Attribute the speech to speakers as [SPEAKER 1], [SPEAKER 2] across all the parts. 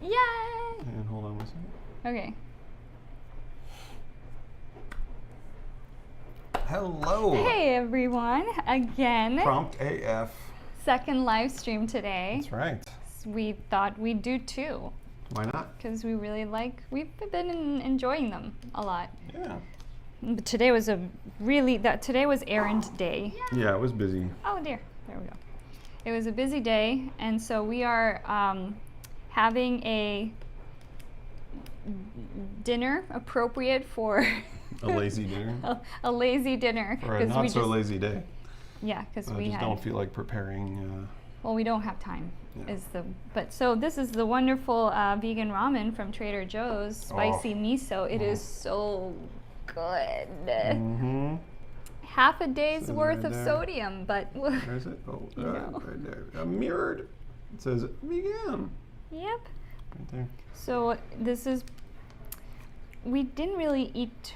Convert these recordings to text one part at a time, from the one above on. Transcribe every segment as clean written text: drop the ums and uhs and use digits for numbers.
[SPEAKER 1] Yay!
[SPEAKER 2] And hold on one second.
[SPEAKER 1] Okay.
[SPEAKER 2] Hello.
[SPEAKER 1] Hey everyone, again.
[SPEAKER 2] Prompt AF.
[SPEAKER 1] Second live stream today.
[SPEAKER 2] That's right.
[SPEAKER 1] We thought we'd do 2.
[SPEAKER 2] Why not?
[SPEAKER 1] Because we really we've been enjoying them a lot.
[SPEAKER 2] Yeah.
[SPEAKER 1] But today was today was errand day.
[SPEAKER 2] Yeah, it was busy.
[SPEAKER 1] Oh dear, there we go. It was a busy day, and so we are having a dinner appropriate for
[SPEAKER 2] A lazy dinner.
[SPEAKER 1] a lazy dinner.
[SPEAKER 2] Or a not so lazy day.
[SPEAKER 1] Yeah, because we
[SPEAKER 2] just don't feel like preparing.
[SPEAKER 1] Well, we don't have time.
[SPEAKER 2] Yeah.
[SPEAKER 1] So this is the wonderful vegan ramen from Trader Joe's, spicy miso. It is so good.
[SPEAKER 2] Mm-hmm.
[SPEAKER 1] Half a day's worth
[SPEAKER 2] right
[SPEAKER 1] of
[SPEAKER 2] there.
[SPEAKER 1] sodium, but
[SPEAKER 2] Where is it? Oh, right there. Mirrored. It says vegan.
[SPEAKER 1] Yep.
[SPEAKER 2] Right there.
[SPEAKER 1] So we didn't really eat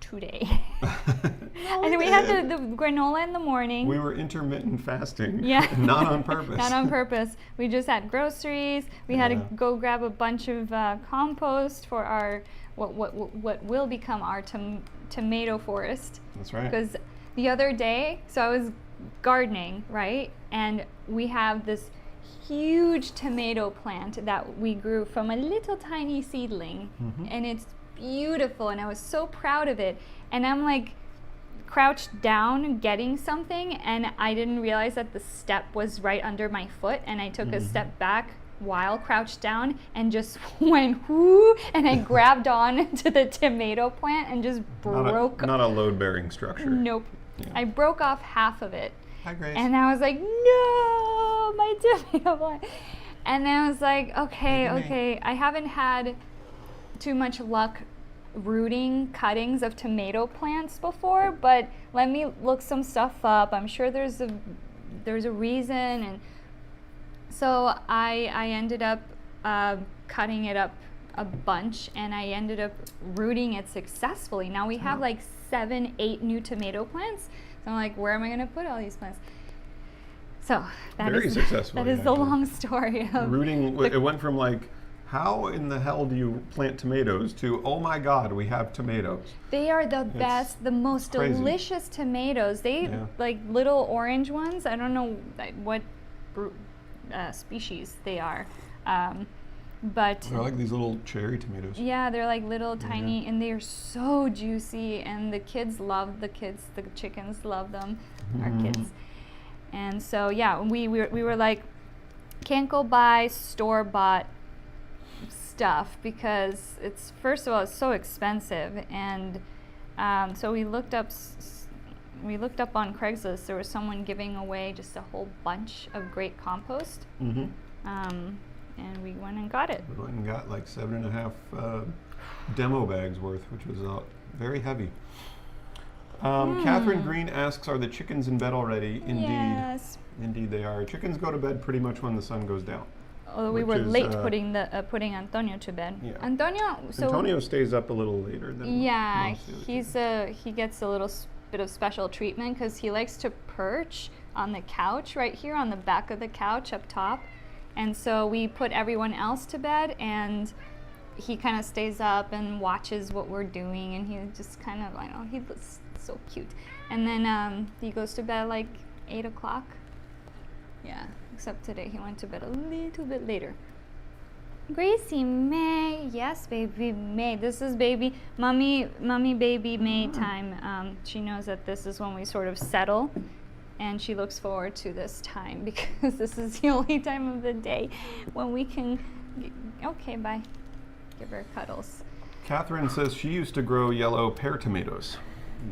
[SPEAKER 1] today.
[SPEAKER 2] No,
[SPEAKER 1] I think we had the granola in the morning.
[SPEAKER 2] We were intermittent fasting.
[SPEAKER 1] Yeah.
[SPEAKER 2] Not on purpose.
[SPEAKER 1] Not on purpose. We just had groceries. We had to go grab a bunch of compost for our what will become our tomato forest.
[SPEAKER 2] That's right.
[SPEAKER 1] Because the other day, so I was gardening, right? And we have this huge tomato plant that we grew from a little tiny seedling.
[SPEAKER 2] Mm-hmm.
[SPEAKER 1] And it's beautiful, and I was so proud of it. And I'm like crouched down getting something, and I didn't realize that the step was right under my foot, and I took a step back while crouched down and just went whoo, and I grabbed on to the tomato plant and just broke.
[SPEAKER 2] Not a load-bearing structure.
[SPEAKER 1] Nope.
[SPEAKER 2] Yeah.
[SPEAKER 1] I broke off half of it.
[SPEAKER 2] Hi, Grace.
[SPEAKER 1] And I was like, no, my tomato plant. And then I was like, okay. I haven't had too much luck rooting cuttings of tomato plants before, but let me look some stuff up. I'm sure there's a reason. And so I ended up cutting it up a bunch, and I ended up rooting it successfully. Now we have like 7-8 new tomato plants. So I'm like, where am I going to put all these plants? So that
[SPEAKER 2] Very
[SPEAKER 1] is
[SPEAKER 2] successful.
[SPEAKER 1] That is the long story of
[SPEAKER 2] rooting. It went from like, how in the hell do you plant tomatoes to, oh my God, we have tomatoes.
[SPEAKER 1] They are the best, the most
[SPEAKER 2] crazy.
[SPEAKER 1] delicious tomatoes. They like little orange ones. I don't know what species they are, but
[SPEAKER 2] They're like these little cherry tomatoes.
[SPEAKER 1] yeah, they're like little tiny, and they're so juicy. And the chickens love them. Our kids. And so yeah, we were like, can't go buy store-bought stuff because it's, first of all, it's so expensive, and so we looked up on Craigslist. There was someone giving away just a whole bunch of great compost, and we went and got it.
[SPEAKER 2] We went and got like 7.5 demo bags worth, which was very heavy. Catherine Green asks, are the chickens in bed already? Indeed.
[SPEAKER 1] Yes.
[SPEAKER 2] Indeed they are. Chickens go to bed pretty much when the sun goes down.
[SPEAKER 1] Although we were late putting Antonio to bed.
[SPEAKER 2] Yeah.
[SPEAKER 1] Antonio
[SPEAKER 2] stays up a little later than most of the others.
[SPEAKER 1] he gets a little bit of special treatment because he likes to perch on the couch right here on the back of the couch up top. And so we put everyone else to bed, and he kind of stays up and watches what we're doing, and he just kind of, I don't know, he looks so cute. And then he goes to bed like 8 o'clock. Yeah, except today he went to bed a little bit later. Gracie May, yes, baby May. This is mommy baby May time. She knows that this is when we sort of settle, and she looks forward to this time because this is the only time of the day when we can. Okay, bye. Give her cuddles.
[SPEAKER 2] Catherine says she used to grow yellow pear tomatoes.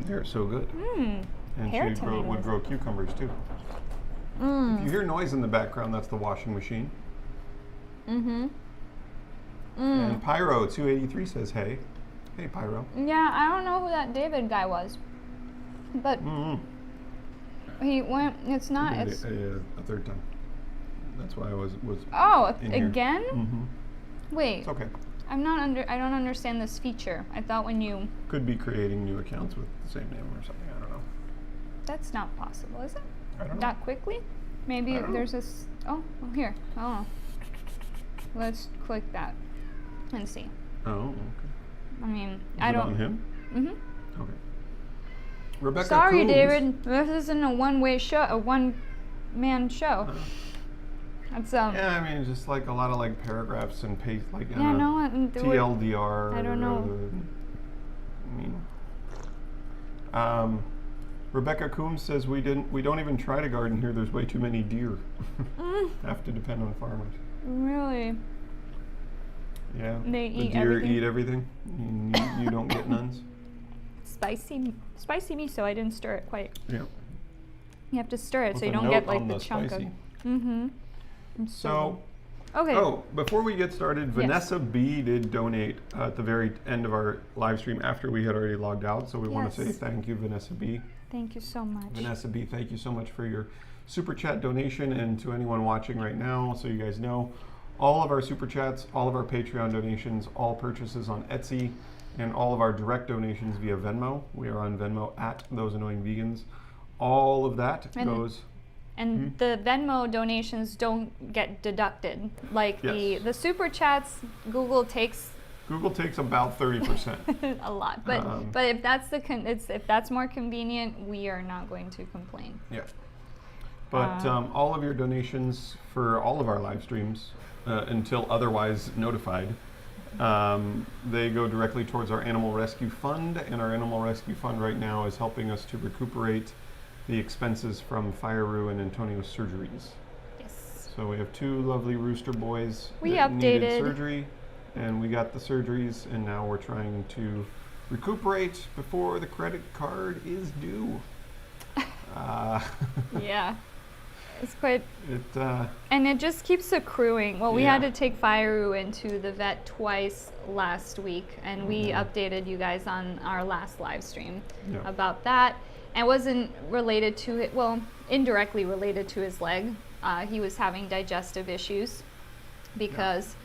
[SPEAKER 2] They're so good. And
[SPEAKER 1] pear
[SPEAKER 2] she would grow cucumbers too. If you hear noise in the background, that's the washing machine. And Pyro 283 says, hey. Hey, Pyro.
[SPEAKER 1] Yeah, I don't know who that David guy was, but he went. It's not. It's
[SPEAKER 2] a third time. That's why I was. In
[SPEAKER 1] again?
[SPEAKER 2] Here.
[SPEAKER 1] Wait.
[SPEAKER 2] It's okay.
[SPEAKER 1] I don't understand this feature. I thought when you
[SPEAKER 2] could be creating new accounts with the same name or something. I don't know.
[SPEAKER 1] That's not possible, is it?
[SPEAKER 2] I don't know.
[SPEAKER 1] That quickly? Maybe there's this. Oh, here. Oh. Let's click that and see.
[SPEAKER 2] Oh, okay.
[SPEAKER 1] I mean,
[SPEAKER 2] Is
[SPEAKER 1] I
[SPEAKER 2] it
[SPEAKER 1] don't.
[SPEAKER 2] on him?
[SPEAKER 1] Mm-hmm.
[SPEAKER 2] Okay. Rebecca
[SPEAKER 1] Sorry,
[SPEAKER 2] Coombs.
[SPEAKER 1] David. This isn't a one-way show, a one-man show. That's
[SPEAKER 2] Yeah, I mean, just like a lot of like paragraphs and paste, like
[SPEAKER 1] Yeah, no,
[SPEAKER 2] TLDR.
[SPEAKER 1] I don't know.
[SPEAKER 2] I mean, Rebecca Coombs says we don't even try to garden here. There's way too many deer. Have to depend on farmers.
[SPEAKER 1] Really?
[SPEAKER 2] Yeah.
[SPEAKER 1] They
[SPEAKER 2] the
[SPEAKER 1] eat
[SPEAKER 2] deer
[SPEAKER 1] everything.
[SPEAKER 2] eat everything. You don't get nuns.
[SPEAKER 1] Spicy miso. I didn't stir it quite.
[SPEAKER 2] Yeah.
[SPEAKER 1] You have to stir it
[SPEAKER 2] With
[SPEAKER 1] so you
[SPEAKER 2] a
[SPEAKER 1] don't
[SPEAKER 2] note
[SPEAKER 1] get like
[SPEAKER 2] on
[SPEAKER 1] the
[SPEAKER 2] the
[SPEAKER 1] chunk
[SPEAKER 2] spicy.
[SPEAKER 1] of. Mm-hmm.
[SPEAKER 2] So.
[SPEAKER 1] Okay.
[SPEAKER 2] Oh, before we get started,
[SPEAKER 1] Yes.
[SPEAKER 2] Vanessa B did donate at the very end of our live stream after we had already logged out. So we want to say
[SPEAKER 1] Yes.
[SPEAKER 2] thank you, Vanessa B.
[SPEAKER 1] Thank you so much.
[SPEAKER 2] Vanessa B, thank you so much for your super chat donation, and to anyone watching right now, so you guys know, all of our super chats, all of our Patreon donations, all purchases on Etsy, and all of our direct donations via Venmo. We are on Venmo at Those Annoying Vegans. All of that goes.
[SPEAKER 1] And the Venmo donations don't get deducted. Like
[SPEAKER 2] Yes.
[SPEAKER 1] the super chats, Google takes
[SPEAKER 2] about 30%.
[SPEAKER 1] a lot. But if that's if that's more convenient, we are not going to complain.
[SPEAKER 2] Yeah. But all of your donations for all of our live streams, until otherwise notified, they go directly towards our Animal Rescue Fund, and our Animal Rescue Fund right now is helping us to recuperate the expenses from Fireru and Antonio's surgeries.
[SPEAKER 1] Yes.
[SPEAKER 2] So we have two lovely rooster boys
[SPEAKER 1] We
[SPEAKER 2] that needed
[SPEAKER 1] updated.
[SPEAKER 2] surgery, and we got the surgeries, and now we're trying to recuperate before the credit card is due.
[SPEAKER 1] Yeah. It's quite.
[SPEAKER 2] It
[SPEAKER 1] And it just keeps accruing. Well, we
[SPEAKER 2] Yeah.
[SPEAKER 1] had to take Fireru into the vet twice last week, and we updated you guys on our last live stream
[SPEAKER 2] Yeah.
[SPEAKER 1] about that. And it wasn't related to it, well, indirectly related to his leg. He was having digestive issues because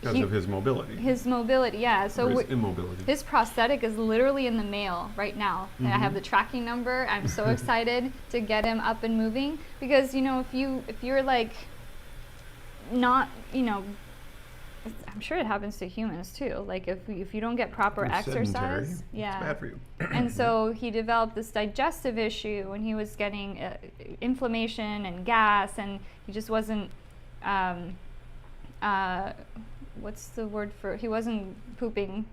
[SPEAKER 2] of his mobility.
[SPEAKER 1] his mobility, yeah. So
[SPEAKER 2] Or his immobility.
[SPEAKER 1] his prosthetic is literally in the mail right now. And I have the tracking number. I'm so excited to get him up and moving because, you know, if you're like not, you know, I'm sure it happens to humans too. Like if you don't get proper
[SPEAKER 2] You're sedentary,
[SPEAKER 1] exercise, yeah.
[SPEAKER 2] It's bad for you.
[SPEAKER 1] And so he developed this digestive issue and he was getting inflammation and gas, and he just wasn't what's the word for, he wasn't pooping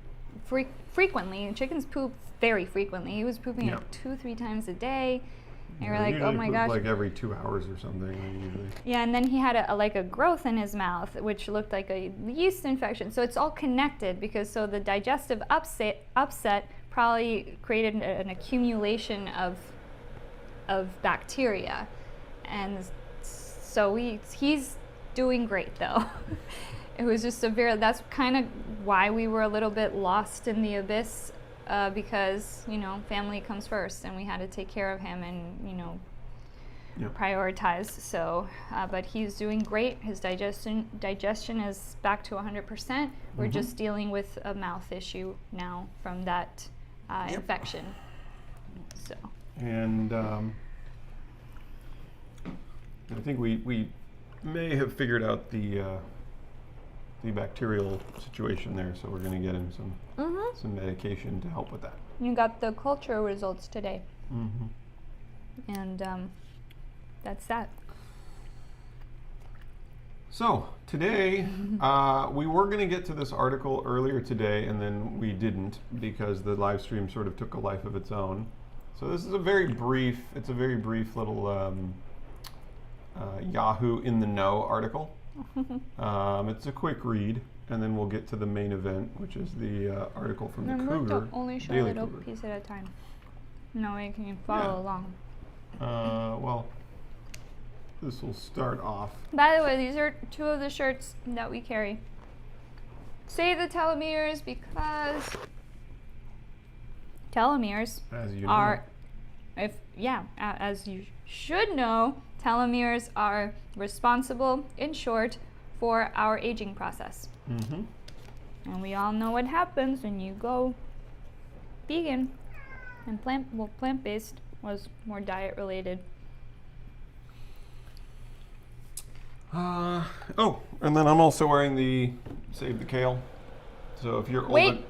[SPEAKER 1] frequently. Chickens poop very frequently. He was pooping like 2-3 times a day. And we're like, oh my gosh.
[SPEAKER 2] Like every 2 hours or something usually.
[SPEAKER 1] Yeah, and then he had a growth in his mouth, which looked like a yeast infection. So it's all connected because the digestive upset probably created an accumulation of bacteria, and so he's doing great though. It was just that's kind of why we were a little bit lost in the abyss. Because, you know, family comes first and we had to take care of him and, you know, prioritize. So, but he's doing great. His digestion is back to 100%. We're just dealing with a mouth issue now from that infection. So.
[SPEAKER 2] And I think we may have figured out the bacterial situation there, so we're going to get him some medication to help with that.
[SPEAKER 1] You got the culture results today. And that's that.
[SPEAKER 2] So today, we were going to get to this article earlier today, and then we didn't because the live stream sort of took a life of its own. So this is a very brief little Yahoo in the Know article. It's a quick read, and then we'll get to the main event, which is the article from the Cougar.
[SPEAKER 1] To only show a
[SPEAKER 2] Daily
[SPEAKER 1] little
[SPEAKER 2] Cougar.
[SPEAKER 1] piece at a time. No way can you follow along.
[SPEAKER 2] Well, this will start off.
[SPEAKER 1] By the way, these are 2 of the shirts that we carry. Say the telomeres because telomeres
[SPEAKER 2] As you know.
[SPEAKER 1] are, as you should know, telomeres are responsible, in short, for our aging process. And we all know what happens when you go vegan and plant-based was more diet related.
[SPEAKER 2] Oh, and then I'm also wearing the Save the Kale. So if you're
[SPEAKER 1] Wait.
[SPEAKER 2] old.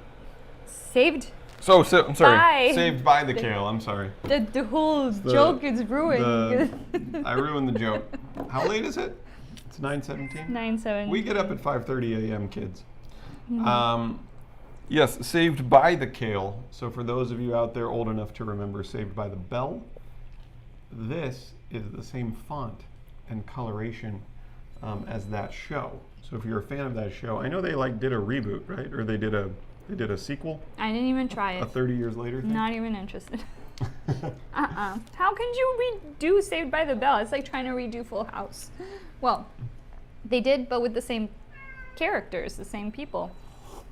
[SPEAKER 1] Saved?
[SPEAKER 2] I'm sorry.
[SPEAKER 1] By.
[SPEAKER 2] Saved by the Kale. I'm sorry.
[SPEAKER 1] The whole joke is ruined.
[SPEAKER 2] I ruined the joke. How late is it? It's 9:17.
[SPEAKER 1] 9:17.
[SPEAKER 2] We get up at 5:30 a.m. kids.
[SPEAKER 1] Mm-hmm.
[SPEAKER 2] Yes, Saved by the Kale. So for those of you out there old enough to remember Saved by the Bell, this is the same font and coloration as that show. So if you're a fan of that show, I know they did a reboot, right? Or they did a sequel.
[SPEAKER 1] I didn't even try it.
[SPEAKER 2] A 30 years later thing?
[SPEAKER 1] Not even interested. How can you redo Saved by the Bell? It's like trying to redo Full House. Well, they did, but with the same characters, the same people,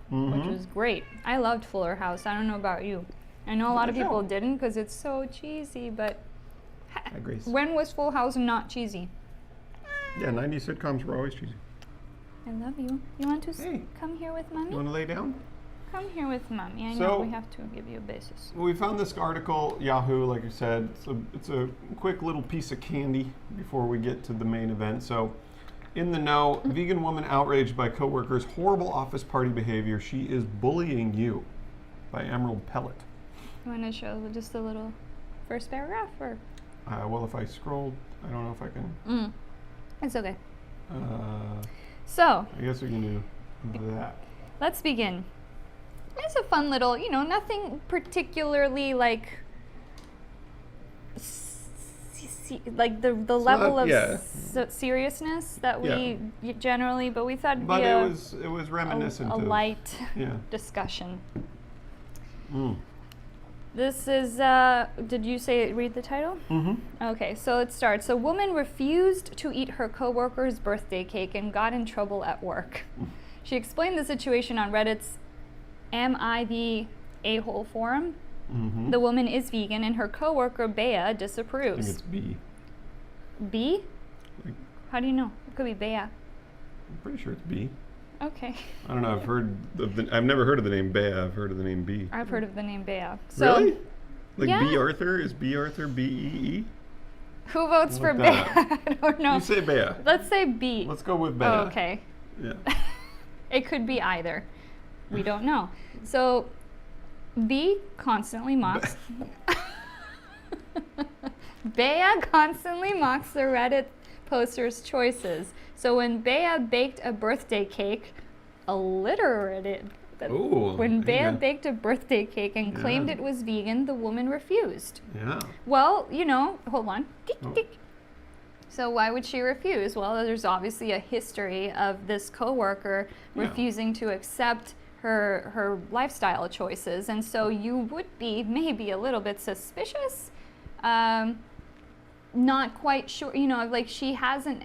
[SPEAKER 1] which was great. I loved Fuller House. I don't know about you. I know a lot of people didn't because it's so cheesy, but when was Full House not cheesy?
[SPEAKER 2] Yeah, 90s sitcoms were always cheesy.
[SPEAKER 1] I love you. You want to come here with Mommy?
[SPEAKER 2] You want to lay down?
[SPEAKER 1] Come here with Mommy. I know we have to give you a basis.
[SPEAKER 2] We found this article, Yahoo, like I said. It's a quick little piece of candy before we get to the main event. So, in the know, vegan woman outraged by coworkers' horrible office party behavior. She is bullying you, by Emerald Pellet.
[SPEAKER 1] You want to show just a little first paragraph, or?
[SPEAKER 2] Well, if I scroll, I don't know if I can.
[SPEAKER 1] It's okay.
[SPEAKER 2] So, I guess we can do that.
[SPEAKER 1] Let's begin. It's a fun little, nothing particularly like the level of seriousness that we generally, but we thought it'd be
[SPEAKER 2] it was reminiscent
[SPEAKER 1] a
[SPEAKER 2] of
[SPEAKER 1] light discussion.
[SPEAKER 2] Mm.
[SPEAKER 1] This is, did you read the title?
[SPEAKER 2] Mm-hmm.
[SPEAKER 1] Okay, so it starts. A woman refused to eat her coworker's birthday cake and got in trouble at work. She explained the situation on Reddit's Am I the A-hole forum?
[SPEAKER 2] Mm-hmm.
[SPEAKER 1] The woman is vegan and her coworker, Bea, disapproves.
[SPEAKER 2] I think it's B.
[SPEAKER 1] B? How do you know? It could be Bea.
[SPEAKER 2] I'm pretty sure it's B.
[SPEAKER 1] Okay.
[SPEAKER 2] I don't know. I've never heard of the name Bea. I've heard of the name B.
[SPEAKER 1] I've heard of the name Bea. So,
[SPEAKER 2] really? Like B. Arthur? Is B. Arthur B-E-E?
[SPEAKER 1] Who votes for Bea? I don't know.
[SPEAKER 2] You say Bea.
[SPEAKER 1] Let's say B.
[SPEAKER 2] Let's go with Bea.
[SPEAKER 1] Oh, okay.
[SPEAKER 2] Yeah.
[SPEAKER 1] It could be either. We don't know. So, B constantly mocks. Bea constantly mocks the Reddit poster's choices. So when Bea baked a birthday cake, when Bea baked a birthday cake and claimed it was vegan, the woman refused.
[SPEAKER 2] Yeah.
[SPEAKER 1] Well, hold on. So why would she refuse? Well, there's obviously a history of this coworker refusing to accept her lifestyle choices, and so you would be maybe a little bit suspicious, not quite sure, like she hasn't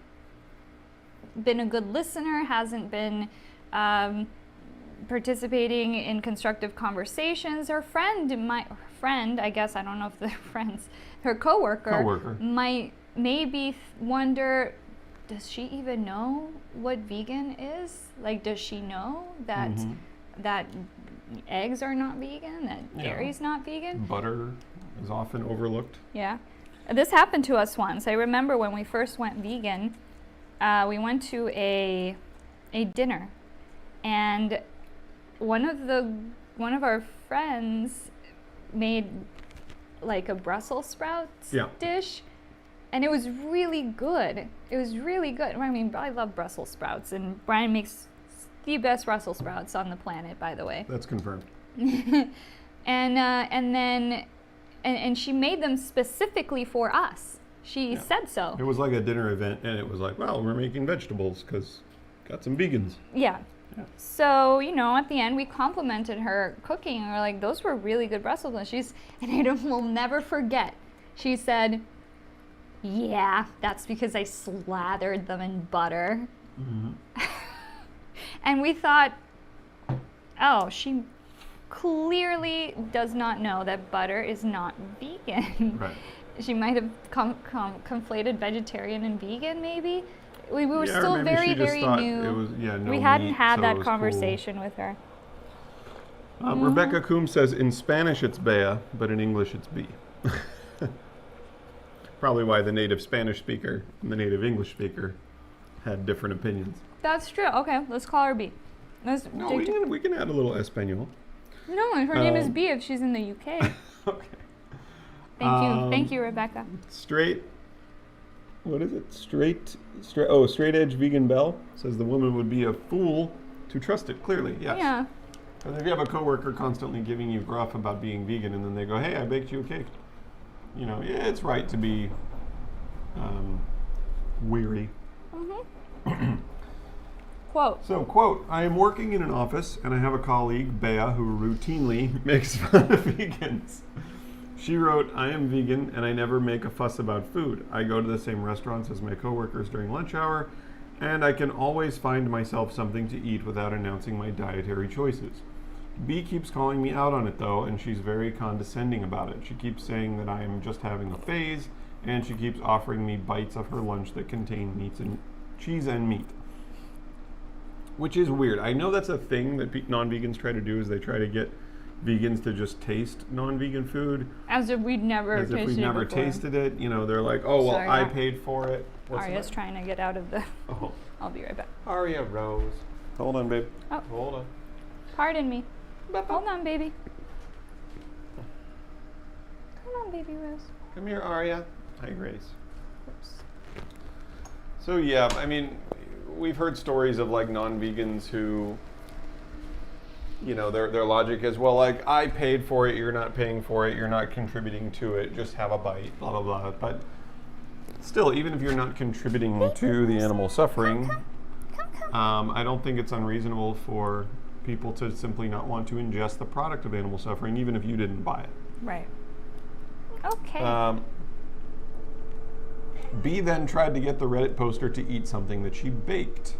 [SPEAKER 1] been a good listener, hasn't been participating in constructive conversations. Her friend, I guess, I don't know if they're friends, her coworker might maybe wonder, does she even know what vegan is? Like, does she know that that eggs are not vegan, that dairy's not vegan?
[SPEAKER 2] Butter is often overlooked.
[SPEAKER 1] Yeah. This happened to us once. I remember when we first went vegan, we went to a dinner, and one of our friends made like a Brussels sprouts dish, and it was really good. It was really good. I mean, I love Brussels sprouts, and Brian makes the best Brussels sprouts on the planet, by the way.
[SPEAKER 2] That's confirmed.
[SPEAKER 1] And she made them specifically for us. She said so.
[SPEAKER 2] It was like a dinner event, and it was like, well, we're making vegetables because got some vegans.
[SPEAKER 1] Yeah. So, at the end, we complimented her cooking, and we're like, those were really good Brussels sprouts. And I will never forget, she said, yeah, that's because I slathered them in butter. Mm-hmm. And we thought, oh, she clearly does not know that butter is not vegan.
[SPEAKER 2] Right.
[SPEAKER 1] She might have conflated vegetarian and vegan, maybe. We were still very, very new. We hadn't had that conversation with her.
[SPEAKER 2] Rebecca Coombs says, in Spanish it's Bea, but in English it's B. Probably why the native Spanish speaker and the native English speaker had different opinions.
[SPEAKER 1] That's true. Okay, let's call her B.
[SPEAKER 2] No, we can add a little Espanol.
[SPEAKER 1] No, her name is B if she's in the UK.
[SPEAKER 2] Okay.
[SPEAKER 1] Thank you, Rebecca.
[SPEAKER 2] Straight. What is it? Straight edge vegan Belle says the woman would be a fool to trust it. Clearly, yes.
[SPEAKER 1] Yeah.
[SPEAKER 2] But if you have a coworker constantly giving you gruff about being vegan, and then they go, "Hey, I baked you a cake," yeah, it's right to be weary.
[SPEAKER 1] Mm-hmm. Quote.
[SPEAKER 2] So, quote, I am working in an office and I have a colleague, Bea, who routinely makes fun of vegans. She wrote, I am vegan and I never make a fuss about food. I go to the same restaurants as my coworkers during lunch hour, and I can always find myself something to eat without announcing my dietary choices. B keeps calling me out on it though, and she's very condescending about it. She keeps saying that I am just having a phase, and she keeps offering me bites of her lunch that contain cheese and meat. Which is weird. I know that's a thing that non-vegans try to do, is they try to get vegans to just taste non-vegan food.
[SPEAKER 1] As if we'd never tasted it.
[SPEAKER 2] As if we never tasted it. They're like, oh, well,
[SPEAKER 1] Sorry,
[SPEAKER 2] I paid for it.
[SPEAKER 1] Aria's trying to get out of the...
[SPEAKER 2] Oh.
[SPEAKER 1] I'll be right back.
[SPEAKER 2] Aria Rose. Hold on, babe.
[SPEAKER 1] Oh.
[SPEAKER 2] Hold on.
[SPEAKER 1] Pardon me. Hold on, baby. Come on, baby Rose.
[SPEAKER 2] Come here, Aria. Hi, Grace.
[SPEAKER 1] Oops.
[SPEAKER 2] So, yeah, I mean, we've heard stories of, like, non-vegans who... their logic is, well, like, I paid for it, you're not paying for it, you're not contributing to it, just have a bite, blah, blah, blah. But still, even if you're not contributing to the animal suffering, I don't think it's unreasonable for people to simply not want to ingest the product of animal suffering, even if you didn't buy it.
[SPEAKER 1] Right. Okay.
[SPEAKER 2] B then tried to get the Reddit poster to eat something that she baked.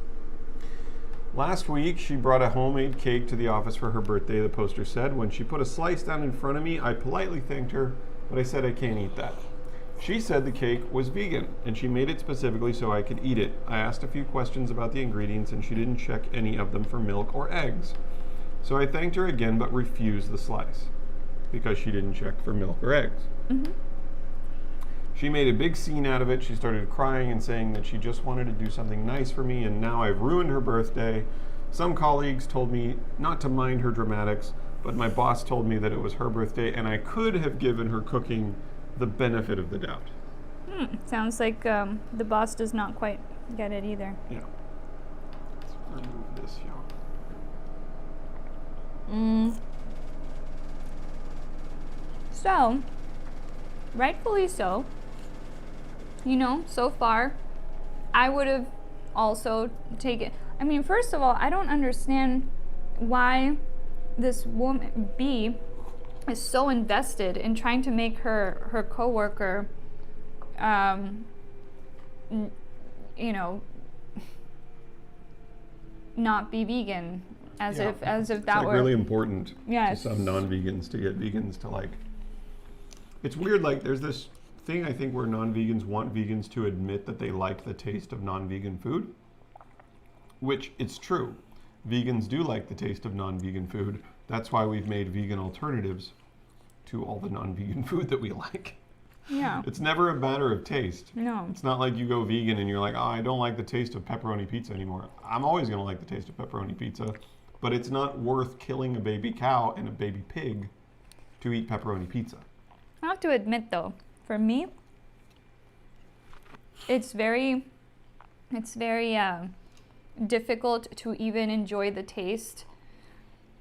[SPEAKER 2] Last week, she brought a homemade cake to the office for her birthday, the poster said. When she put a slice down in front of me, I politely thanked her, but I said I can't eat that. She said the cake was vegan, and she made it specifically so I could eat it. I asked a few questions about the ingredients, and she didn't check any of them for milk or eggs. So I thanked her again, but refused the slice, because she didn't check for milk or eggs.
[SPEAKER 1] Mm-hmm.
[SPEAKER 2] She made a big scene out of it. She started crying and saying that she just wanted to do something nice for me, and now I've ruined her birthday. Some colleagues told me not to mind her dramatics, but my boss told me that it was her birthday, and I could have given her cooking the benefit of the doubt.
[SPEAKER 1] Sounds like the boss does not quite get it either.
[SPEAKER 2] Yeah. Let's remove this,
[SPEAKER 1] y'all. So, rightfully so. So far, I would have also taken... I mean, first of all, I don't understand why this woman, B, is so invested in trying to make her coworker, not be vegan, as if that
[SPEAKER 2] it's
[SPEAKER 1] were
[SPEAKER 2] really important
[SPEAKER 1] to
[SPEAKER 2] some non-vegans to get vegans to like. It's weird. Like, there's this thing I think where non-vegans want vegans to admit that they like the taste of non-vegan food, which it's true. Vegans do like the taste of non-vegan food. That's why we've made vegan alternatives to all the non-vegan food that we like.
[SPEAKER 1] Yeah.
[SPEAKER 2] It's never a matter of taste.
[SPEAKER 1] No.
[SPEAKER 2] It's not like you go vegan and you're like, oh, I don't like the taste of pepperoni pizza anymore. I'm always going to like the taste of pepperoni pizza, but it's not worth killing a baby cow and a baby pig to eat pepperoni pizza.
[SPEAKER 1] I have to admit, though, for me, it's very difficult to even enjoy the taste,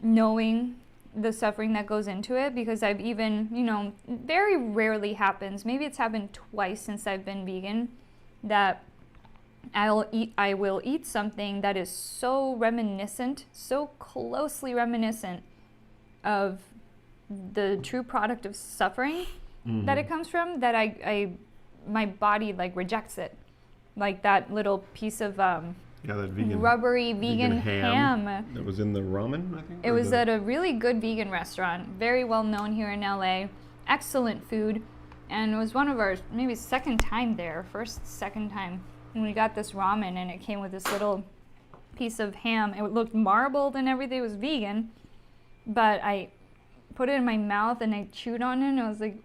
[SPEAKER 1] knowing the suffering that goes into it, because I've even, very rarely happens, maybe it's happened twice since I've been vegan, that I will eat something that is so reminiscent, so closely reminiscent of the true product of suffering that it comes from, that my body like rejects it, like that little piece of
[SPEAKER 2] that vegan
[SPEAKER 1] rubbery vegan ham
[SPEAKER 2] that was in the ramen, I think.
[SPEAKER 1] It was at a really good vegan restaurant, very well known here in LA. Excellent food, and it was one of our maybe second time second time, and we got this ramen, and it came with this little piece of ham. It looked marbled and everything. It was vegan, but I put it in my mouth and I chewed on it, and I was like,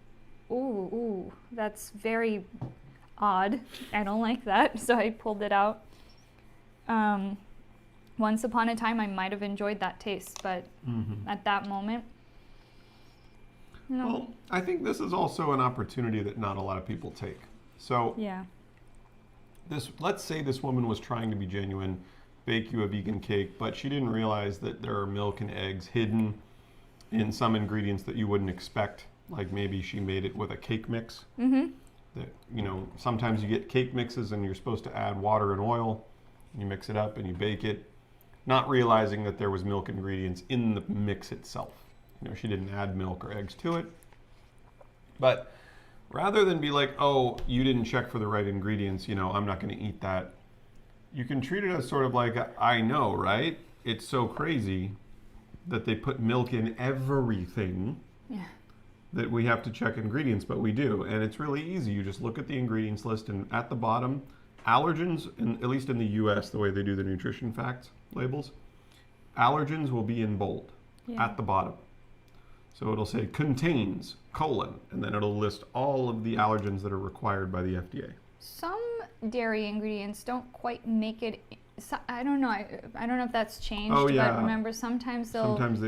[SPEAKER 1] ooh, that's very odd. I don't like that. So I pulled it out, once upon a time I might have enjoyed that taste, but at that moment, no.
[SPEAKER 2] Well, I think this is also an opportunity that not a lot of people take. So
[SPEAKER 1] Yeah.
[SPEAKER 2] let's say this woman was trying to be genuine, bake you a vegan cake, but she didn't realize that there are milk and eggs hidden in some ingredients that you wouldn't expect. Like maybe she made it with a cake mix. That, you know, sometimes you get cake mixes and you're supposed to add water and oil. You mix it up and you bake it, not realizing that there was milk ingredients in the mix itself. You know, she didn't add milk or eggs to it. But rather than be like, oh, you didn't check for the right ingredients, you know, I'm not going to eat that. You can treat it as sort of like, I know, right? It's so crazy that they put milk in everything.
[SPEAKER 1] Yeah.
[SPEAKER 2] That we have to check ingredients, but we do. And it's really easy. You just look at the ingredients list, and at the bottom, allergens, at least in the US, the way they do the nutrition facts labels, allergens will be in bold at the bottom. So it'll say contains, colon, and then it'll list all of the allergens that are required by the FDA.
[SPEAKER 1] Some dairy ingredients don't quite make it. I don't know. I don't know if that's changed.
[SPEAKER 2] Oh, yeah.
[SPEAKER 1] But remember, sometimes they have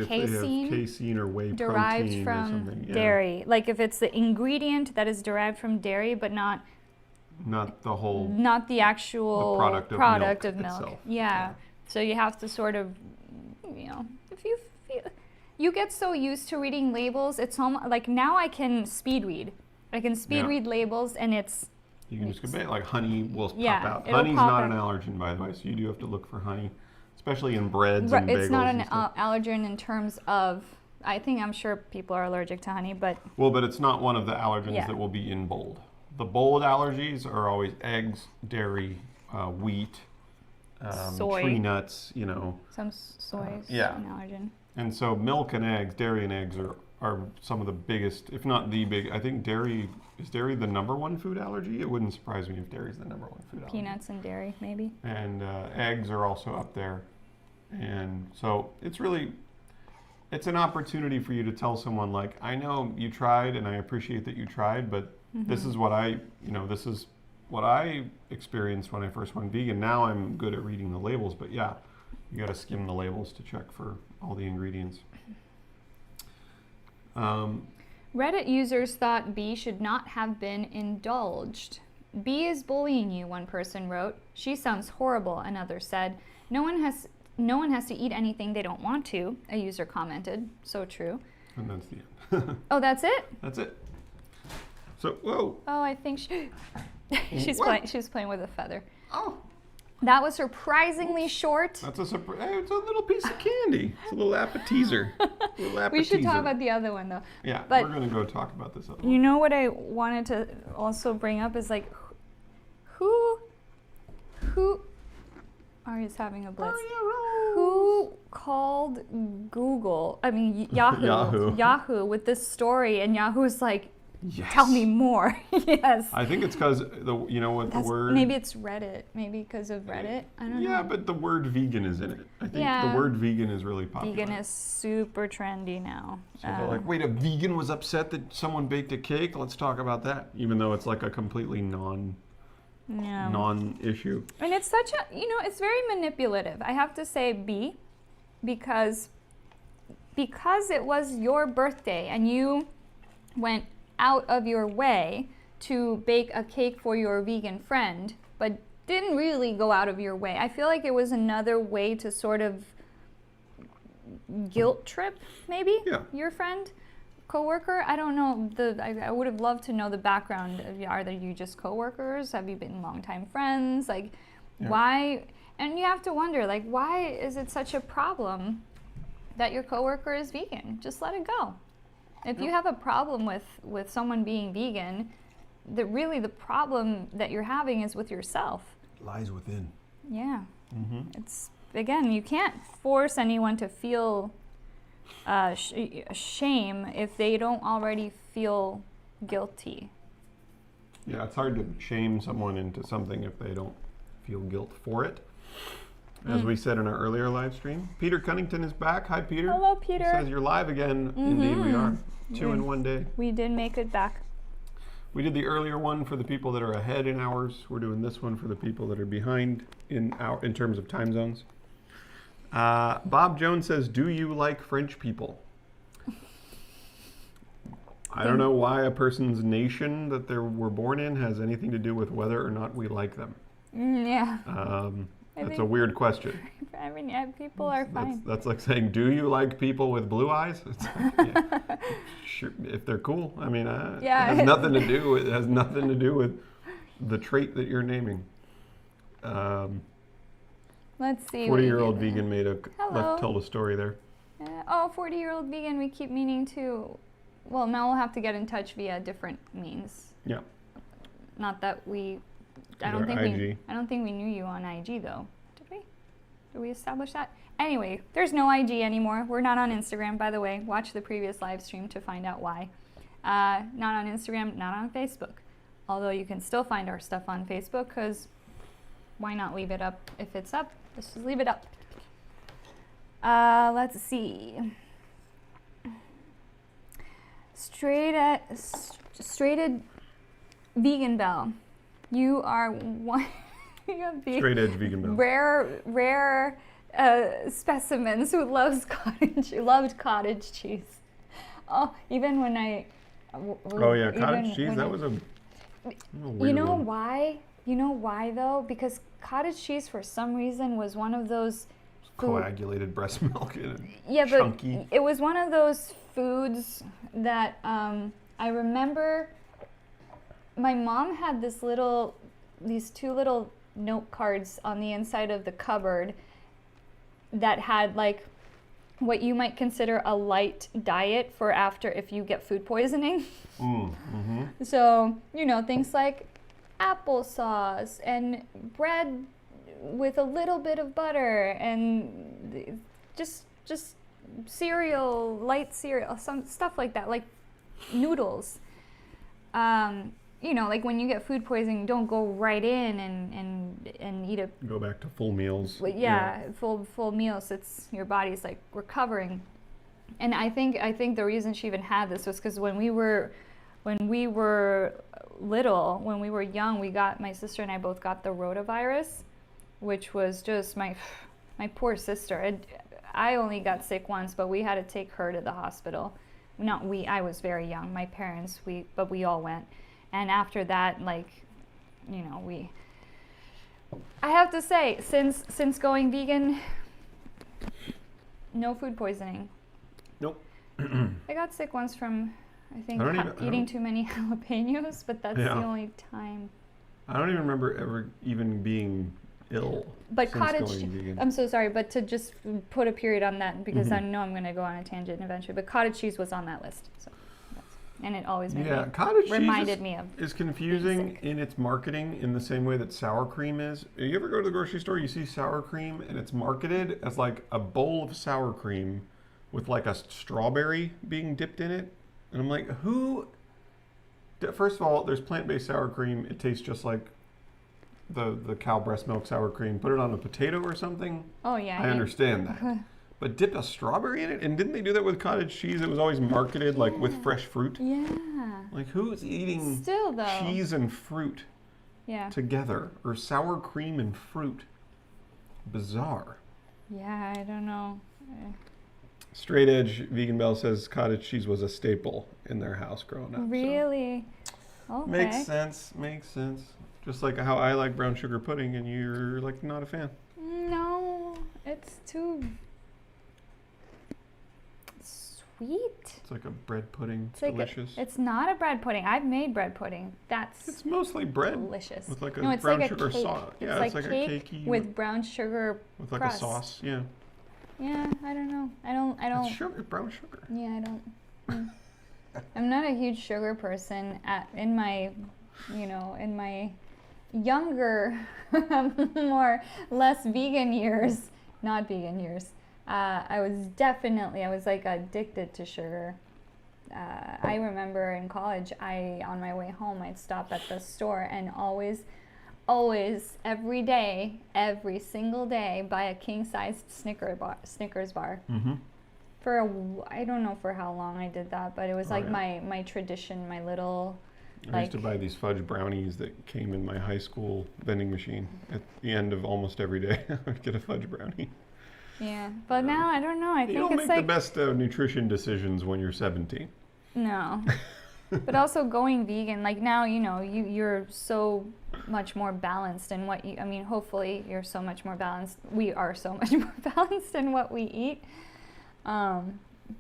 [SPEAKER 2] casein or whey
[SPEAKER 1] derived
[SPEAKER 2] protein
[SPEAKER 1] from
[SPEAKER 2] or something. Yeah.
[SPEAKER 1] dairy. Like if it's the ingredient that is derived from dairy, but not the actual product of milk.
[SPEAKER 2] Itself.
[SPEAKER 1] Yeah. So you have to sort of, you know, if you feel, you get so used to reading labels, it's almost like now I can speed read. I can speed read labels, and it's.
[SPEAKER 2] You can just go back, like honey will pop out.
[SPEAKER 1] It'll
[SPEAKER 2] Honey's
[SPEAKER 1] pop
[SPEAKER 2] not
[SPEAKER 1] out.
[SPEAKER 2] an allergen, by the way, so you do have to look for honey, especially in breads and bagels.
[SPEAKER 1] It's not an
[SPEAKER 2] and stuff.
[SPEAKER 1] allergen in terms of. I'm sure people are allergic to honey, but.
[SPEAKER 2] Well, but it's not one of the allergens that will be in bold. The bold allergies are always eggs, dairy, wheat,
[SPEAKER 1] soy.
[SPEAKER 2] tree nuts, you know.
[SPEAKER 1] Some soy is
[SPEAKER 2] yeah.
[SPEAKER 1] an allergen.
[SPEAKER 2] And so milk and eggs, dairy and eggs are some of the biggest, if not the big. I think is dairy the number 1 food allergy? It wouldn't surprise me if dairy is the number 1 food allergy.
[SPEAKER 1] Peanuts and dairy, maybe.
[SPEAKER 2] And eggs are also up there. And so it's an opportunity for you to tell someone, like, I know you tried and I appreciate that you tried, but this is what I experienced when I first went vegan. Now I'm good at reading the labels, but yeah, you got to skim the labels to check for all the ingredients.
[SPEAKER 1] Reddit users thought B should not have been indulged. B is bullying you, one person wrote. She sounds horrible, another said. No one has to eat anything they don't want to, a user commented. So true.
[SPEAKER 2] And that's the end.
[SPEAKER 1] Oh, that's it?
[SPEAKER 2] That's it. So, whoa.
[SPEAKER 1] Oh, I think she's playing with a feather.
[SPEAKER 2] Oh.
[SPEAKER 1] That was surprisingly short.
[SPEAKER 2] That's a surprise. Hey, it's a little piece of candy. It's a little appetizer.
[SPEAKER 1] We should talk about the other one, though.
[SPEAKER 2] Yeah,
[SPEAKER 1] but
[SPEAKER 2] we're going to go talk about this other one.
[SPEAKER 1] You know what I wanted to also bring up is, like, who Ari's having a blitz. Who called Yahoo with this story, and Yahoo's like,
[SPEAKER 2] yes.
[SPEAKER 1] Tell me more. Yes.
[SPEAKER 2] I think it's because the word.
[SPEAKER 1] Maybe it's Reddit. Maybe because of Reddit. I don't know.
[SPEAKER 2] Yeah, but the word vegan is in it. I think the word vegan is really popular.
[SPEAKER 1] Vegan is super trendy now.
[SPEAKER 2] So they're like, wait, a vegan was upset that someone baked a cake? Let's talk about that. Even though it's like a completely non-issue.
[SPEAKER 1] And it's such a, it's very manipulative. I have to say B, because it was your birthday and you went out of your way to bake a cake for your vegan friend, but didn't really go out of your way. I feel like it was another way to sort of guilt trip, maybe, your friend, coworker. I don't know. I would have loved to know the background. Are you just coworkers? Have you been longtime friends? Like, why? And you have to wonder, like, why is it such a problem that your coworker is vegan? Just let it go. If you have a problem with someone being vegan, the problem that you're having is with yourself.
[SPEAKER 2] It lies within.
[SPEAKER 1] Yeah. It's, again, you can't force anyone to feel shame if they don't already feel guilty.
[SPEAKER 2] Yeah, it's hard to shame someone into something if they don't feel guilt for it. As we said in our earlier live stream, Peter Cunnington is back. Hi, Peter.
[SPEAKER 1] Hello, Peter.
[SPEAKER 2] He says you're live again. Indeed, we are. 2 in 1 day.
[SPEAKER 1] We did make it back.
[SPEAKER 2] We did the earlier one for the people that are ahead in hours. We're doing this one for the people that are behind in terms of time zones. Bob Jones says, do you like French people? I don't know why a person's nation that they were born in has anything to do with whether or not we like them.
[SPEAKER 1] Yeah.
[SPEAKER 2] That's a weird question.
[SPEAKER 1] I mean, yeah, people are fine.
[SPEAKER 2] That's like saying, do you like people with blue eyes? It's like, yeah. Sure, if they're cool. I mean, it has nothing to do with the trait that you're naming.
[SPEAKER 1] Let's see.
[SPEAKER 2] 40-year-old vegan told a story there.
[SPEAKER 1] 40-year-old vegan. We keep meaning to. Well, now we'll have to get in touch via different means.
[SPEAKER 2] Yeah.
[SPEAKER 1] Not that we. I don't think we knew you on IG though. Did we? Did we establish that? Anyway, there's no IG anymore. We're not on Instagram, by the way. Watch the previous live stream to find out why. Not on Instagram, not on Facebook. Although you can still find our stuff on Facebook, because why not leave it up if it's up? Let's just leave it up. Let's see. Straighted Vegan Bell. You are one of the
[SPEAKER 2] straight edge vegan bell.
[SPEAKER 1] rare specimens who loved cottage cheese. Oh, even when I.
[SPEAKER 2] Cottage cheese. That was a.
[SPEAKER 1] You know why? You know why though? Because cottage cheese, for some reason, was one of those.
[SPEAKER 2] Coagulated breast milk and
[SPEAKER 1] chunky. But it was one of those foods that I remember. My mom had these two little note cards on the inside of the cupboard that had like what you might consider a light diet for after if you get food poisoning. Mm-hmm. So, things like applesauce and bread with a little bit of butter and just cereal, light cereal, some stuff like that, like noodles. Like when you get food poisoning, don't go right in and eat it.
[SPEAKER 2] Go back to full meals.
[SPEAKER 1] Full meals. It's your body's like recovering. And I think the reason she even had this was because when we were little, when we were young, my sister and I both got the rotavirus, which was just my poor sister. I only got sick once, but we had to take her to the hospital. Not we. I was very young. My parents. But we all went. And after that, I have to say, since going vegan, no food poisoning.
[SPEAKER 2] Nope.
[SPEAKER 1] I got sick once from, I think, eating too many jalapenos, but that's the only time.
[SPEAKER 2] I don't even remember ever even being ill.
[SPEAKER 1] But I'm so sorry, but to just put a period on that, because I know I'm going to go on a tangent eventually, but cottage cheese was on that list. So. And it always reminded me of.
[SPEAKER 2] Is confusing in its marketing in the same way that sour cream is. You ever go to the grocery store, you see sour cream, and it's marketed as like a bowl of sour cream with like a strawberry being dipped in it, and I'm like, who? First of all, there's plant-based sour cream. It tastes just like the cow breast milk sour cream. Put it on a potato or something.
[SPEAKER 1] Oh yeah.
[SPEAKER 2] I understand that. But dip a strawberry in it? And didn't they do that with cottage cheese? It was always marketed like with fresh fruit.
[SPEAKER 1] Yeah.
[SPEAKER 2] Like who's eating cheese and fruit together? Or sour cream and fruit? Bizarre.
[SPEAKER 1] Yeah, I don't know.
[SPEAKER 2] Straight Edge Vegan Bell says cottage cheese was a staple in their house growing up.
[SPEAKER 1] Really?
[SPEAKER 2] So.
[SPEAKER 1] Okay.
[SPEAKER 2] Makes sense. Just like how I like brown sugar pudding and you're like not a fan.
[SPEAKER 1] No, it's too sweet.
[SPEAKER 2] It's like a bread pudding. It's delicious.
[SPEAKER 1] It's not a bread pudding. I've made bread pudding.
[SPEAKER 2] It's mostly bread.
[SPEAKER 1] Delicious.
[SPEAKER 2] With like a brown sugar sauce. Yeah,
[SPEAKER 1] it's like a cakey with brown sugar
[SPEAKER 2] with like
[SPEAKER 1] crust.
[SPEAKER 2] A sauce. Yeah.
[SPEAKER 1] Yeah, I don't know. I don't.
[SPEAKER 2] It's sugar, brown sugar.
[SPEAKER 1] Yeah, I don't. I'm not a huge sugar person. In my younger, less vegan years, not vegan years. I was like addicted to sugar. I remember in college, on my way home, I'd stop at the store and always, every single day, buy a king-sized Snickers bar. Mm-hmm. I don't know for how long I did that, but it was my tradition, my little
[SPEAKER 2] I used to buy these fudge brownies that came in my high school vending machine. At the end of almost every day, I'd get a fudge brownie.
[SPEAKER 1] Yeah, but now I don't know. I
[SPEAKER 2] You
[SPEAKER 1] think
[SPEAKER 2] don't
[SPEAKER 1] it's
[SPEAKER 2] make
[SPEAKER 1] like
[SPEAKER 2] the best nutrition decisions when you're 17.
[SPEAKER 1] no. But also going vegan, like now, you know, you're so much more balanced in what you, I mean, hopefully you're so much more balanced. We are so much more balanced in what we eat.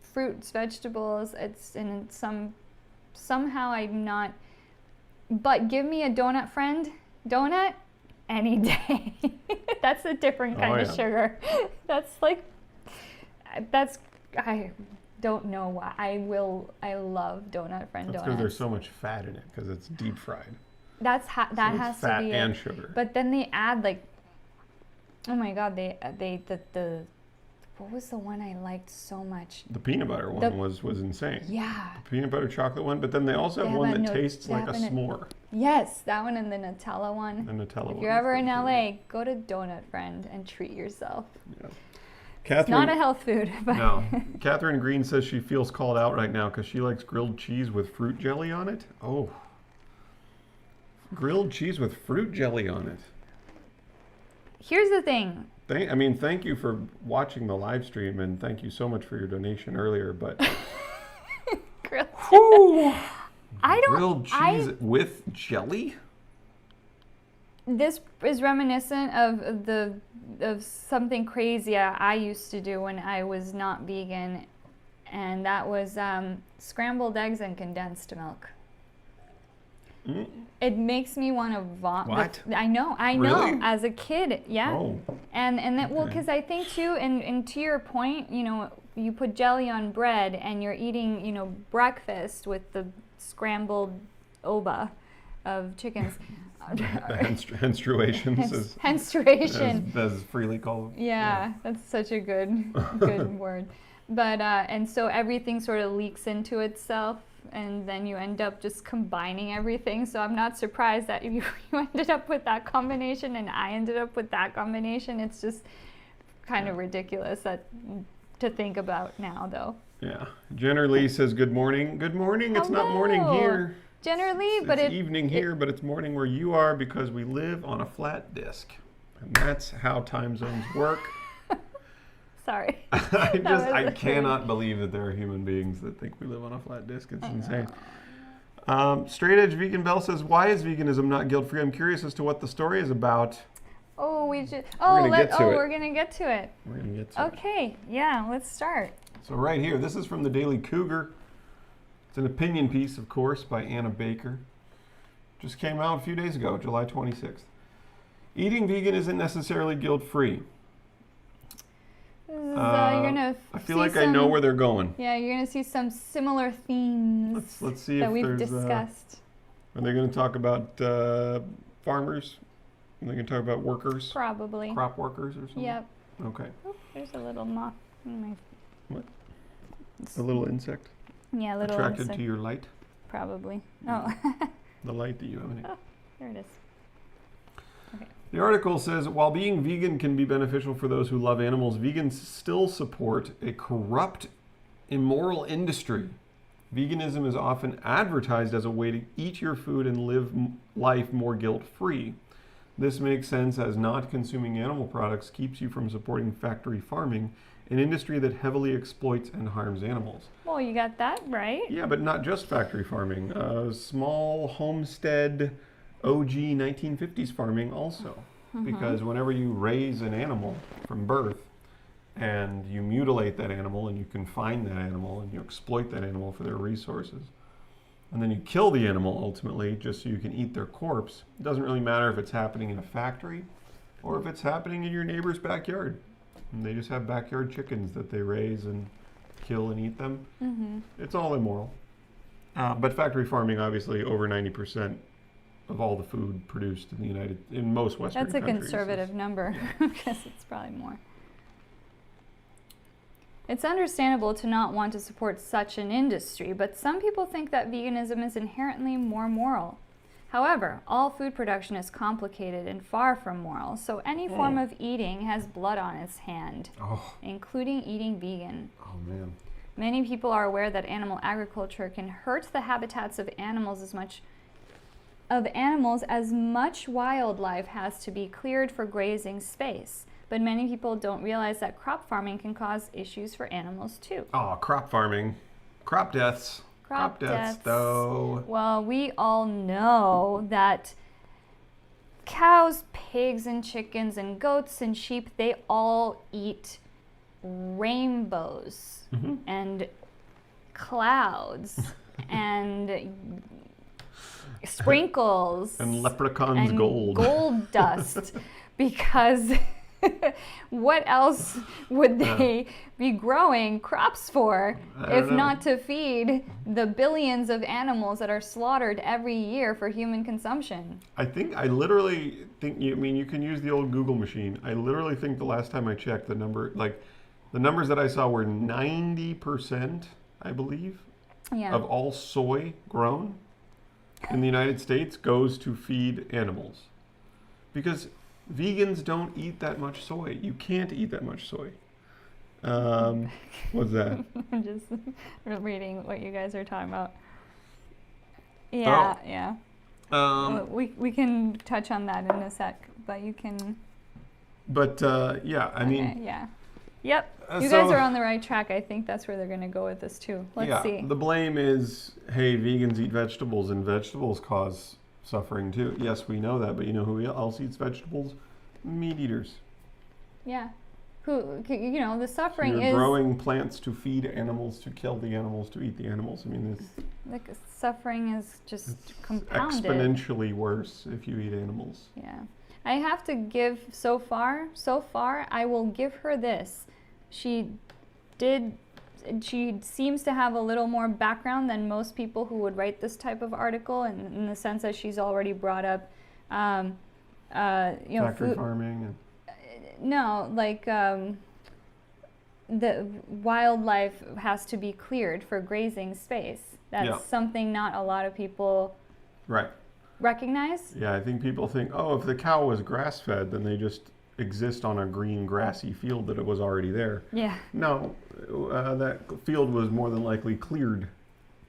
[SPEAKER 1] Fruits, vegetables, somehow I'm not, but give me a donut friend, donut, any day. That's a different kind of sugar. I don't know why. I love donut friend donuts.
[SPEAKER 2] Because there's so much fat in it, because it's deep fried.
[SPEAKER 1] That has
[SPEAKER 2] fat
[SPEAKER 1] to be
[SPEAKER 2] and
[SPEAKER 1] it.
[SPEAKER 2] Sugar.
[SPEAKER 1] But then they add like, oh my god, what was the one I liked so much?
[SPEAKER 2] The peanut butter one was insane.
[SPEAKER 1] Yeah.
[SPEAKER 2] The peanut butter chocolate one, but then they also have one that tastes like a s'more.
[SPEAKER 1] Yes, that one and the Nutella one.
[SPEAKER 2] The Nutella one.
[SPEAKER 1] If you're ever in LA, go to Donut Friend and treat yourself.
[SPEAKER 2] Yeah.
[SPEAKER 1] It's not a health food. But
[SPEAKER 2] No. Catherine Green says she feels called out right now because she likes grilled cheese with fruit jelly on it. Oh. Grilled cheese with fruit jelly on it.
[SPEAKER 1] Here's the thing.
[SPEAKER 2] Thank you for watching the live stream, and thank you so much for your donation earlier, but grilled cheese with jelly?
[SPEAKER 1] This is reminiscent of something crazy I used to do when I was not vegan, and that was scrambled eggs and condensed milk. Mm. It makes me want to vomit.
[SPEAKER 2] What?
[SPEAKER 1] I know.
[SPEAKER 2] Really?
[SPEAKER 1] As a kid, yeah.
[SPEAKER 2] Oh.
[SPEAKER 1] And that, well, because I think too, and to your point, you know, you put jelly on bread and you're eating, you know, breakfast with the scrambled oba of chickens.
[SPEAKER 2] Menstruations.
[SPEAKER 1] Menstruation.
[SPEAKER 2] As freely called.
[SPEAKER 1] Yeah, that's such a good word. But, and so everything sort of leaks into itself, and then you end up just combining everything. So I'm not surprised that you ended up with that combination and I ended up with that combination. It's just kind of ridiculous to think about now, though.
[SPEAKER 2] Yeah. Jenner Lee says, good morning. Good morning.
[SPEAKER 1] Hello.
[SPEAKER 2] It's not morning here.
[SPEAKER 1] Jenner Lee,
[SPEAKER 2] it's evening here, but it's morning where you are because we live on a flat disk. And that's how time zones work.
[SPEAKER 1] Sorry.
[SPEAKER 2] I cannot believe that there are human beings that think we live on a flat disk. It's insane. Straight Edge Vegan Bell says, why is veganism not guilt-free? I'm curious as to what the story is about.
[SPEAKER 1] Oh, we're gonna get to it.
[SPEAKER 2] We're gonna get to it.
[SPEAKER 1] Okay, yeah, let's start.
[SPEAKER 2] So right here, this is from the Daily Cougar. It's an opinion piece, of course, by Anna Baker. Just came out a few days ago, July 26th. Eating vegan isn't necessarily guilt-free. I feel like I know where they're going.
[SPEAKER 1] Yeah, you're going to see some similar themes
[SPEAKER 2] let's see
[SPEAKER 1] that
[SPEAKER 2] if
[SPEAKER 1] we've
[SPEAKER 2] there's,
[SPEAKER 1] discussed.
[SPEAKER 2] Are they going to talk about farmers? Are they going to talk about workers?
[SPEAKER 1] Probably.
[SPEAKER 2] Crop workers or something?
[SPEAKER 1] Yep.
[SPEAKER 2] Okay.
[SPEAKER 1] Oh, there's a little moth in my...
[SPEAKER 2] What? A little insect?
[SPEAKER 1] Yeah, a little
[SPEAKER 2] attracted
[SPEAKER 1] insect.
[SPEAKER 2] to your light?
[SPEAKER 1] Probably. Oh.
[SPEAKER 2] The light that you emanate.
[SPEAKER 1] Oh, there it is. Okay.
[SPEAKER 2] The article says, while being vegan can be beneficial for those who love animals, vegans still support a corrupt, immoral industry. Veganism is often advertised as a way to eat your food and live life more guilt-free. This makes sense as not consuming animal products keeps you from supporting factory farming, an industry that heavily exploits and harms animals.
[SPEAKER 1] Well, you got that right.
[SPEAKER 2] Yeah, but not just factory farming. Small homestead, OG 1950s farming also. Because whenever you raise an animal from birth and you mutilate that animal and you confine that animal and you exploit that animal for their resources, and then you kill the animal ultimately just so you can eat their corpse, it doesn't really matter if it's happening in a factory or if it's happening in your neighbor's backyard. And they just have backyard chickens that they raise and kill and eat them. It's all immoral. But factory farming, obviously, over 90% of all the food produced in most Western countries.
[SPEAKER 1] That's a conservative number, because it's probably more. It's understandable to not want to support such an industry, but some people think that veganism is inherently more moral. However, all food production is complicated and far from moral, so any form of eating has blood on its hand, including eating vegan.
[SPEAKER 2] Oh, man.
[SPEAKER 1] Many people are aware that animal agriculture can hurt the habitats of animals as much of animals as much wildlife has to be cleared for grazing space. But many people don't realize that crop farming can cause issues for animals too.
[SPEAKER 2] Oh, crop farming. Crop deaths.
[SPEAKER 1] Crop deaths,
[SPEAKER 2] though.
[SPEAKER 1] Well, we all know that cows, pigs, and chickens, and goats and sheep, they all eat rainbows and clouds and sprinkles
[SPEAKER 2] And leprechauns
[SPEAKER 1] and
[SPEAKER 2] gold.
[SPEAKER 1] dust because what else would they be growing crops for if not to feed the billions of animals that are slaughtered every year for human consumption?
[SPEAKER 2] I literally think, you can use the old Google machine. I literally think the last time I checked, the numbers that I saw were 90%, I believe, of all soy grown in the United States goes to feed animals. Because vegans don't eat that much soy. You can't eat that much soy. What's that?
[SPEAKER 1] I'm just reading what you guys are talking about. Yeah, yeah. We can touch on that in a sec, but you can.
[SPEAKER 2] But yeah, I mean.
[SPEAKER 1] Okay, yeah. Yep. You guys are on the right track. I think that's where they're going to go with this too. Let's see.
[SPEAKER 2] The blame is, hey, vegans eat vegetables, and vegetables cause suffering too. Yes, we know that, but you know who else eats vegetables? Meat eaters.
[SPEAKER 1] Yeah. The suffering
[SPEAKER 2] You're
[SPEAKER 1] is
[SPEAKER 2] growing plants to feed animals, to kill the animals, to eat the animals. I mean,
[SPEAKER 1] like suffering is just compounded.
[SPEAKER 2] Exponentially worse if you eat animals.
[SPEAKER 1] Yeah. I have to give so far, I will give her this. She seems to have a little more background than most people who would write this type of article, in the sense that she's already brought up,
[SPEAKER 2] Factory farming.
[SPEAKER 1] No, like the wildlife has to be cleared for grazing space. That's something not a lot of people recognize.
[SPEAKER 2] Yeah, I think people think, if the cow was grass-fed, then they just exist on a green grassy field that it was already there.
[SPEAKER 1] Yeah.
[SPEAKER 2] No, that field was more than likely cleared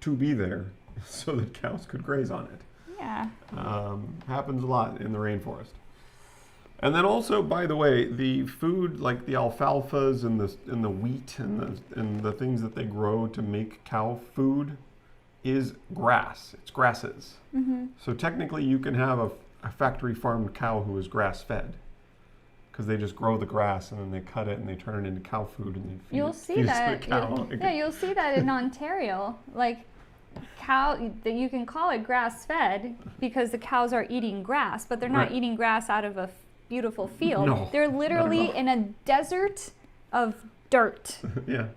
[SPEAKER 2] to be there so that cows could graze on it.
[SPEAKER 1] Yeah.
[SPEAKER 2] Happens a lot in the rainforest. And then also, by the way, the food like the alfalfas and the wheat and the things that they grow to make cow food is grass. It's grasses. Mm-hmm. So technically, you can have a factory farmed cow who is grass fed, because they just grow the grass and then they cut it and they turn it into cow food and they feed
[SPEAKER 1] you'll
[SPEAKER 2] it
[SPEAKER 1] see that.
[SPEAKER 2] to the cow.
[SPEAKER 1] You'll see that in Ontario, like cow that you can call it grass fed because the cows are eating grass, but they're not eating grass out of a beautiful field.
[SPEAKER 2] No,
[SPEAKER 1] they're literally in a desert of dirt.
[SPEAKER 2] Yeah.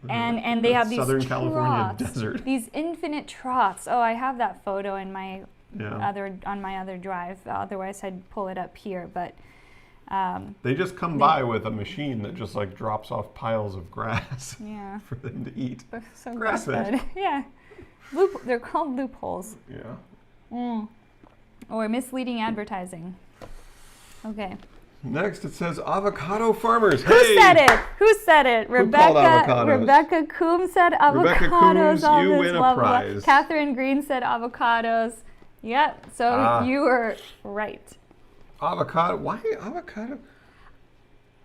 [SPEAKER 1] And they have these
[SPEAKER 2] Southern
[SPEAKER 1] troughs,
[SPEAKER 2] California desert.
[SPEAKER 1] These infinite troughs. Oh, I have that photo in my
[SPEAKER 2] on
[SPEAKER 1] my other drive. Otherwise, I'd pull it up here. But
[SPEAKER 2] they just come by with a machine that just like drops off piles of grass
[SPEAKER 1] yeah.
[SPEAKER 2] for them to eat.
[SPEAKER 1] So
[SPEAKER 2] grass-fed.
[SPEAKER 1] Yeah. They're called loopholes.
[SPEAKER 2] Yeah.
[SPEAKER 1] Or misleading advertising. Okay.
[SPEAKER 2] Next, it says avocado farmers.
[SPEAKER 1] Who said it? Who said it?
[SPEAKER 2] Avocados?
[SPEAKER 1] Rebecca Coombs said avocados.
[SPEAKER 2] Rebecca Coombs,
[SPEAKER 1] on
[SPEAKER 2] you
[SPEAKER 1] this
[SPEAKER 2] win a
[SPEAKER 1] level.
[SPEAKER 2] prize.
[SPEAKER 1] Catherine Green said avocados. Yep. So you were right.
[SPEAKER 2] Avocado? Why avocado?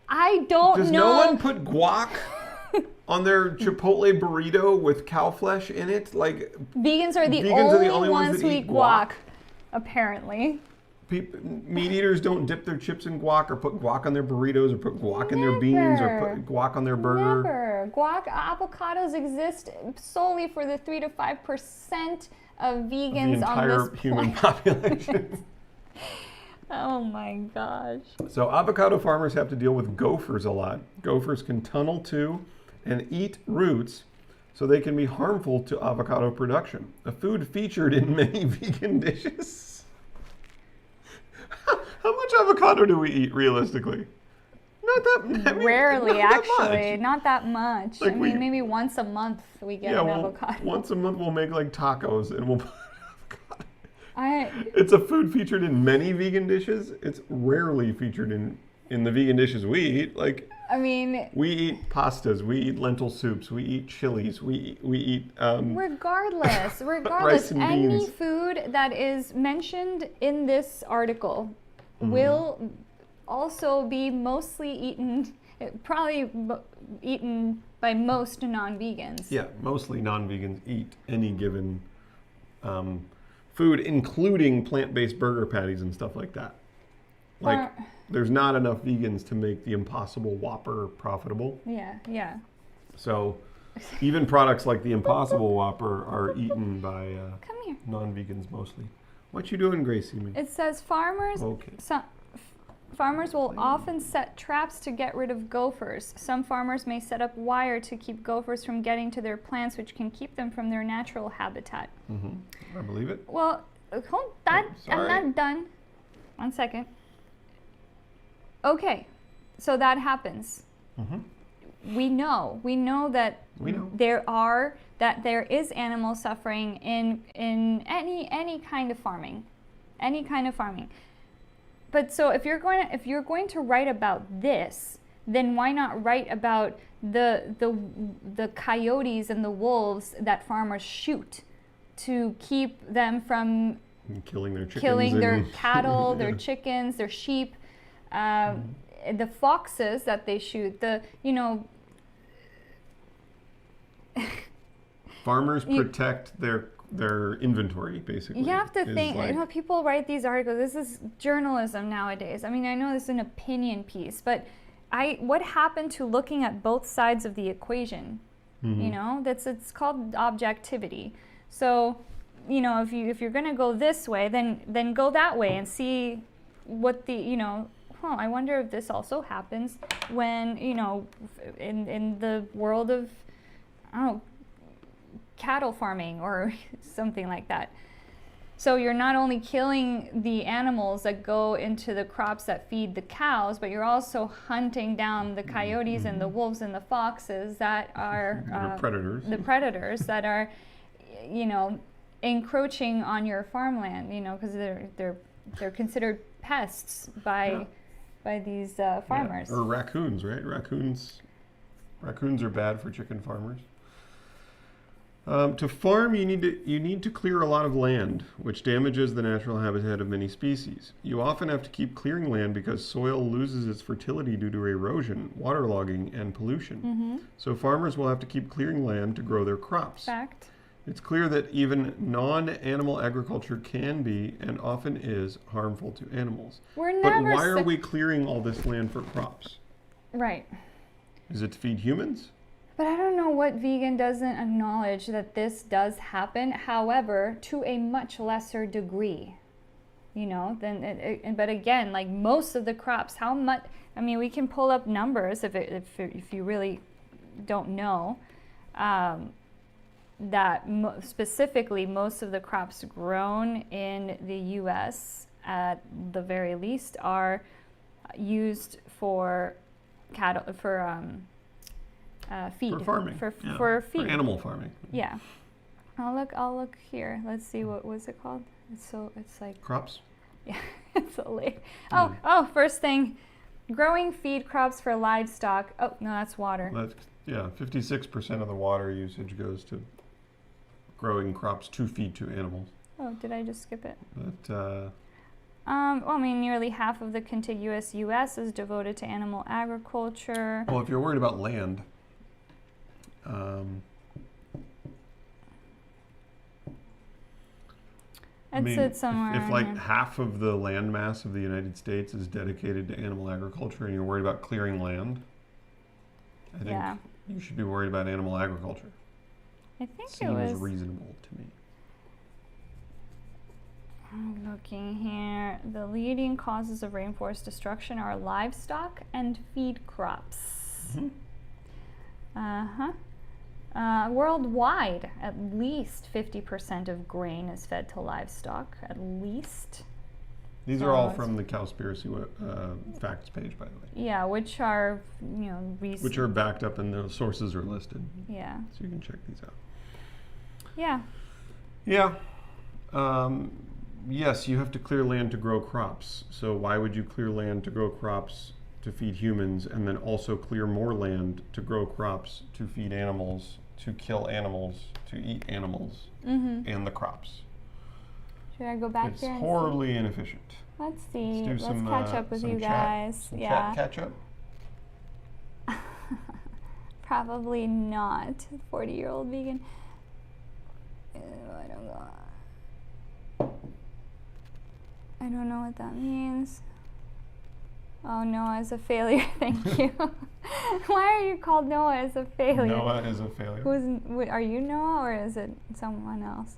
[SPEAKER 1] I don't know.
[SPEAKER 2] Does no one put guac on their Chipotle burrito with cow flesh in it? Like
[SPEAKER 1] vegans are the only ones who eat guac, apparently.
[SPEAKER 2] Meat eaters don't dip their chips in guac or put guac on their burritos or put guac in their beans or put guac on their burger.
[SPEAKER 1] Never. Avocados exist solely for the 3 to 5% of vegans on this
[SPEAKER 2] entire human population.
[SPEAKER 1] Oh my gosh.
[SPEAKER 2] So avocado farmers have to deal with gophers a lot. Gophers can tunnel to and eat roots, so they can be harmful to avocado production, a food featured in many vegan dishes. How much avocado do we eat realistically? Not that
[SPEAKER 1] rarely,
[SPEAKER 2] not
[SPEAKER 1] actually. Not that much. Like maybe once a month we get an avocado.
[SPEAKER 2] Once a month we'll make like tacos and we'll put avocado. It's a food featured in many vegan dishes. It's rarely featured in the vegan dishes we eat. Like
[SPEAKER 1] I mean,
[SPEAKER 2] We eat pastas, we eat lentil soups, we eat chilies, we eat
[SPEAKER 1] regardless,
[SPEAKER 2] rice and
[SPEAKER 1] any
[SPEAKER 2] beans.
[SPEAKER 1] food that is mentioned in this article will also be mostly eaten, probably eaten by most non-vegans.
[SPEAKER 2] Yeah, mostly non-vegans eat any given food, including plant-based burger patties and stuff like that. Like, there's not enough vegans to make the Impossible Whopper profitable.
[SPEAKER 1] Yeah.
[SPEAKER 2] So even products like the Impossible Whopper are eaten by
[SPEAKER 1] Come here.
[SPEAKER 2] non-vegans mostly. What you doing, Gracie?
[SPEAKER 1] It says farmers will often set traps to get rid of gophers. Some farmers may set up wire to keep gophers from getting to their plants, which can keep them from their natural habitat.
[SPEAKER 2] I believe it.
[SPEAKER 1] Well, hold that. I'm
[SPEAKER 2] sorry.
[SPEAKER 1] not done. 1 second. Okay, so that happens. We know that there is animal suffering in any kind of farming, But so if you're going to write about this, then why not write about the coyotes and the wolves that farmers shoot to keep them from
[SPEAKER 2] Killing their chickens.
[SPEAKER 1] Killing their
[SPEAKER 2] and
[SPEAKER 1] cattle, their chickens, their sheep, the foxes that they shoot,
[SPEAKER 2] Farmers protect their inventory, basically.
[SPEAKER 1] You have to
[SPEAKER 2] is
[SPEAKER 1] think,
[SPEAKER 2] like-
[SPEAKER 1] people write these articles. This is journalism nowadays. I mean, I know this is an opinion piece, but what happened to looking at both sides of the equation? It's called objectivity. So, if you're going to go this way, then go that way and see what I wonder if this also happens when, in the world of, cattle farming or something like that. So you're not only killing the animals that go into the crops that feed the cows, but you're also hunting down the coyotes and the wolves and the foxes that are
[SPEAKER 2] predators.
[SPEAKER 1] The predators that are, encroaching on your farmland. Because they're considered pests by these farmers.
[SPEAKER 2] Yeah. Or raccoons, right? Raccoons are bad for chicken farmers. To farm, you need to clear a lot of land, which damages the natural habitat of many species. You often have to keep clearing land because soil loses its fertility due to erosion, waterlogging, and pollution. So farmers will have to keep clearing land to grow their crops.
[SPEAKER 1] Fact.
[SPEAKER 2] It's clear that even non-animal agriculture can be, and often is, harmful to animals. But why are we clearing all this land for crops?
[SPEAKER 1] Right.
[SPEAKER 2] Is it to feed humans?
[SPEAKER 1] But I don't know what vegan doesn't acknowledge that this does happen, however, to a much lesser degree. But again, like most of the crops, how much, we can pull up numbers if you really don't know, that specifically most of the crops grown in the U.S. at the very least are used for cattle, feed.
[SPEAKER 2] For farming.
[SPEAKER 1] For feed.
[SPEAKER 2] For animal farming.
[SPEAKER 1] Yeah. I'll look here. Let's see, what was it called? It's like
[SPEAKER 2] crops?
[SPEAKER 1] Yeah, it's so late. First thing, growing feed crops for livestock. Oh, no, that's water.
[SPEAKER 2] 56% of the water usage goes to growing crops to feed to animals.
[SPEAKER 1] Oh, did I just skip it?
[SPEAKER 2] But
[SPEAKER 1] nearly half of the contiguous U.S. is devoted to animal agriculture.
[SPEAKER 2] Well, if you're worried about land,
[SPEAKER 1] It's somewhere.
[SPEAKER 2] If like half of the land mass of the United States is dedicated to animal agriculture, and you're worried about clearing land, I think you should be worried about animal agriculture.
[SPEAKER 1] I think
[SPEAKER 2] Seems reasonable to me.
[SPEAKER 1] I'm looking here. The leading causes of rainforest destruction are livestock and feed crops. Worldwide, at least 50% of grain is fed to livestock. At least.
[SPEAKER 2] These are all from the Cowspiracy facts page, by the way.
[SPEAKER 1] Yeah, which are
[SPEAKER 2] which are backed up and the sources are listed.
[SPEAKER 1] Yeah.
[SPEAKER 2] So you can check these out.
[SPEAKER 1] Yeah.
[SPEAKER 2] Yeah. Yes, you have to clear land to grow crops. So why would you clear land to grow crops to feed humans, and then also clear more land to grow crops, to feed animals, to kill animals, to eat animals, and the crops.
[SPEAKER 1] Should I go back
[SPEAKER 2] It's
[SPEAKER 1] here and
[SPEAKER 2] horribly inefficient.
[SPEAKER 1] Let's see.
[SPEAKER 2] Let's do
[SPEAKER 1] Let's
[SPEAKER 2] some,
[SPEAKER 1] catch up with
[SPEAKER 2] some
[SPEAKER 1] you
[SPEAKER 2] chat,
[SPEAKER 1] guys.
[SPEAKER 2] some
[SPEAKER 1] Yeah.
[SPEAKER 2] chat catch up.
[SPEAKER 1] Probably not. 40-year-old vegan. I don't know what that means. Oh, Noah is a failure. Thank you. Why are you called Noah as a failure?
[SPEAKER 2] Noah is a failure.
[SPEAKER 1] Are you Noah or is it someone else?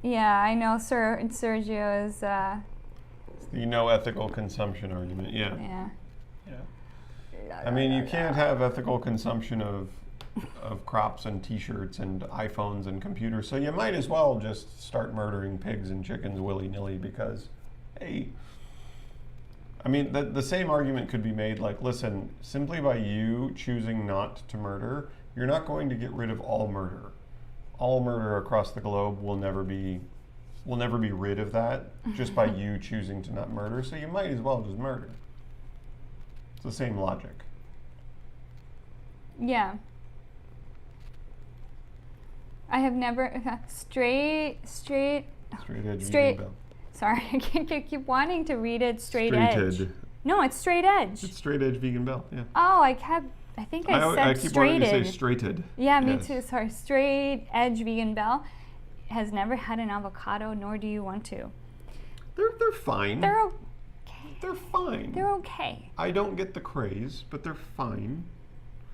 [SPEAKER 1] Yeah, I know Sergio is...
[SPEAKER 2] It's the no ethical consumption argument, yeah.
[SPEAKER 1] Yeah.
[SPEAKER 2] I mean, you can't have ethical consumption of crops and t-shirts and iPhones and computers, so you might as well just start murdering pigs and chickens willy-nilly because, hey, I mean, the same argument could be made like, listen, simply by you choosing not to murder, you're not going to get rid of all murder. All murder across the globe will never be rid of that just by you choosing to not murder, so you might as well just murder. It's the same logic.
[SPEAKER 1] Yeah. I have never straight
[SPEAKER 2] Straight edge vegan bell.
[SPEAKER 1] Sorry, I keep wanting to read it straight edge. No, it's straight edge.
[SPEAKER 2] It's straight edge vegan bell, yeah.
[SPEAKER 1] Oh, I think I said
[SPEAKER 2] I keep wanting
[SPEAKER 1] straighted.
[SPEAKER 2] to say straighted.
[SPEAKER 1] Yeah, me
[SPEAKER 2] Yes.
[SPEAKER 1] too. Sorry, straight edge vegan bell has never had an avocado, nor do you want to.
[SPEAKER 2] They're fine.
[SPEAKER 1] They're okay.
[SPEAKER 2] They're fine.
[SPEAKER 1] They're okay.
[SPEAKER 2] I don't get the craze, but they're fine.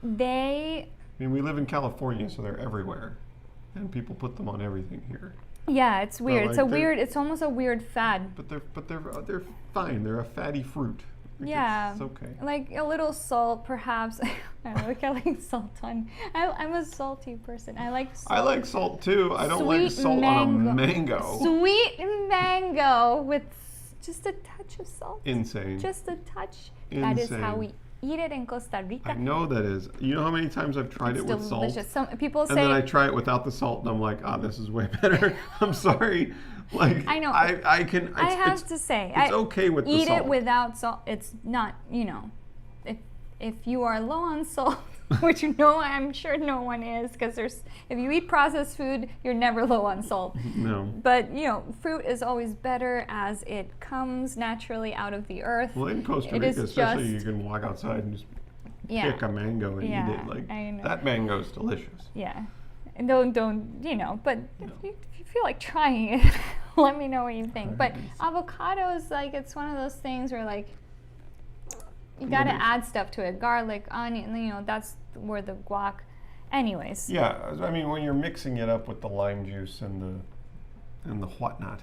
[SPEAKER 1] I
[SPEAKER 2] mean, we live in California, so they're everywhere, and people put them on everything here.
[SPEAKER 1] Yeah, it's weird.
[SPEAKER 2] Like
[SPEAKER 1] It's almost a weird fad.
[SPEAKER 2] But they're fine. They're a fatty fruit. Like,
[SPEAKER 1] Yeah,
[SPEAKER 2] it's okay.
[SPEAKER 1] like a little salt, perhaps. I like salt on. I'm a salty person. I like salt.
[SPEAKER 2] I like salt too. I don't like
[SPEAKER 1] Sweet
[SPEAKER 2] salt on a mango.
[SPEAKER 1] Sweet mango with just a touch of salt.
[SPEAKER 2] Insane.
[SPEAKER 1] Just a touch.
[SPEAKER 2] Insane.
[SPEAKER 1] That is how we eat it in Costa Rica.
[SPEAKER 2] I know that is. You know how many times I've tried
[SPEAKER 1] It's
[SPEAKER 2] it with
[SPEAKER 1] delicious.
[SPEAKER 2] salt?
[SPEAKER 1] Some people say.
[SPEAKER 2] And then I try it without the salt, and I'm like, this is way better. I'm sorry. Like,
[SPEAKER 1] I know.
[SPEAKER 2] I can.
[SPEAKER 1] I have to say,
[SPEAKER 2] it's okay with the
[SPEAKER 1] eat
[SPEAKER 2] salt.
[SPEAKER 1] it without salt. It's not, if you are low on salt, which I'm sure no one is, because if you eat processed food, you're never low on salt.
[SPEAKER 2] No.
[SPEAKER 1] But fruit is always better as it comes naturally out of the earth.
[SPEAKER 2] Well, in Costa Rica, especially, you can walk outside and just pick a mango and eat it. Like,
[SPEAKER 1] I know.
[SPEAKER 2] that mango's delicious.
[SPEAKER 1] Yeah. And don't but if you feel like trying it, let me know what you think. But avocados, like, it's one of those things where, like, you gotta add stuff to it. Garlic, onion, that's where the guac. Anyways.
[SPEAKER 2] Yeah, I mean, when you're mixing it up with the lime juice and the whatnot.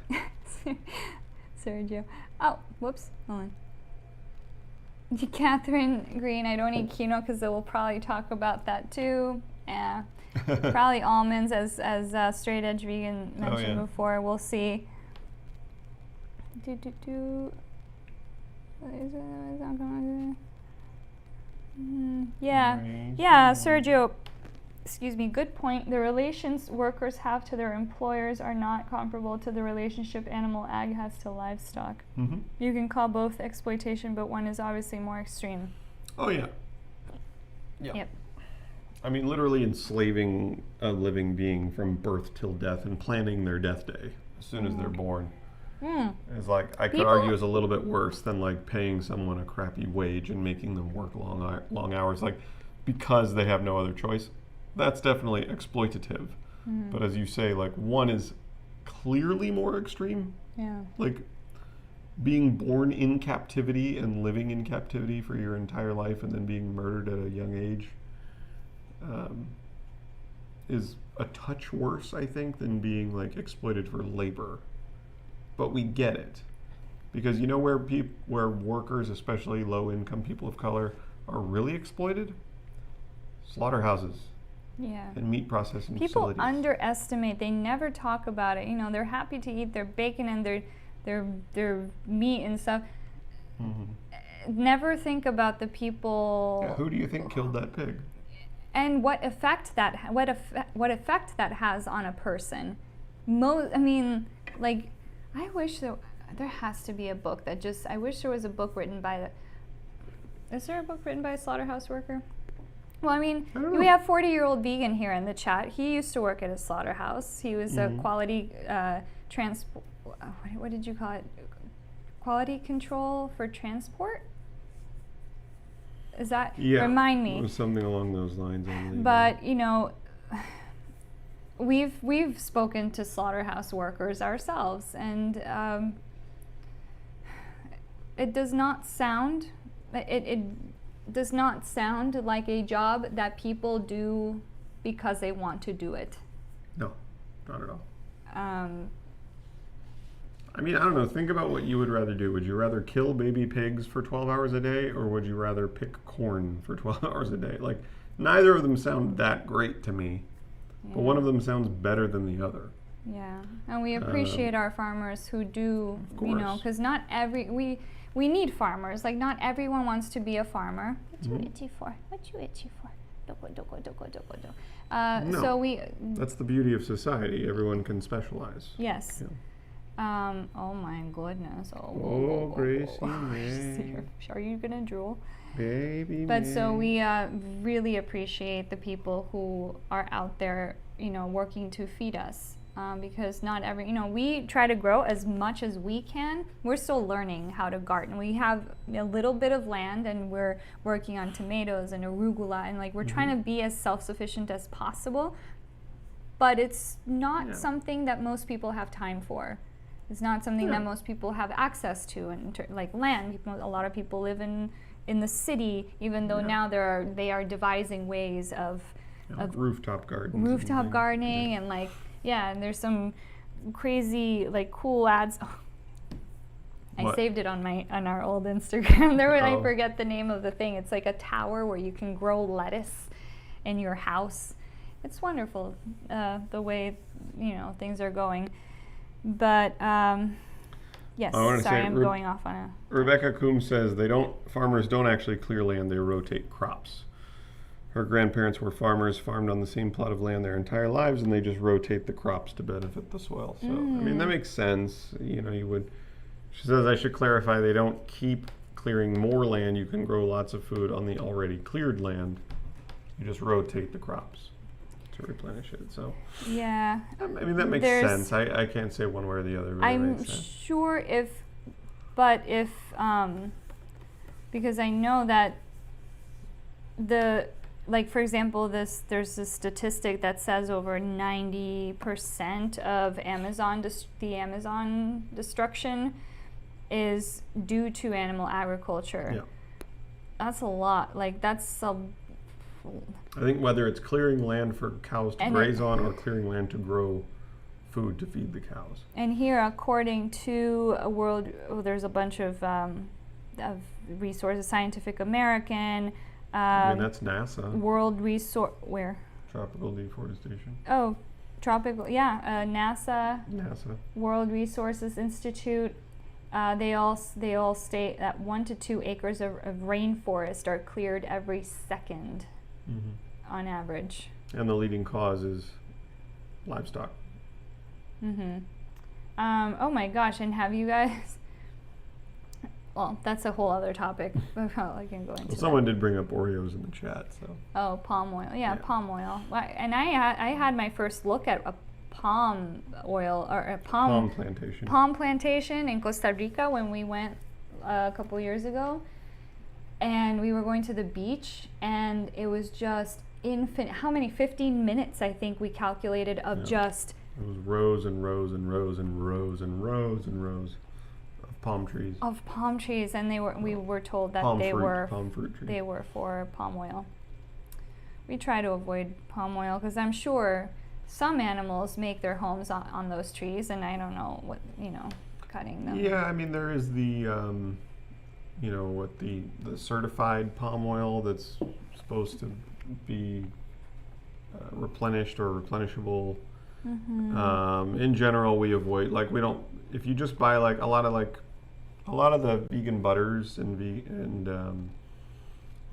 [SPEAKER 1] Sergio. Oh, whoops. Hold on. Catherine Green, I don't eat quinoa because they will probably talk about that too. Yeah. Probably almonds, as Straight Edge Vegan mentioned before. We'll see. Yeah, Sergio. Excuse me. Good point. The relations workers have to their employers are not comparable to the relationship animal ag has to livestock.
[SPEAKER 2] Mm-hmm.
[SPEAKER 1] You can call both exploitation, but one is obviously more extreme.
[SPEAKER 2] Oh yeah. Yeah.
[SPEAKER 1] Yep.
[SPEAKER 2] I mean, literally enslaving a living being from birth till death and planning their death day as soon as they're born. Is like, I could argue, is a little bit worse than like paying someone a crappy wage and making them work long hours, like, because they have no other choice. That's definitely exploitative. But as you say, like, one is clearly more extreme.
[SPEAKER 1] Yeah.
[SPEAKER 2] Like, being born in captivity and living in captivity for your entire life and then being murdered at a young age is a touch worse, I think, than being like exploited for labor. But we get it, because you know where workers, especially low-income people of color, are really exploited? Slaughterhouses.
[SPEAKER 1] Yeah.
[SPEAKER 2] And meat processing
[SPEAKER 1] People
[SPEAKER 2] facilities.
[SPEAKER 1] underestimate. They never talk about it. They're happy to eat their bacon and their meat and stuff. Never think about the people.
[SPEAKER 2] Yeah, who do you think killed that pig?
[SPEAKER 1] And what effect that has on a person. I wish there has to be a book that I wish there was a book written by Is there a book written by a slaughterhouse worker? Well, I mean,
[SPEAKER 2] I don't know.
[SPEAKER 1] we have 40-year-old vegan here in the chat. He used to work at a slaughterhouse. He was a quality what did you call it? Quality control for transport? Is that, remind me.
[SPEAKER 2] It was something along those lines.
[SPEAKER 1] But, you know, we've spoken to slaughterhouse workers ourselves, and it does not sound like a job that people do because they want to do it.
[SPEAKER 2] No, not at all. I mean, I don't know. Think about what you would rather do. Would you rather kill baby pigs for 12 hours a day, or would you rather pick corn for 12 hours a day? Like, neither of them sound that great to me, but one of them sounds better than the other.
[SPEAKER 1] Yeah, and we appreciate our farmers who do, you know, because not every, we need farmers. Like, not everyone wants to be a farmer. What you itchy for? What you itchy for?
[SPEAKER 2] No,
[SPEAKER 1] so we...
[SPEAKER 2] That's the beauty of society. Everyone can specialize.
[SPEAKER 1] Yes.
[SPEAKER 2] Yeah.
[SPEAKER 1] Oh my goodness.
[SPEAKER 2] Gracie May.
[SPEAKER 1] Are you gonna drool?
[SPEAKER 2] Baby
[SPEAKER 1] But
[SPEAKER 2] May.
[SPEAKER 1] so we really appreciate the people who are out there, you know, working to feed us. Because not every, you know, we try to grow as much as we can. We're still learning how to garden. We have a little bit of land, and we're working on tomatoes and arugula, and like we're trying to be as self-sufficient as possible. But it's not something that most people have time for. It's not something that most people have access to, and like land. A lot of people live in the city, even though now they are devising ways of
[SPEAKER 2] rooftop gardens.
[SPEAKER 1] Rooftop gardening and like. Yeah, and there's some crazy, like, cool ads. Oh, I saved it on our old Instagram. I forget the name of the thing. It's like a tower where you can grow lettuce in your house. It's wonderful, the way, you know, things are going. But yes, sorry, I'm going off on a.
[SPEAKER 2] Rebecca Coombs says farmers don't actually clear land; they rotate crops. Her grandparents were farmers, farmed on the same plot of land their entire lives, and they just rotate the crops to benefit the soil. So, I mean, that makes sense. You know, she says, I should clarify, they don't keep clearing more land. You can grow lots of food on the already cleared land. You just rotate the crops to replenish it. So,
[SPEAKER 1] yeah.
[SPEAKER 2] I mean, that makes sense. I can't say one way or the other. Really
[SPEAKER 1] I'm sure because I know that like, for example, there's this statistic that says over 90% of the Amazon destruction is due to animal agriculture.
[SPEAKER 2] Yeah.
[SPEAKER 1] That's a lot. Like, I
[SPEAKER 2] think whether it's clearing land for cows to graze on or clearing land to grow food to feed the cows.
[SPEAKER 1] And here, according to there's a bunch of resources, Scientific American,
[SPEAKER 2] I mean, that's NASA.
[SPEAKER 1] World Resource, where?
[SPEAKER 2] Tropical deforestation.
[SPEAKER 1] Oh, tropical, yeah. NASA. World Resources Institute. They all state that 1 to 2 acres of rainforest are cleared every second, on average.
[SPEAKER 2] And the leading cause is livestock.
[SPEAKER 1] Oh my gosh! And have you guys? Well, that's a whole other topic. I can go into.
[SPEAKER 2] Someone did bring up Oreos in the chat, so.
[SPEAKER 1] Oh, palm oil. Yeah, palm oil. And I had my first look at a palm oil or a palm
[SPEAKER 2] plantation.
[SPEAKER 1] Palm plantation in Costa Rica when we went a couple years ago, and we were going to the beach, and it was just infinite. How many? 15 minutes, I think we calculated of just.
[SPEAKER 2] It was rows and rows and rows and rows and rows and rows. Palm trees. Of
[SPEAKER 1] palm trees, and we were told that
[SPEAKER 2] palm
[SPEAKER 1] fruit
[SPEAKER 2] trees.
[SPEAKER 1] They were for palm oil. We try to avoid palm oil because I'm sure some animals make their homes on those trees, and I don't know what, cutting them.
[SPEAKER 2] Yeah, I mean there is the the certified palm oil that's supposed to be replenished or replenishable. In general, we avoid, like, we don't. If you just buy like a lot of the vegan butters and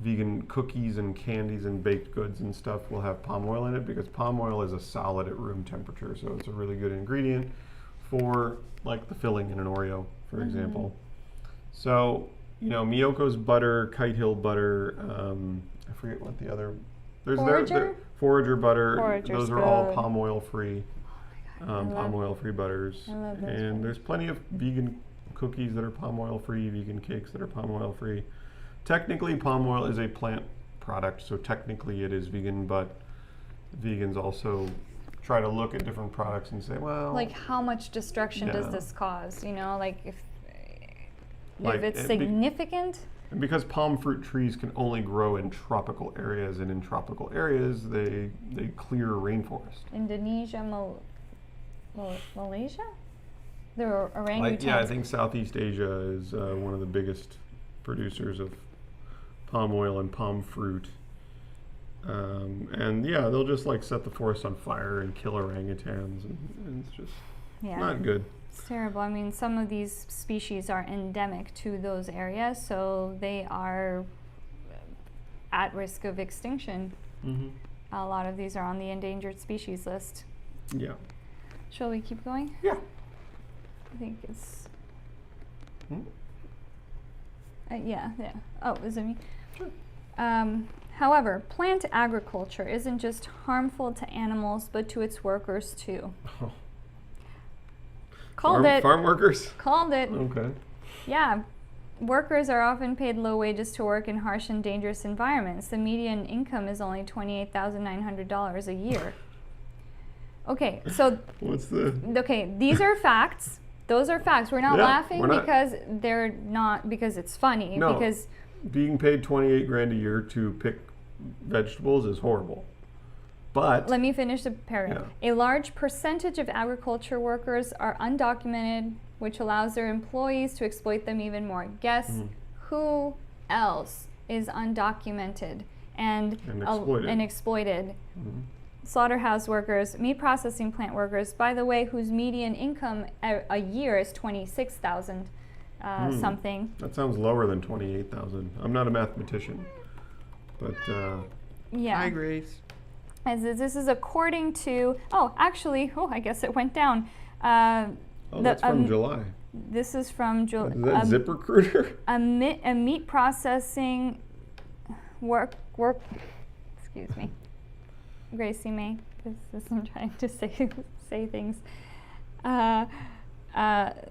[SPEAKER 2] vegan cookies and candies and baked goods and stuff will have palm oil in it, because palm oil is a solid at room temperature, so it's a really good ingredient for like the filling in an Oreo, for example. So Miyoko's butter, Kite Hill butter. I forget what the other. There's
[SPEAKER 1] Forager?
[SPEAKER 2] Forager butter.
[SPEAKER 1] Forager's
[SPEAKER 2] those are all
[SPEAKER 1] good.
[SPEAKER 2] palm oil free.
[SPEAKER 1] Oh my God,
[SPEAKER 2] Palm oil free butters.
[SPEAKER 1] I love those
[SPEAKER 2] And
[SPEAKER 1] butters.
[SPEAKER 2] there's plenty of vegan cookies that are palm oil free, vegan cakes that are palm oil free. Technically, palm oil is a plant product, so technically it is vegan, but vegans also try to look at different products and say, well,
[SPEAKER 1] Like, how much destruction does
[SPEAKER 2] Yeah.
[SPEAKER 1] this cause? Like if
[SPEAKER 2] Like,
[SPEAKER 1] it's
[SPEAKER 2] it be-
[SPEAKER 1] significant.
[SPEAKER 2] and because palm fruit trees can only grow in tropical areas, and in tropical areas they clear rainforest.
[SPEAKER 1] Indonesia, Malaysia? There are orangutans.
[SPEAKER 2] I think Southeast Asia is one of the biggest producers of palm oil and palm fruit. And they'll just like set the forest on fire and kill orangutans, and it's just not good.
[SPEAKER 1] It's terrible. I mean, some of these species are endemic to those areas, so they are at risk of extinction.
[SPEAKER 2] Mm-hmm.
[SPEAKER 1] A lot of these are on the endangered species list.
[SPEAKER 2] Yeah.
[SPEAKER 1] Shall we keep going?
[SPEAKER 2] Yeah.
[SPEAKER 1] I think it's...
[SPEAKER 2] Hmm?
[SPEAKER 1] Yeah. Oh, is it me?
[SPEAKER 2] Sure.
[SPEAKER 1] However, plant agriculture isn't just harmful to animals, but to its workers too.
[SPEAKER 2] Oh.
[SPEAKER 1] Called it.
[SPEAKER 2] Farm workers?
[SPEAKER 1] Called it.
[SPEAKER 2] Okay.
[SPEAKER 1] Yeah. Workers are often paid low wages to work in harsh and dangerous environments. The median income is only $28,900 a year. Okay, so
[SPEAKER 2] What's the...
[SPEAKER 1] these are facts. Those are facts. We're not laughing
[SPEAKER 2] we're not-
[SPEAKER 1] because they're not because it's funny.
[SPEAKER 2] No.
[SPEAKER 1] Because
[SPEAKER 2] Being paid $28,000 a year to pick vegetables is horrible. But
[SPEAKER 1] let me finish the paragraph. A large percentage of agriculture workers are undocumented, which allows their employees to exploit them even more. Guess who else is undocumented and exploited?
[SPEAKER 2] Mhm.
[SPEAKER 1] Slaughterhouse workers, meat processing plant workers, by the way, whose median income a year is $26,000 something.
[SPEAKER 2] That sounds lower than 28,000. I'm not a mathematician, but
[SPEAKER 1] Yeah.
[SPEAKER 2] Hi, Grace.
[SPEAKER 1] As this is according to, I guess it went down.
[SPEAKER 2] That's from July.
[SPEAKER 1] This is from
[SPEAKER 2] Is that ZipRecruiter?
[SPEAKER 1] a meat processing work. Excuse me, Gracie May. This I'm trying to say things. Let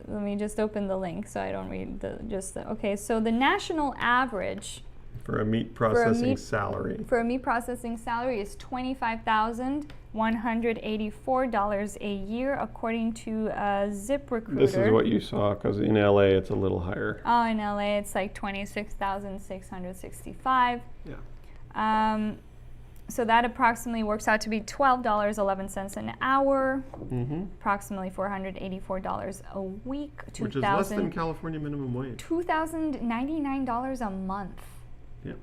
[SPEAKER 1] me just open the link so I don't read okay. So the national average
[SPEAKER 2] For a meat processing salary.
[SPEAKER 1] for a meat processing salary is $25,184 a year, according to ZipRecruiter.
[SPEAKER 2] This is what you saw, because in LA it's a little higher.
[SPEAKER 1] Oh, in LA it's like $26,665.
[SPEAKER 2] Yeah.
[SPEAKER 1] So that approximately works out to be $12.11 an hour,
[SPEAKER 2] Mm-hmm.
[SPEAKER 1] approximately $484 a week,
[SPEAKER 2] Which is less than California minimum wage.
[SPEAKER 1] $2,099 a month.
[SPEAKER 2] Yeah.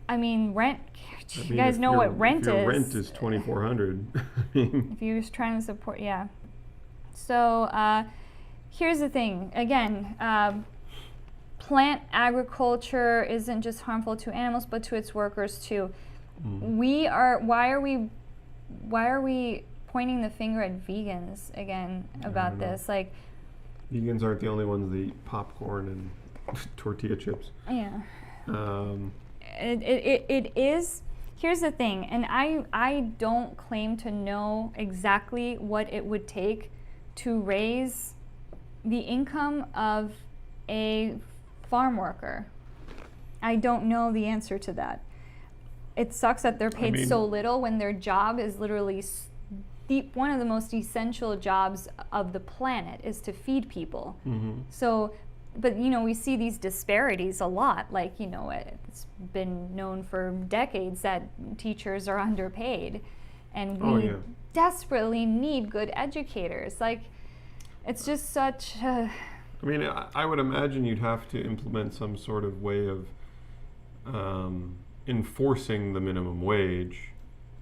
[SPEAKER 1] I mean, rent.
[SPEAKER 2] I
[SPEAKER 1] You
[SPEAKER 2] mean,
[SPEAKER 1] guys
[SPEAKER 2] if
[SPEAKER 1] know
[SPEAKER 2] your-
[SPEAKER 1] what rent
[SPEAKER 2] if your
[SPEAKER 1] is.
[SPEAKER 2] rent is $2,400. I mean,
[SPEAKER 1] If you're just trying to support, yeah. So here's the thing. Again, plant agriculture isn't just harmful to animals, but to its workers too. Why are we pointing the finger at vegans again about this? Like,
[SPEAKER 2] vegans aren't the only ones that eat popcorn and tortilla chips.
[SPEAKER 1] yeah.
[SPEAKER 2] It
[SPEAKER 1] is. Here's the thing, and I don't claim to know exactly what it would take to raise the income of a farm worker. I don't know the answer to that. It sucks that they're paid so little when their job is literally one of the most essential jobs of the planet is to feed people.
[SPEAKER 2] Mm-hmm.
[SPEAKER 1] So, but we see these disparities a lot. Like, it's been known for decades that teachers are underpaid, and we desperately need good educators. Like, it's just such a...
[SPEAKER 2] I mean, I would imagine you'd have to implement some sort of way of enforcing the minimum wage,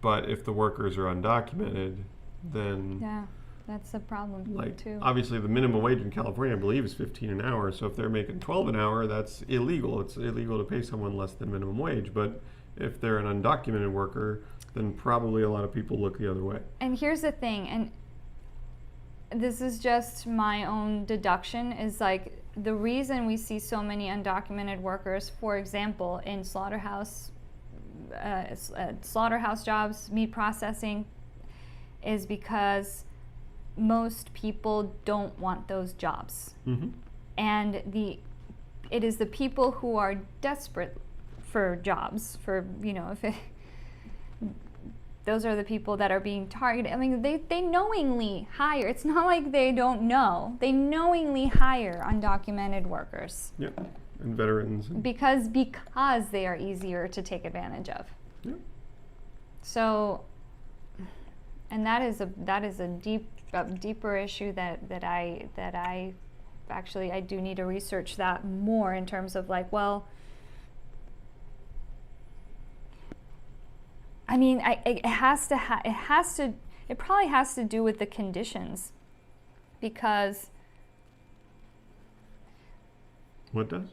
[SPEAKER 2] but if the workers are undocumented, then...
[SPEAKER 1] Yeah, that's a problem too.
[SPEAKER 2] Obviously the minimum wage in California, I believe, is $15 an hour, so if they're making $12 an hour, that's illegal. It's illegal to pay someone less than minimum wage, but if they're an undocumented worker, then probably a lot of people look the other way.
[SPEAKER 1] And here's the thing, and this is just my own deduction, is like the reason we see so many undocumented workers, for example, in slaughterhouse jobs, meat processing, is because most people don't want those jobs.
[SPEAKER 2] Mm-hmm.
[SPEAKER 1] And it is the people who are desperate for jobs, for, you know, those are the people that are being targeted. I mean, they knowingly hire. It's not like they don't know. They knowingly hire undocumented workers.
[SPEAKER 2] Yeah, and veterans.
[SPEAKER 1] Because they are easier to take advantage of.
[SPEAKER 2] Yeah.
[SPEAKER 1] So, and that is a deeper issue that I actually, I do need to research that more in terms of like, well, I mean, it probably has to do with the conditions, because
[SPEAKER 2] What does?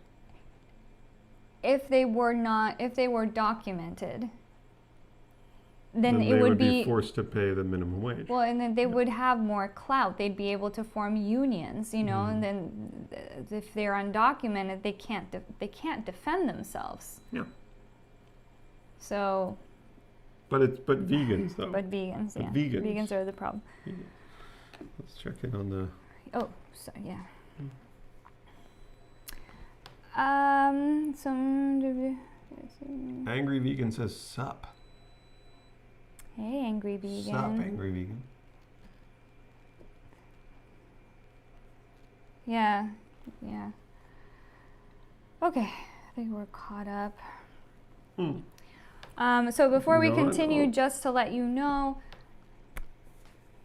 [SPEAKER 1] if they were documented, then
[SPEAKER 2] Then
[SPEAKER 1] it
[SPEAKER 2] they
[SPEAKER 1] would be
[SPEAKER 2] forced to pay the minimum wage.
[SPEAKER 1] well, and then they would have more clout. They'd be able to form unions, you know. And then if they're undocumented, they can't defend themselves.
[SPEAKER 2] Yeah.
[SPEAKER 1] So.
[SPEAKER 2] But vegans though.
[SPEAKER 1] But vegans,
[SPEAKER 2] But
[SPEAKER 1] yeah.
[SPEAKER 2] vegans.
[SPEAKER 1] Vegans are the problem.
[SPEAKER 2] Let's check in on the.
[SPEAKER 1] Oh, so yeah.
[SPEAKER 2] Angry Vegan says sup.
[SPEAKER 1] Hey, Angry Vegan.
[SPEAKER 2] Sup, Angry Vegan.
[SPEAKER 1] Yeah, yeah. Okay, I think we're caught up. So before we continue, just to let you know,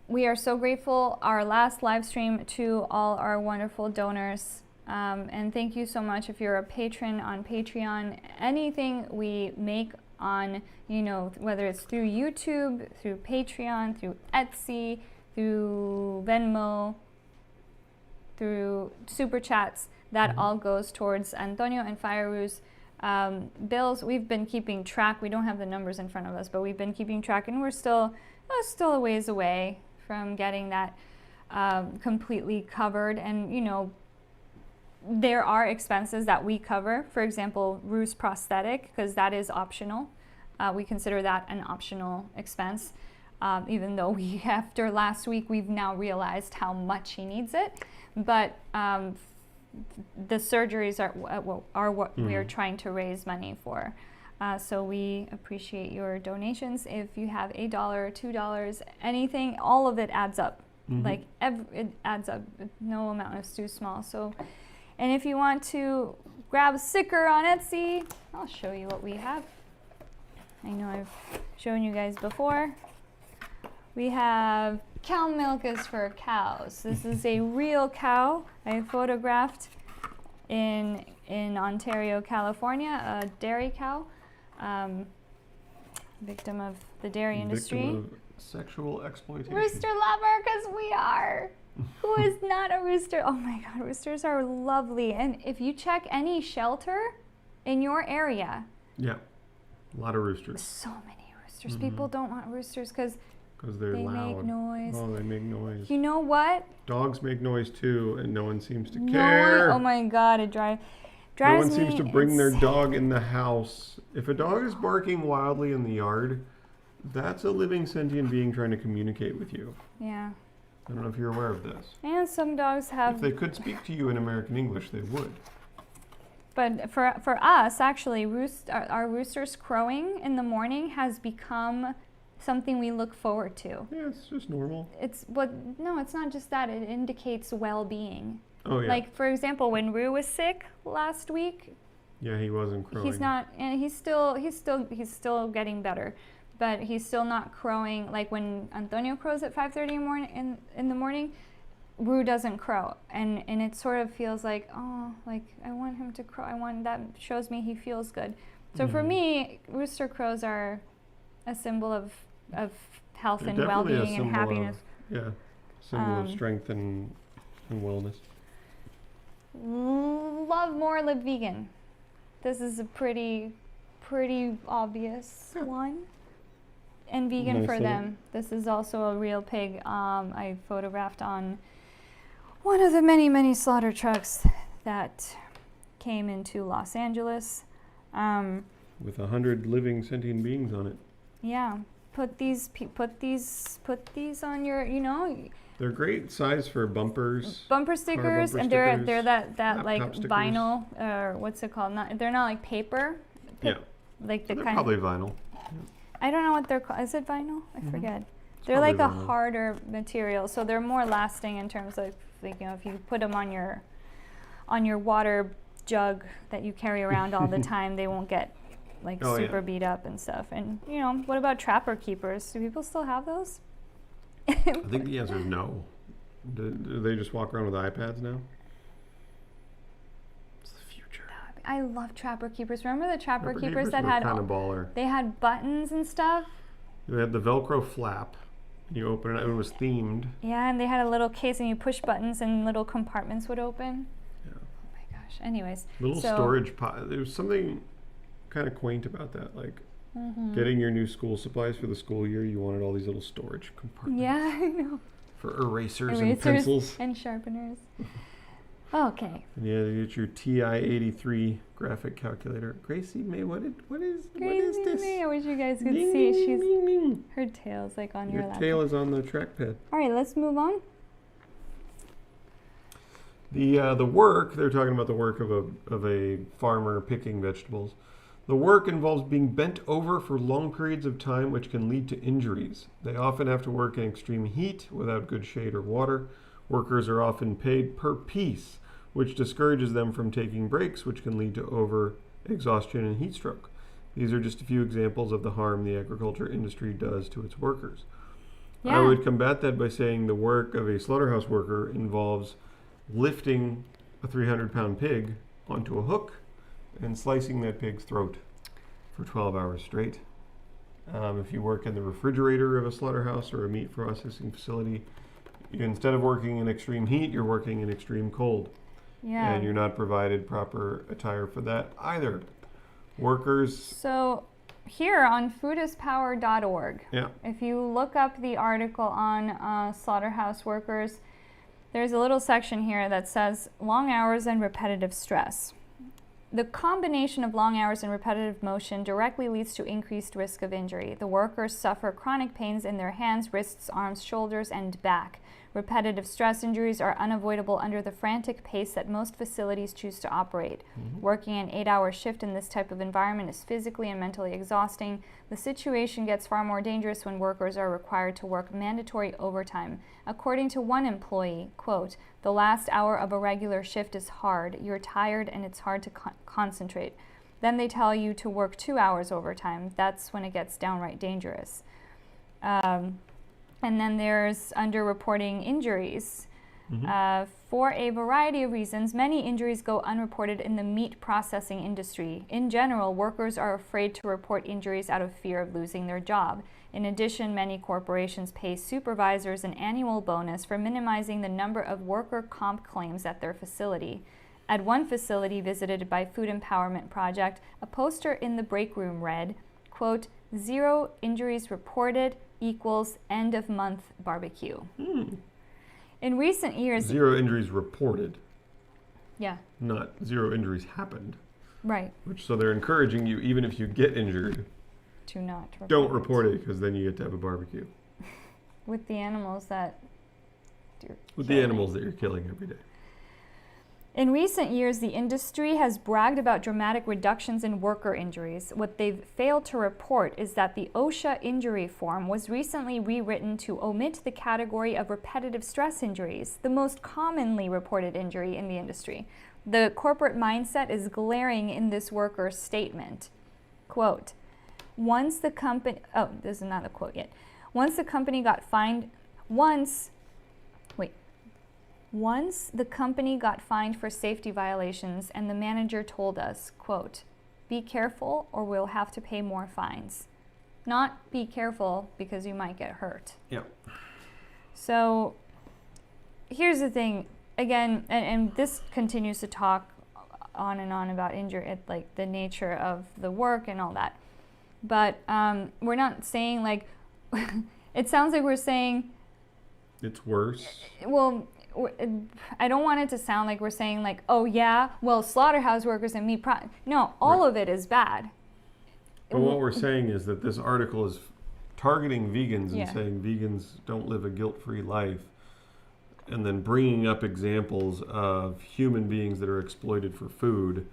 [SPEAKER 1] we are so grateful, our last live stream, to all our wonderful donors. And thank you so much if you're a patron on Patreon. Anything we make on, you know, whether it's through YouTube, through Patreon, through Etsy, through Venmo, through Super Chats, that all goes towards Antonio and Fireru's bills. We've been keeping track. We don't have the numbers in front of us, but we've been keeping track, and we're still a ways away from getting that completely covered. And, you know, there are expenses that we cover. For example, Ru's prosthetic, because that is optional. We consider that an optional expense, even though after last week, we've now realized how much he needs it. But the surgeries are what we are trying to raise money for. So we appreciate your donations. If you have $1, $2, anything, all of it adds up. Like it adds up. No amount is too small. So, and if you want to grab a sticker on Etsy, I'll show you what we have. I know I've shown you guys before. We have cow milk is for cows. This is a real cow I photographed in Ontario, California, a dairy cow, victim of the dairy industry.
[SPEAKER 2] Victim of sexual exploitation.
[SPEAKER 1] Rooster lover, because we are. Who is not a rooster? Oh my God, roosters are lovely. And if you check any shelter in your area,
[SPEAKER 2] yeah, a lot of roosters.
[SPEAKER 1] So many roosters. People don't want roosters because
[SPEAKER 2] they're
[SPEAKER 1] they
[SPEAKER 2] loud.
[SPEAKER 1] make noise.
[SPEAKER 2] Oh, they make noise.
[SPEAKER 1] You know what?
[SPEAKER 2] Dogs make noise too, and no one seems to care.
[SPEAKER 1] Oh my God, it drives me.
[SPEAKER 2] No one seems to bring their dog in the house. If a dog is barking wildly in the yard, that's a living sentient being trying to communicate with you.
[SPEAKER 1] Yeah.
[SPEAKER 2] I don't know if you're aware of this.
[SPEAKER 1] And some dogs have.
[SPEAKER 2] If they could speak to you in American English, they would.
[SPEAKER 1] But for us, actually, our roosters crowing in the morning has become something we look forward to.
[SPEAKER 2] Yeah, it's just normal.
[SPEAKER 1] No, it's not just that. It indicates well-being.
[SPEAKER 2] Oh yeah.
[SPEAKER 1] Like, for example, when Ru was sick last week.
[SPEAKER 2] Yeah, he wasn't crowing.
[SPEAKER 1] He's not, and he's still getting better, but he's still not crowing. Like when Antonio crows at 5:30 in the morning, Ru doesn't crow, and it sort of feels like, oh, like I want him to crow. That shows me he feels good. So for me, rooster crows are a symbol of health and well-being and happiness.
[SPEAKER 2] Symbol of strength and wellness.
[SPEAKER 1] Love more, live vegan. This is a pretty obvious one. And vegan
[SPEAKER 2] Nice
[SPEAKER 1] for
[SPEAKER 2] little-
[SPEAKER 1] them. This is also a real pig I photographed on one of the many slaughter trucks. that came into Los Angeles.
[SPEAKER 2] With 100 living sentient beings on it.
[SPEAKER 1] Yeah, put these on your, you know.
[SPEAKER 2] They're great size for bumpers.
[SPEAKER 1] Bumper stickers,
[SPEAKER 2] bumper
[SPEAKER 1] and
[SPEAKER 2] stickers,
[SPEAKER 1] they're that like
[SPEAKER 2] stickers.
[SPEAKER 1] vinyl, or what's it called? They're not like paper.
[SPEAKER 2] Yeah.
[SPEAKER 1] Like the
[SPEAKER 2] They're
[SPEAKER 1] kind
[SPEAKER 2] probably
[SPEAKER 1] of.
[SPEAKER 2] vinyl.
[SPEAKER 1] I don't know what they're called. Is it vinyl? I forget. They're
[SPEAKER 2] probably
[SPEAKER 1] like a
[SPEAKER 2] vinyl.
[SPEAKER 1] harder material, so they're more lasting in terms of, like, you know, if you put them on your water jug that you carry around all the time, they won't get like super beat up and stuff. And you know, what about trapper keepers? Do people still have those?
[SPEAKER 2] I think the answer is no. Do they just walk around with iPads now? It's the future.
[SPEAKER 1] I love trapper keepers. Remember the trapper keepers that
[SPEAKER 2] were
[SPEAKER 1] had
[SPEAKER 2] kind of baller.
[SPEAKER 1] They had buttons and stuff.
[SPEAKER 2] They had the Velcro flap. You open it, and it was themed.
[SPEAKER 1] Yeah, and they had a little case, and you push buttons, and little compartments would open.
[SPEAKER 2] Yeah.
[SPEAKER 1] Oh my gosh. Anyways.
[SPEAKER 2] Little storage pod. There was something kind of quaint about that, like getting your new school supplies for the school year. You wanted all these little storage compartments.
[SPEAKER 1] Yeah, I know.
[SPEAKER 2] For erasers and pencils.
[SPEAKER 1] And sharpeners. Okay.
[SPEAKER 2] And yeah, you get your TI-83 graphic calculator. Gracie May, what is this?
[SPEAKER 1] May, I wish you guys could
[SPEAKER 2] Ding,
[SPEAKER 1] see.
[SPEAKER 2] ding,
[SPEAKER 1] She's
[SPEAKER 2] ding, ding.
[SPEAKER 1] her tail's like on your lap.
[SPEAKER 2] Your tail is on the trackpad.
[SPEAKER 1] All right, let's move on.
[SPEAKER 2] The work, they're talking about the work of a farmer picking vegetables. The work involves being bent over for long periods of time, which can lead to injuries. They often have to work in extreme heat without good shade or water. Workers are often paid per piece, which discourages them from taking breaks, which can lead to over-exhaustion and heat stroke. These are just a few examples of the harm the agriculture industry does to its workers.
[SPEAKER 1] Yeah.
[SPEAKER 2] I would combat that by saying the work of a slaughterhouse worker involves lifting a 300-pound pig onto a hook and slicing that pig's throat for 12 hours straight. If you work in the refrigerator of a slaughterhouse or a meat processing facility, instead of working in extreme heat, you're working in extreme cold.
[SPEAKER 1] Yeah.
[SPEAKER 2] And you're not provided proper attire for that either. Workers.
[SPEAKER 1] So here on foodispower.org,
[SPEAKER 2] Yeah.
[SPEAKER 1] if you look up the article on slaughterhouse workers, there's a little section here that says long hours and repetitive stress. The combination of long hours and repetitive motion directly leads to increased risk of injury. The workers suffer chronic pains in their hands, wrists, arms, shoulders, and back. Repetitive stress injuries are unavoidable under the frantic pace that most facilities choose to operate. Working an 8-hour shift in this type of environment is physically and mentally exhausting. The situation gets far more dangerous when workers are required to work mandatory overtime. According to one employee, quote, "The last hour of a regular shift is hard. You're tired and it's hard to concentrate. Then they tell you to work 2 hours overtime. That's when it gets downright dangerous." And then there's underreporting injuries. For a variety of reasons, many injuries go unreported in the meat processing industry. In general, workers are afraid to report injuries out of fear of losing their job. In addition, many corporations pay supervisors an annual bonus for minimizing the number of worker comp claims at their facility. At one facility visited by Food Empowerment Project, a poster in the break room read, quote, "0 injuries reported equals end of month barbecue." In recent years...
[SPEAKER 2] 0 injuries reported.
[SPEAKER 1] Yeah.
[SPEAKER 2] Not 0 injuries happened.
[SPEAKER 1] Right.
[SPEAKER 2] So they're encouraging you, even if you get injured,
[SPEAKER 1] To not report
[SPEAKER 2] don't report it, because then you get to have a barbecue.
[SPEAKER 1] With the animals that...
[SPEAKER 2] With the animals that you're killing every day.
[SPEAKER 1] In recent years, the industry has bragged about dramatic reductions in worker injuries. What they've failed to report is that the OSHA injury form was recently rewritten to omit the category of repetitive stress injuries, the most commonly reported injury in the industry. The corporate mindset is glaring in this worker's statement. Quote, "Once the company..." Oh, this is not a quote yet. Once the company got fined for safety violations, and the manager told us, quote, "Be careful or we'll have to pay more fines." Not be careful because you might get hurt.
[SPEAKER 2] Yep.
[SPEAKER 1] So here's the thing, again, and this continues to talk on and on about injury, like the nature of the work and all that. But we're not saying like, it sounds like we're saying
[SPEAKER 2] it's worse.
[SPEAKER 1] Well, I don't want it to sound like we're saying like, oh yeah, well, slaughterhouse workers and meat no, all of it is bad.
[SPEAKER 2] But what we're saying is that this article is targeting vegans and
[SPEAKER 1] Yeah.
[SPEAKER 2] saying vegans don't live a guilt-free life, and then bringing up examples of human beings that are exploited for food,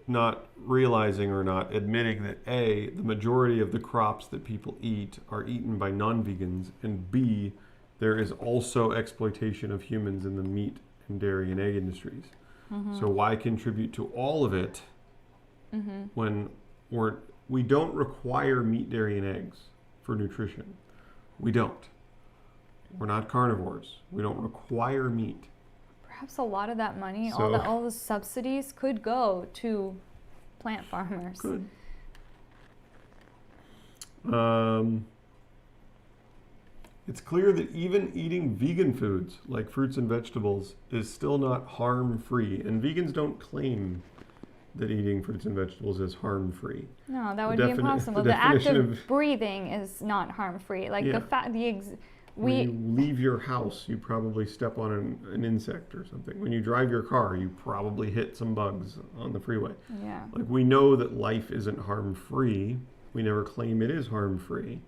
[SPEAKER 2] not realizing or not admitting that A, the majority of the crops that people eat are eaten by non-vegans, and B, there is also exploitation of humans in the meat and dairy and egg industries. So why contribute to all of it when we don't require meat, dairy, and eggs for nutrition? We don't. We're not carnivores. We don't require meat.
[SPEAKER 1] Perhaps a lot of that money,
[SPEAKER 2] So-
[SPEAKER 1] all the subsidies could go to plant farmers.
[SPEAKER 2] Good. It's clear that even eating vegan foods like fruits and vegetables is still not harm-free, and vegans don't claim that eating fruits and vegetables is harm-free.
[SPEAKER 1] No, that would
[SPEAKER 2] The
[SPEAKER 1] be
[SPEAKER 2] defini-
[SPEAKER 1] impossible.
[SPEAKER 2] the
[SPEAKER 1] The act
[SPEAKER 2] definition
[SPEAKER 1] of
[SPEAKER 2] of-
[SPEAKER 1] breathing is not harm-free. Like
[SPEAKER 2] Yeah. When
[SPEAKER 1] we
[SPEAKER 2] you leave your house, you probably step on an insect or something. When you drive your car, you probably hit some bugs on the freeway.
[SPEAKER 1] yeah.
[SPEAKER 2] Like, we know that life isn't harm-free. We never claim it is harm-free.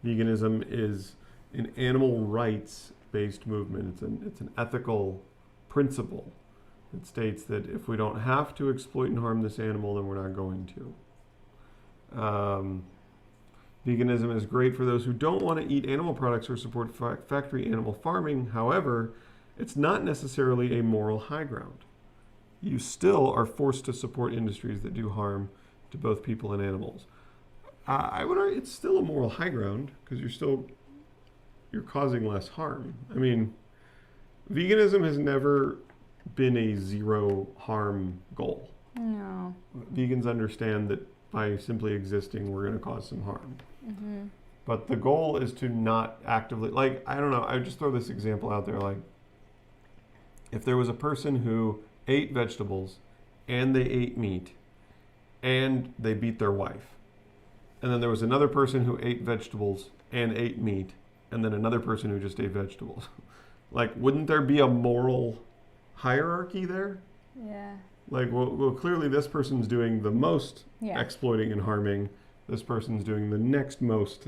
[SPEAKER 2] Veganism is an animal rights-based movement. It's an ethical principle that states that if we don't have to exploit and harm this animal, then we're not going to. Veganism is great for those who don't want to eat animal products or support factory animal farming. However, it's not necessarily a moral high ground. You still are forced to support industries that do harm to both people and animals. I would argue it's still a moral high ground because you're causing less harm. I mean, veganism has never been a zero harm goal.
[SPEAKER 1] No.
[SPEAKER 2] Vegans understand that by simply existing, we're going to cause some harm. But the goal is to not actively, like, I don't know, I would just throw this example out there. Like, if there was a person who ate vegetables and they ate meat and they beat their wife, and then there was another person who ate vegetables and ate meat, and then another person who just ate vegetables, like, wouldn't there be a moral hierarchy there?
[SPEAKER 1] Yeah.
[SPEAKER 2] Like, well, clearly this person's doing the most
[SPEAKER 1] Yeah.
[SPEAKER 2] exploiting and harming. This person's doing the next most.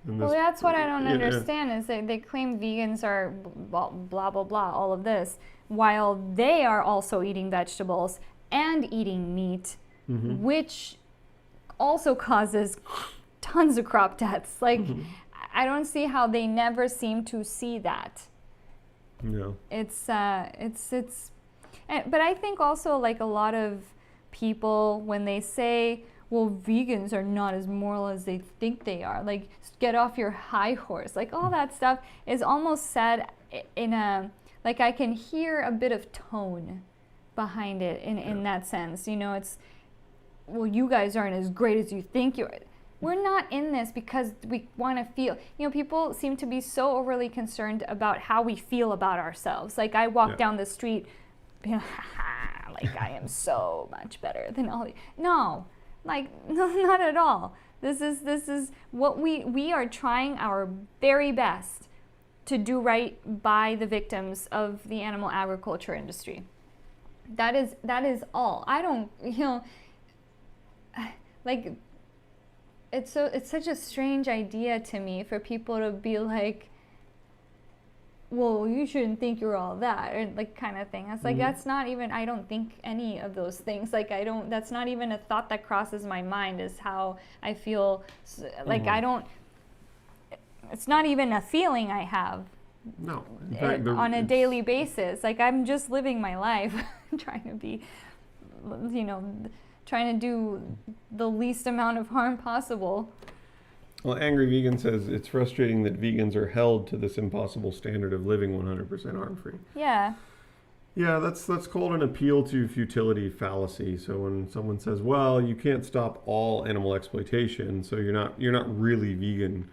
[SPEAKER 2] And
[SPEAKER 1] Well,
[SPEAKER 2] this-
[SPEAKER 1] that's what I don't
[SPEAKER 2] yeah,
[SPEAKER 1] understand is they claim vegans are blah, blah, blah, all of this, while they are also eating vegetables and eating meat, which also causes tons of crop deaths. Like, I don't see how they never seem to see that.
[SPEAKER 2] No.
[SPEAKER 1] But I think also like a lot of people, when they say, well, vegans are not as moral as they think they are, like, get off your high horse, like all that stuff is almost said in a, like, I can hear a bit of tone behind it in that sense. You know, it's, well, you guys aren't as great as you think you are. We're not in this because we want to feel, you know, people seem to be so overly concerned about how we feel about ourselves. Like, I walk down the street, being like, I am so much better than all the, no, like, no, not at all. This is what we are trying our very best to do right by the victims of the animal agriculture industry. That is all. I don't, you know, like, it's such a strange idea to me for people to be like, well, you shouldn't think you're all that, or like, kind of thing. It's like, that's not even, I don't think any of those things. Like, that's not even a thought that crosses my mind, is how I feel. Like, I don't, it's not even a feeling I have.
[SPEAKER 2] No. In fact,
[SPEAKER 1] On a daily basis. Like, I'm just living my life, trying to be, you know, trying to do the least amount of harm possible.
[SPEAKER 2] Well, Angry Vegan says it's frustrating that vegans are held to this impossible standard of living 100% harm-free.
[SPEAKER 1] Yeah.
[SPEAKER 2] Yeah, that's called an appeal to futility fallacy. So when someone says, "Well, you can't stop all animal exploitation, so you're not really vegan,"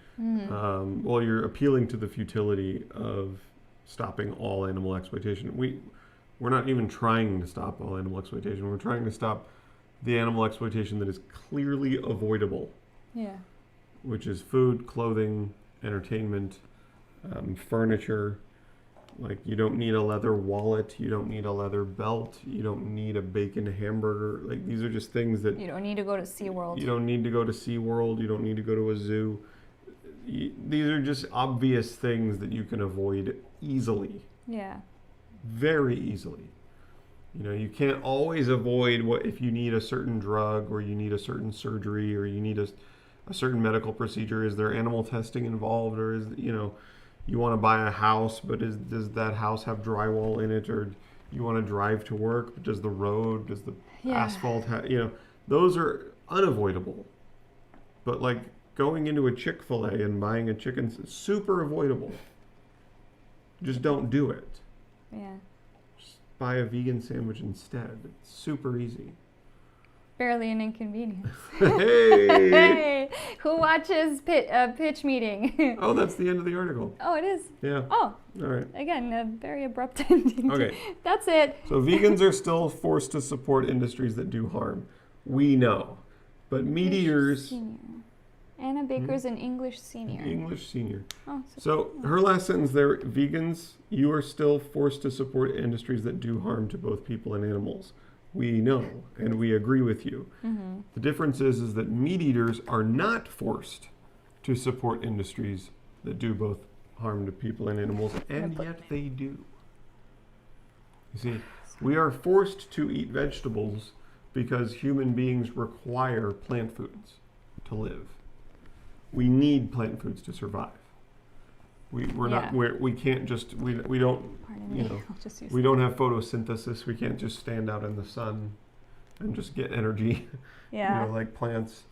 [SPEAKER 2] well, you're appealing to the futility of stopping all animal exploitation. We're not even trying to stop all animal exploitation. We're trying to stop the animal exploitation that is clearly avoidable.
[SPEAKER 1] Yeah.
[SPEAKER 2] Which is food, clothing, entertainment, furniture. Like, you don't need a leather wallet, you don't need a leather belt, you don't need a bacon hamburger. Like, these are just things that
[SPEAKER 1] You don't need to go to SeaWorld.
[SPEAKER 2] you don't need to go to SeaWorld, you don't need to go to a zoo. These are just obvious things that you can avoid easily.
[SPEAKER 1] Yeah.
[SPEAKER 2] Very easily. You know, you can't always avoid what if you need a certain drug or you need a certain surgery or you need a certain medical procedure. Is there animal testing involved, or is, you know, you want to buy a house, but does that house have drywall in it, or you want to drive to work, but does the road, does the asphalt have, you know, those are unavoidable. But like going into a Chick-fil-A and buying a chicken is super avoidable. Just don't do it.
[SPEAKER 1] Yeah.
[SPEAKER 2] Just buy a vegan sandwich instead. It's super easy.
[SPEAKER 1] Barely an inconvenience.
[SPEAKER 2] Hey!
[SPEAKER 1] Hey! Who watches pitch meeting?
[SPEAKER 2] Oh, that's the end of the article.
[SPEAKER 1] Oh, it is?
[SPEAKER 2] Yeah.
[SPEAKER 1] Oh.
[SPEAKER 2] All right.
[SPEAKER 1] Again, a very abrupt ending.
[SPEAKER 2] Okay.
[SPEAKER 1] That's it.
[SPEAKER 2] So vegans are still forced to support industries that do harm. We know. But meat eaters...
[SPEAKER 1] Senior. Anna Baker's an English senior.
[SPEAKER 2] English senior.
[SPEAKER 1] Oh,
[SPEAKER 2] So her last sentence there, vegans, you are still forced to support industries that do harm to both people and animals. We know, and we agree with you.
[SPEAKER 1] Mm-hmm.
[SPEAKER 2] The difference is that meat eaters are not forced to support industries that do both harm to people and animals, and yet they do. You see, we are forced to eat vegetables because human beings require plant foods to live. We need plant foods to survive. We can't just we don't you know we don't have photosynthesis. We can't just stand out in the sun and just get energy.
[SPEAKER 1] Yeah.
[SPEAKER 2] You know, like plants.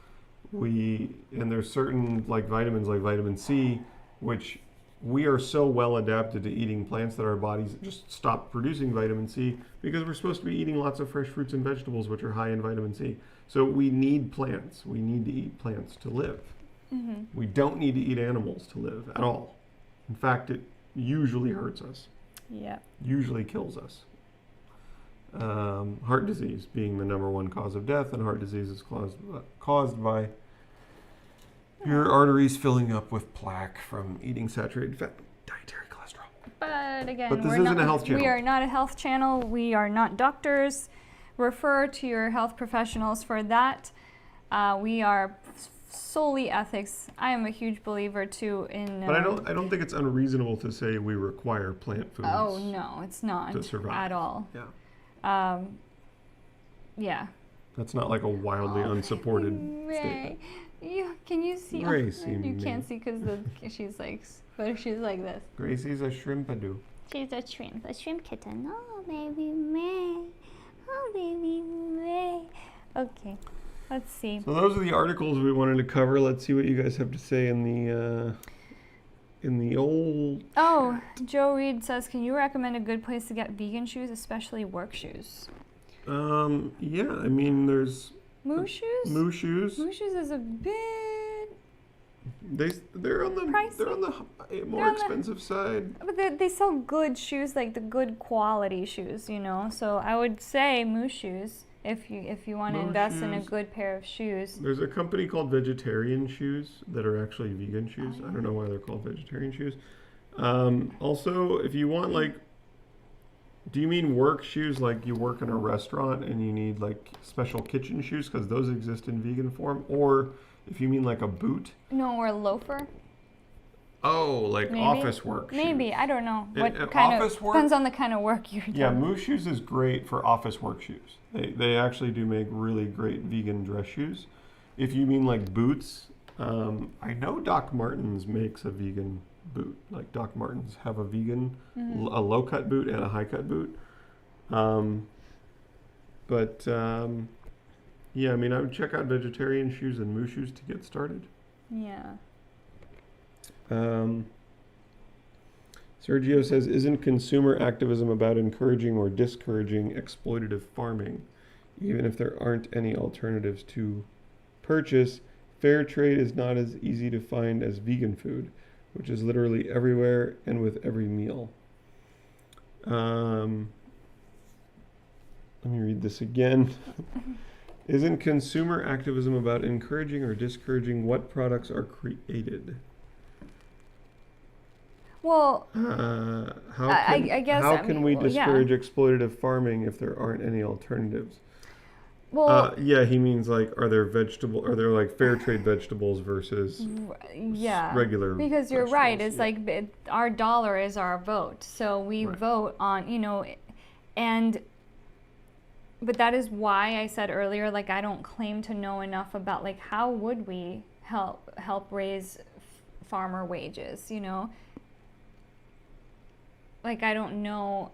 [SPEAKER 2] And there's certain like vitamins like vitamin C, which we are so well adapted to eating plants that our bodies just stop producing vitamin C because we're supposed to be eating lots of fresh fruits and vegetables which are high in vitamin C. So we need plants. We need to eat plants to live.
[SPEAKER 1] Mm-hmm.
[SPEAKER 2] We don't need to eat animals to live at all. In fact, it usually hurts us.
[SPEAKER 1] Yeah.
[SPEAKER 2] Usually kills us. Heart disease being the number one cause of death, and heart disease is caused by your arteries filling up with plaque from eating saturated fat, dietary cholesterol.
[SPEAKER 1] But again,
[SPEAKER 2] But this isn't a health channel.
[SPEAKER 1] We are not a health channel. We are not doctors. Refer to your health professionals for that. We are solely ethics. I am a huge believer too in.
[SPEAKER 2] But I don't think it's unreasonable to say we require plant foods.
[SPEAKER 1] Oh no, it's not
[SPEAKER 2] to survive
[SPEAKER 1] at all.
[SPEAKER 2] Yeah.
[SPEAKER 1] Yeah.
[SPEAKER 2] That's not like a wildly unsupported
[SPEAKER 1] May.
[SPEAKER 2] statement.
[SPEAKER 1] Can you see?
[SPEAKER 2] Gracie
[SPEAKER 1] You
[SPEAKER 2] May.
[SPEAKER 1] can't see because she's like, but she's like this.
[SPEAKER 2] Gracie's a shrimpadoo.
[SPEAKER 1] She's a shrimp kitten. Oh baby May. Oh baby May. Okay. Let's see.
[SPEAKER 2] So those are the articles we wanted to cover. Let's see what you guys have to say in the old.
[SPEAKER 1] Oh, Joe Reed says, can you recommend a good place to get vegan shoes, especially work shoes?
[SPEAKER 2] Yeah, I mean, there's
[SPEAKER 1] Moo shoes?
[SPEAKER 2] Moo shoes.
[SPEAKER 1] Moo shoes is a bit
[SPEAKER 2] They're on the
[SPEAKER 1] pricey.
[SPEAKER 2] they're on the more expensive side.
[SPEAKER 1] But they sell good shoes, like the good quality shoes, you know. So I would say Moo shoes if you want to
[SPEAKER 2] Moo
[SPEAKER 1] invest in a
[SPEAKER 2] shoes.
[SPEAKER 1] good pair of shoes.
[SPEAKER 2] There's a company called Vegetarian Shoes that are actually vegan shoes. I don't know why they're called vegetarian shoes. Also, if you want like, do you mean work shoes like you work in a restaurant and you need like special kitchen shoes because those exist in vegan form? Or if you mean like a boot?
[SPEAKER 1] No, or a loafer.
[SPEAKER 2] Oh, like
[SPEAKER 1] Maybe.
[SPEAKER 2] office work shoes.
[SPEAKER 1] Maybe, I don't know. What
[SPEAKER 2] If
[SPEAKER 1] kind
[SPEAKER 2] office
[SPEAKER 1] of
[SPEAKER 2] work?
[SPEAKER 1] depends on the kind of work you're doing.
[SPEAKER 2] Yeah, Moo Shoes is great for office work shoes. They actually do make really great vegan dress shoes. If you mean like boots, I know Doc Martens makes a vegan boot. Like Doc Martens have a vegan, a low cut boot and a high cut boot. Yeah, I mean, I would check out Vegetarian Shoes and Moo Shoes to get started.
[SPEAKER 1] Yeah.
[SPEAKER 2] Sergio says, isn't consumer activism about encouraging or discouraging exploitative farming? Even if there aren't any alternatives to purchase, fair trade is not as easy to find as vegan food, which is literally everywhere and with every meal. Let me read this again. Isn't consumer activism about encouraging or discouraging what products are created?
[SPEAKER 1] Well,
[SPEAKER 2] I
[SPEAKER 1] guess,
[SPEAKER 2] how
[SPEAKER 1] I
[SPEAKER 2] can
[SPEAKER 1] mean,
[SPEAKER 2] we
[SPEAKER 1] well, yeah.
[SPEAKER 2] discourage exploitative farming if there aren't any alternatives?
[SPEAKER 1] Well,
[SPEAKER 2] Yeah, he means like, are there like fair trade vegetables versus
[SPEAKER 1] yeah,
[SPEAKER 2] regular
[SPEAKER 1] because you're right.
[SPEAKER 2] vegetables?
[SPEAKER 1] It's like our dollar is our vote, so we
[SPEAKER 2] Right.
[SPEAKER 1] vote on, and but that is why I said earlier, like, I don't claim to know enough about, like, how would we help raise farmer wages, like, I don't know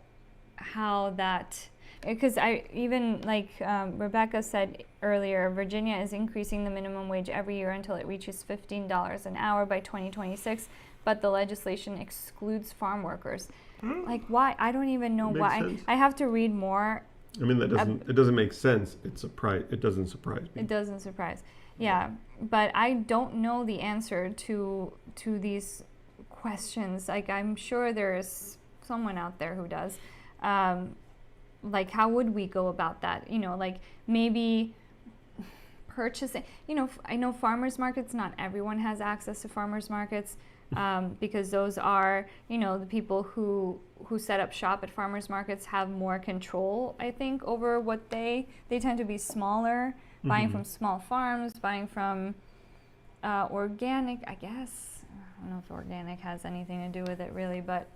[SPEAKER 1] how that, because Rebecca said earlier, Virginia is increasing the minimum wage every year until it reaches $15 an hour by 2026, but the legislation excludes farm workers. Like, why? I don't even know why.
[SPEAKER 2] Sense.
[SPEAKER 1] I have to read more.
[SPEAKER 2] I mean, it doesn't make sense. It doesn't surprise me.
[SPEAKER 1] It doesn't surprise. Yeah, but I don't know the answer to these questions. Like, I'm sure there's someone out there who does. Like, how would we go about that? Like, maybe purchasing, I know farmers markets, not everyone has access to farmers markets, because those are, the people who set up shop at farmers markets have more control, I think, over what they tend to be smaller, buying from small farms, buying from organic, I guess. I don't know if organic has anything to do with it really, but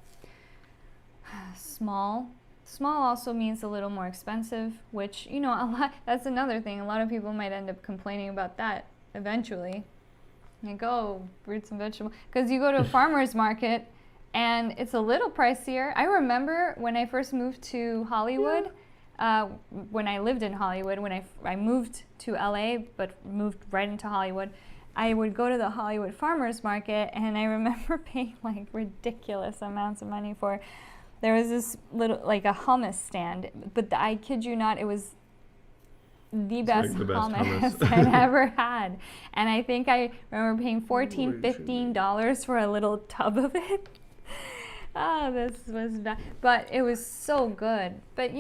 [SPEAKER 1] small also means a little more expensive, which, a lot, that's another thing. A lot of people might end up complaining about that eventually. Like, oh, fruits and vegetables. Because you go to a farmer's market and it's a little pricier. I remember when I first moved to Hollywood, when I lived in Hollywood, when I moved to LA, but moved right into Hollywood, I would go to the Hollywood farmer's market, and I remember paying like ridiculous amounts of money for. There was this little, like, a hummus stand, but I kid you not, it was the best hummus I'd ever had. And I think I remember paying $14, $15 for a little tub of it. Oh, this was bad. But it was so good. But,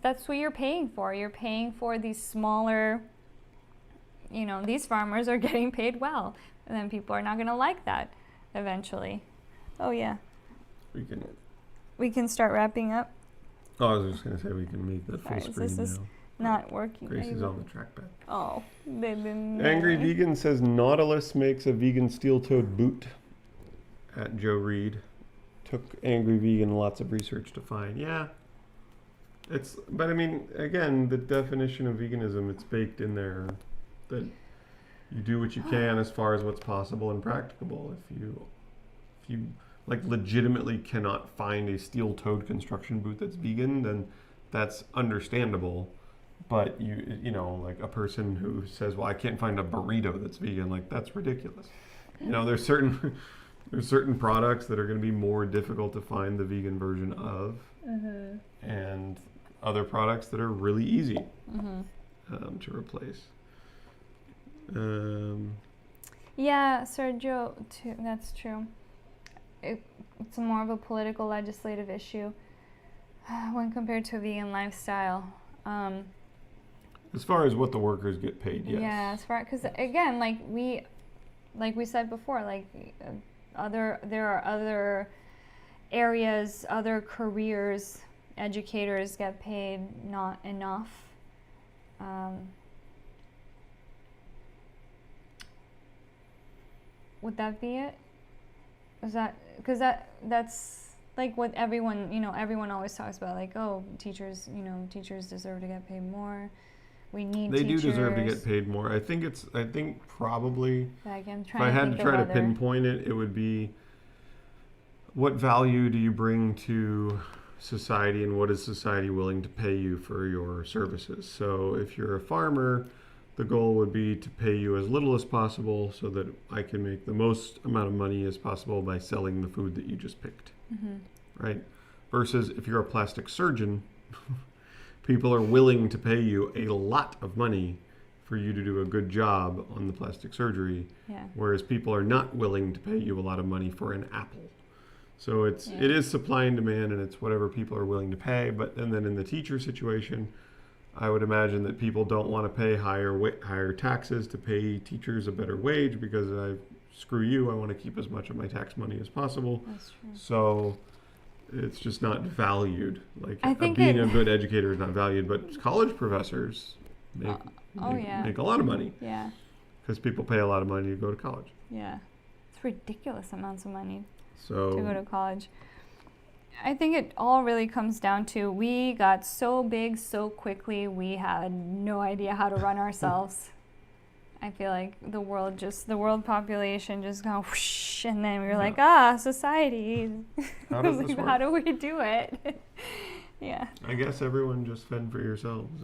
[SPEAKER 1] that's what you're paying for. You're paying for these smaller, these farmers are getting paid well. And then people are not going to like that eventually. Oh, yeah. We can start wrapping up.
[SPEAKER 2] Oh, I was just going to say we can make that full screen
[SPEAKER 1] this is
[SPEAKER 2] now.
[SPEAKER 1] Not working.
[SPEAKER 2] Gracie's on the trackpad.
[SPEAKER 1] Oh, baby.
[SPEAKER 2] Angry Vegan says Nautilus makes a vegan steel-toed boot. At Joe Reed. Took Angry Vegan lots of research to find. Yeah. But I mean, again, the definition of veganism, it's baked in there that you do what you can as far as what's possible and practicable. If you like legitimately cannot find a steel-toed construction boot that's vegan, then that's understandable. But like a person who says, well, I can't find a burrito that's vegan, like, that's ridiculous. There's certain products that are going to be more difficult to find the vegan version of, and other products that are really easy to replace.
[SPEAKER 1] Yeah, Sergio, too, that's true. It's more of a political, legislative issue when compared to a vegan lifestyle.
[SPEAKER 2] As far as what the workers get paid, yes.
[SPEAKER 1] Yeah, because again, like we said before, like there are other areas, other careers, educators get paid not enough. Would that be it? Is that because that's like what everyone always talks about, like, oh, teachers deserve to get paid more. We need
[SPEAKER 2] They
[SPEAKER 1] teachers.
[SPEAKER 2] do deserve to get paid more. I think probably,
[SPEAKER 1] like,
[SPEAKER 2] if I had to try to pinpoint it, it would be, what value do you bring to society, and what is society willing to pay you for your services? So if you're a farmer, the goal would be to pay you as little as possible so that I can make the most amount of money as possible by selling the food that you just picked, right? Versus if you're a plastic surgeon, people are willing to pay you a lot of money for you to do a good job on the plastic surgery, whereas people are not willing to pay you a lot of money for an apple. So it is supply and demand, and it's whatever people are willing to pay. And then in the teacher situation, I would imagine that people don't want to pay higher taxes to pay teachers a better wage, because screw you, I want to keep as much of my tax money as possible.
[SPEAKER 1] That's true.
[SPEAKER 2] So it's just not valued. Like
[SPEAKER 1] I think
[SPEAKER 2] being a good educator is not valued, but college professors make a lot of money.
[SPEAKER 1] Yeah.
[SPEAKER 2] Because people pay a lot of money to go to college.
[SPEAKER 1] Yeah. It's ridiculous amounts of money
[SPEAKER 2] So
[SPEAKER 1] to go to college. I think it all really comes down to we got so big so quickly, we had no idea how to run ourselves. I feel like the world population just go whoosh, and then we were like, society.
[SPEAKER 2] How does this work?
[SPEAKER 1] How do we do it? Yeah.
[SPEAKER 2] I guess everyone just fend for yourselves,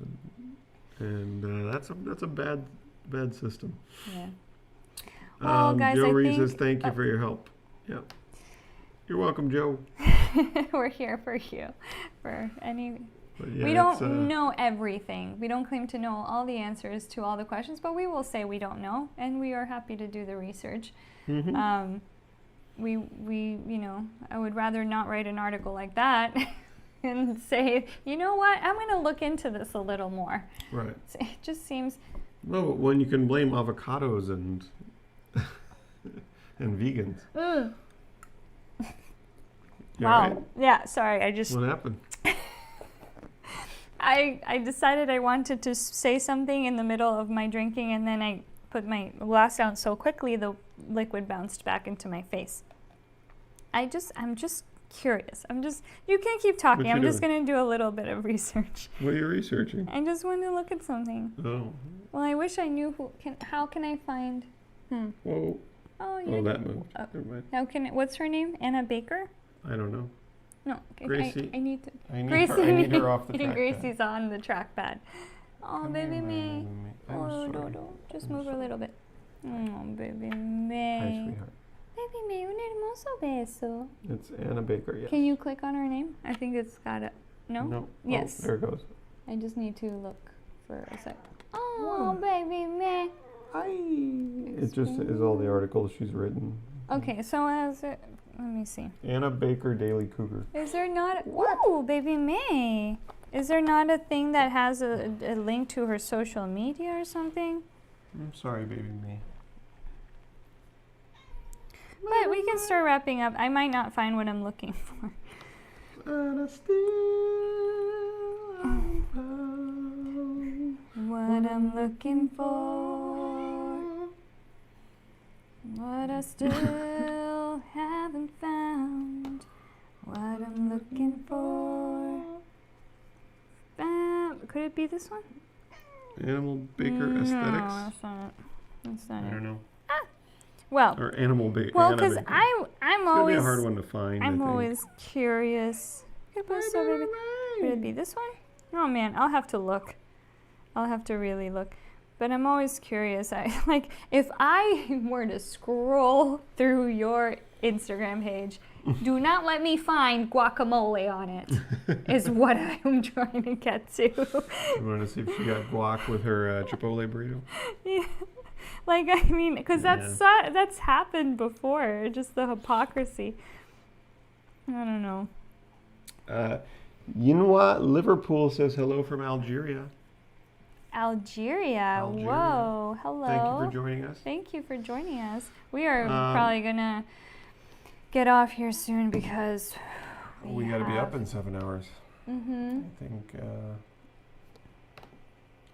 [SPEAKER 2] and that's a bad system.
[SPEAKER 1] Yeah. Well, guys,
[SPEAKER 2] Joe
[SPEAKER 1] I
[SPEAKER 2] Reed
[SPEAKER 1] think
[SPEAKER 2] says thank you for your help. Yeah. You're welcome, Joe.
[SPEAKER 1] we're here for you. For any.
[SPEAKER 2] Yeah,
[SPEAKER 1] we don't know everything. We don't claim to know all the answers to all the questions, but we will say we don't know, and we are happy to do the research.
[SPEAKER 2] Mm-hmm.
[SPEAKER 1] I would rather not write an article like that and say, you know what, I'm going to look into this a little more.
[SPEAKER 2] Right.
[SPEAKER 1] It just seems.
[SPEAKER 2] Well, when you can blame avocados and vegans.
[SPEAKER 1] Wow.
[SPEAKER 2] Right?
[SPEAKER 1] Yeah, sorry.
[SPEAKER 2] What happened?
[SPEAKER 1] I decided I wanted to say something in the middle of my drinking, and then I put my glass down so quickly the liquid bounced back into my face. I'm just curious. You can keep talking. I'm just going to do a little bit of research.
[SPEAKER 2] What are you researching?
[SPEAKER 1] I just want to look at something.
[SPEAKER 2] Oh.
[SPEAKER 1] Well, I wish I knew how can I find.
[SPEAKER 2] Whoa.
[SPEAKER 1] Oh,
[SPEAKER 2] yeah. Oh, that moved. Never mind.
[SPEAKER 1] What's her name? Anna Baker?
[SPEAKER 2] I don't know.
[SPEAKER 1] No,
[SPEAKER 2] Gracie.
[SPEAKER 1] I need to.
[SPEAKER 2] I need her off the trackpad.
[SPEAKER 1] Gracie's on the trackpad. Oh,
[SPEAKER 2] Come
[SPEAKER 1] baby
[SPEAKER 2] here,
[SPEAKER 1] me.
[SPEAKER 2] I'm sorry.
[SPEAKER 1] Just move her a little bit. Oh, baby me.
[SPEAKER 2] Hi, sweetheart.
[SPEAKER 1] Baby me, un hermoso beso.
[SPEAKER 2] It's Anna Baker, yes.
[SPEAKER 1] Can you click on her name? I think it's got a. No?
[SPEAKER 2] No.
[SPEAKER 1] Yes.
[SPEAKER 2] Oh, there it goes.
[SPEAKER 1] I just need to look for a sec. Oh, baby me.
[SPEAKER 2] Hi. It just is all the articles she's written.
[SPEAKER 1] Okay, so let me see.
[SPEAKER 2] Anna Baker Daily Cougar.
[SPEAKER 1] Is there not? Oh, baby May. Is there not a thing that has a link to her social media or something?
[SPEAKER 2] I'm sorry, baby me.
[SPEAKER 1] But we can start wrapping up. I might not find what I'm looking for.
[SPEAKER 2] And I still found
[SPEAKER 1] what I'm looking for. What I still haven't found. What I'm looking for. Could it be this one?
[SPEAKER 2] Animal Baker Aesthetics?
[SPEAKER 1] No, that's not it. That's not
[SPEAKER 2] I
[SPEAKER 1] it.
[SPEAKER 2] don't know.
[SPEAKER 1] Well,
[SPEAKER 2] Or Animal Baker.
[SPEAKER 1] well, because I'm
[SPEAKER 2] It's
[SPEAKER 1] always.
[SPEAKER 2] gonna be a hard one to find.
[SPEAKER 1] I'm
[SPEAKER 2] I think.
[SPEAKER 1] always curious. Could it be this one? Oh man, I'll have to look. I'll have to really look. But I'm always curious. If I were to scroll through your Instagram page, do not let me find guacamole on it, is what I'm trying to get to.
[SPEAKER 2] You want to see if she got guac with her Chipotle burrito?
[SPEAKER 1] Yeah. Because that's happened before, just the hypocrisy. I don't know. Yinhua
[SPEAKER 2] Liverpool says hello from Algeria.
[SPEAKER 1] Algeria. Whoa. Hello.
[SPEAKER 2] Thank you for joining us.
[SPEAKER 1] Thank you for joining us. We are probably going to get off here soon because
[SPEAKER 2] we got to be up in 7 hours.
[SPEAKER 1] Mm-hmm.
[SPEAKER 2] I think.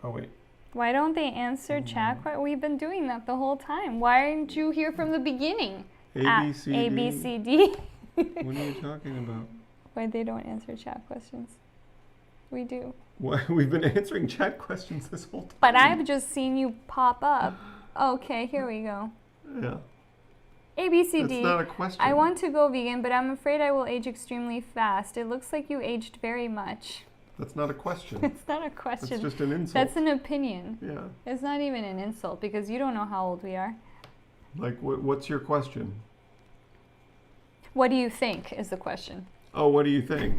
[SPEAKER 2] Oh, wait.
[SPEAKER 1] Why don't they answer chat? We've been doing that the whole time. Why aren't you here from the beginning?
[SPEAKER 2] ABCD.
[SPEAKER 1] ABCD.
[SPEAKER 2] What are you talking about?
[SPEAKER 1] Why they don't answer chat questions? We do.
[SPEAKER 2] What? We've been answering chat questions this whole time.
[SPEAKER 1] But I've just seen you pop up. Okay, here we go.
[SPEAKER 2] Yeah.
[SPEAKER 1] ABCD.
[SPEAKER 2] That's not a question.
[SPEAKER 1] I want to go vegan, but I'm afraid I will age extremely fast. It looks like you aged very much.
[SPEAKER 2] That's not a question.
[SPEAKER 1] It's not a question.
[SPEAKER 2] That's just an insult.
[SPEAKER 1] That's an opinion.
[SPEAKER 2] Yeah.
[SPEAKER 1] It's not even an insult because you don't know how old we are.
[SPEAKER 2] Like, what's your question?
[SPEAKER 1] What do you think is the question?
[SPEAKER 2] Oh, what do you think?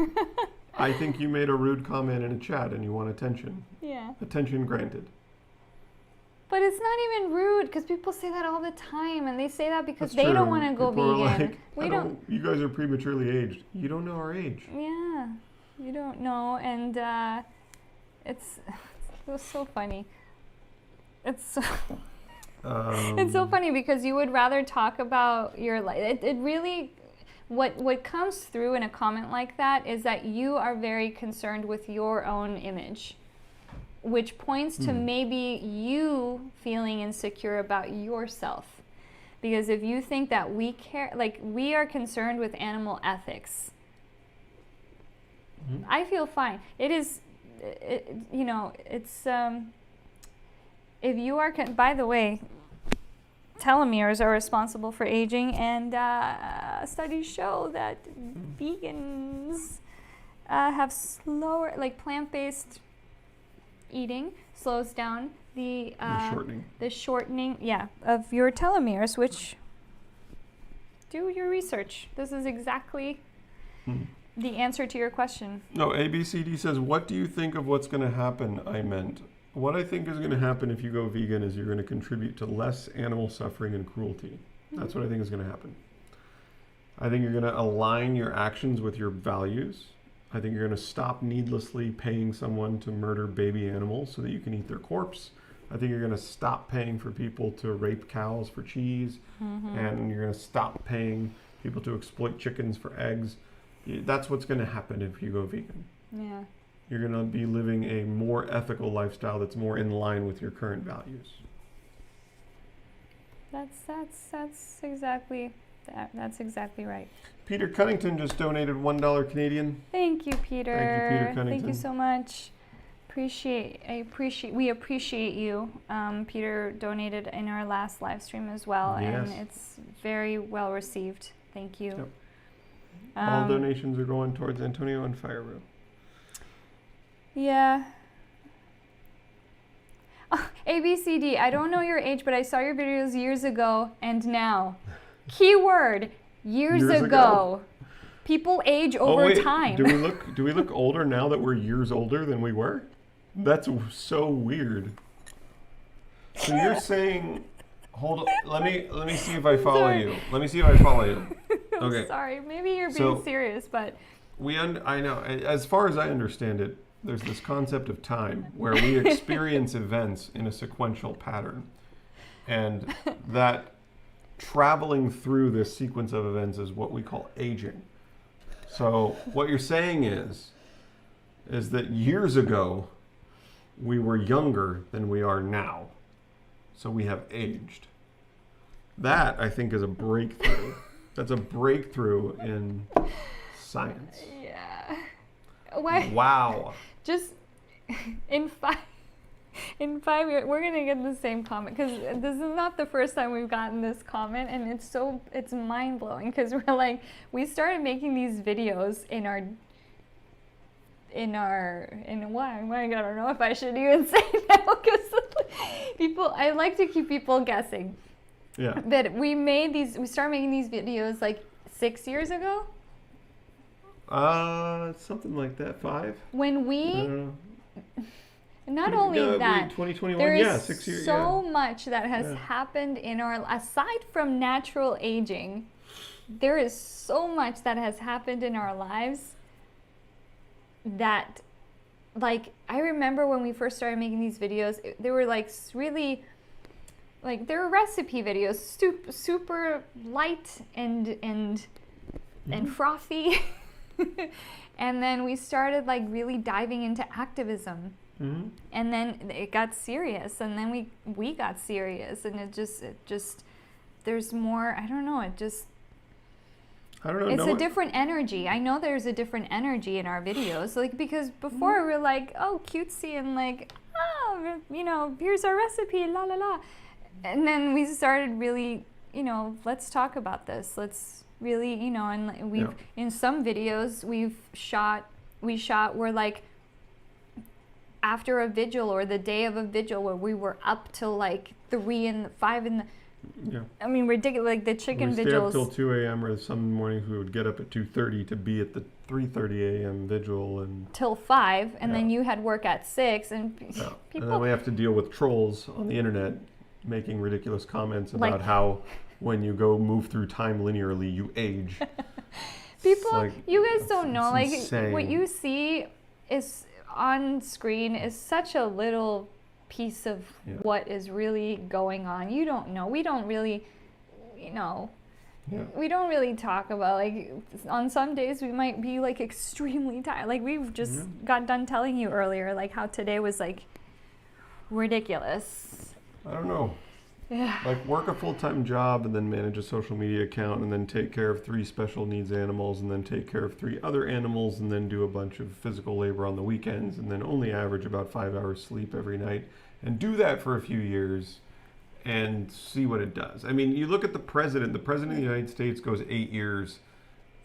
[SPEAKER 2] I think you made a rude comment in a chat and you want attention.
[SPEAKER 1] Yeah.
[SPEAKER 2] Attention granted.
[SPEAKER 1] But it's not even rude because people say that all the time, and they say that because
[SPEAKER 2] That's
[SPEAKER 1] they
[SPEAKER 2] true.
[SPEAKER 1] don't want to go
[SPEAKER 2] People
[SPEAKER 1] vegan.
[SPEAKER 2] are like,
[SPEAKER 1] We don't.
[SPEAKER 2] You guys are prematurely aged. You don't know our age.
[SPEAKER 1] Yeah, you don't know, and it was so funny. It's so. It's so funny because you would rather talk about your life. It really, what comes through in a comment like that is that you are very concerned with your own image, which points to maybe you feeling insecure about yourself. Because if you think that we care, like we are concerned with animal ethics, I feel fine. It is, you know, it's, if you are, by the way, telomeres are responsible for aging, and studies show that vegans have slower, like plant-based eating slows down the shortening, of your telomeres, which, do your research. This is exactly the answer to your question.
[SPEAKER 2] No, ABCD says, what do you think of what's going to happen? I meant, what I think is going to happen if you go vegan is you're going to contribute to less animal suffering and cruelty. That's what I think is going to happen. I think you're going to align your actions with your values. I think you're going to stop needlessly paying someone to murder baby animals so that you can eat their corpse. I think you're going to stop paying for people to rape cows for cheese. And you're going to stop paying people to exploit chickens for eggs. That's what's going to happen if you go vegan.
[SPEAKER 1] Yeah.
[SPEAKER 2] You're going to be living a more ethical lifestyle that's more in line with your current values.
[SPEAKER 1] That's exactly that. That's exactly right.
[SPEAKER 2] Peter Cunnington just donated $1 Canadian.
[SPEAKER 1] Thank you, Peter.
[SPEAKER 2] Thank you, Peter Cunnington.
[SPEAKER 1] Thank you so much. We appreciate you. Peter donated in our last live stream as well,
[SPEAKER 2] Yes.
[SPEAKER 1] and it's very well received. Thank you.
[SPEAKER 2] Yep. All donations are going towards Antonio and Fireroom.
[SPEAKER 1] Yeah. Oh, ABCD, I don't know your age, but I saw your videos years ago and now. Keyword, years ago. People age over time.
[SPEAKER 2] Do we look older now that we're years older than we were? That's so weird. So you're saying, hold on, let me see if I follow you. Let me see if I follow you. Okay.
[SPEAKER 1] I'm sorry, maybe you're being serious, but
[SPEAKER 2] I know. As far as I understand it, there's this concept of time where we experience events in a sequential pattern, and that traveling through this sequence of events is what we call aging. So what you're saying is that years ago we were younger than we are now, so we have aged. That, I think, is a breakthrough. That's a breakthrough in science.
[SPEAKER 1] Yeah. Why?
[SPEAKER 2] Wow.
[SPEAKER 1] Just in 5 years, we're gonna get the same comment, because this is not the first time we've gotten this comment, and it's mind blowing, because we're like, we started making these videos in why I don't know if I should even say that, because I like to keep people guessing.
[SPEAKER 2] Yeah.
[SPEAKER 1] But we started making these videos like 6 years ago.
[SPEAKER 2] Something like that. 5.
[SPEAKER 1] When we, not only that,
[SPEAKER 2] 2021.
[SPEAKER 1] there is
[SPEAKER 2] 6 years.
[SPEAKER 1] so much that has happened in our, aside from natural aging, there is so much that has happened in our lives that, like, I remember when we first started making these videos, they were like really, like, they were recipe videos, super light and frothy. And then we started like really diving into activism, and then it got serious, and then we got serious, and it just there's more. I don't know. I don't know. It's a different energy. I know there's a different energy in our videos, like, because before we were like, oh, cutesy, and like, oh, you know, here's our recipe, la la la, and then we started really, you know, let's talk about this. Let's really, you know, and we've in some videos we shot we're like after a vigil or the day of a vigil where we were up till like 3 and 5 in the.
[SPEAKER 2] Yeah.
[SPEAKER 1] I mean, ridiculous. Like the chicken
[SPEAKER 2] we
[SPEAKER 1] vigils.
[SPEAKER 2] Stay up till 2 a.m. or some mornings we would get up at 2:30 to be at the 3:30 a.m. vigil and
[SPEAKER 1] till 5, and then you had work at 6, and people.
[SPEAKER 2] And then we have to deal with trolls on the internet making ridiculous comments about how when you go move through time linearly, you age.
[SPEAKER 1] People,
[SPEAKER 2] like,
[SPEAKER 1] you guys don't know, like
[SPEAKER 2] insane.
[SPEAKER 1] what you see is on screen is such a little piece of what is really going on. You don't know. We don't really, we don't really talk about, like, on some days we might be like extremely tired. Like we've just got done telling you earlier, like how today was like ridiculous.
[SPEAKER 2] I don't know.
[SPEAKER 1] Yeah.
[SPEAKER 2] Like work a full-time job and then manage a social media account and then take care of 3 special needs animals and then take care of 3 other animals and then do a bunch of physical labor on the weekends and then only average about 5 hours sleep every night and do that for a few years and see what it does. I mean, you look at the president of the United States goes 8 years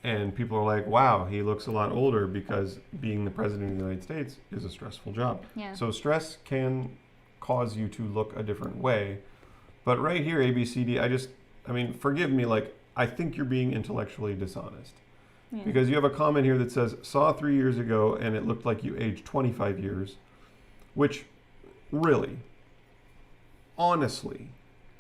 [SPEAKER 2] and people are like, wow, he looks a lot older, because being the president of the United States is a stressful job.
[SPEAKER 1] Yeah.
[SPEAKER 2] So stress can cause you to look a different way. But right here, ABCD, I mean, forgive me, like, I think you're being intellectually dishonest. Yeah. Because you have a comment here that says, saw 3 years ago and it looked like you aged 25 years, which, really, honestly,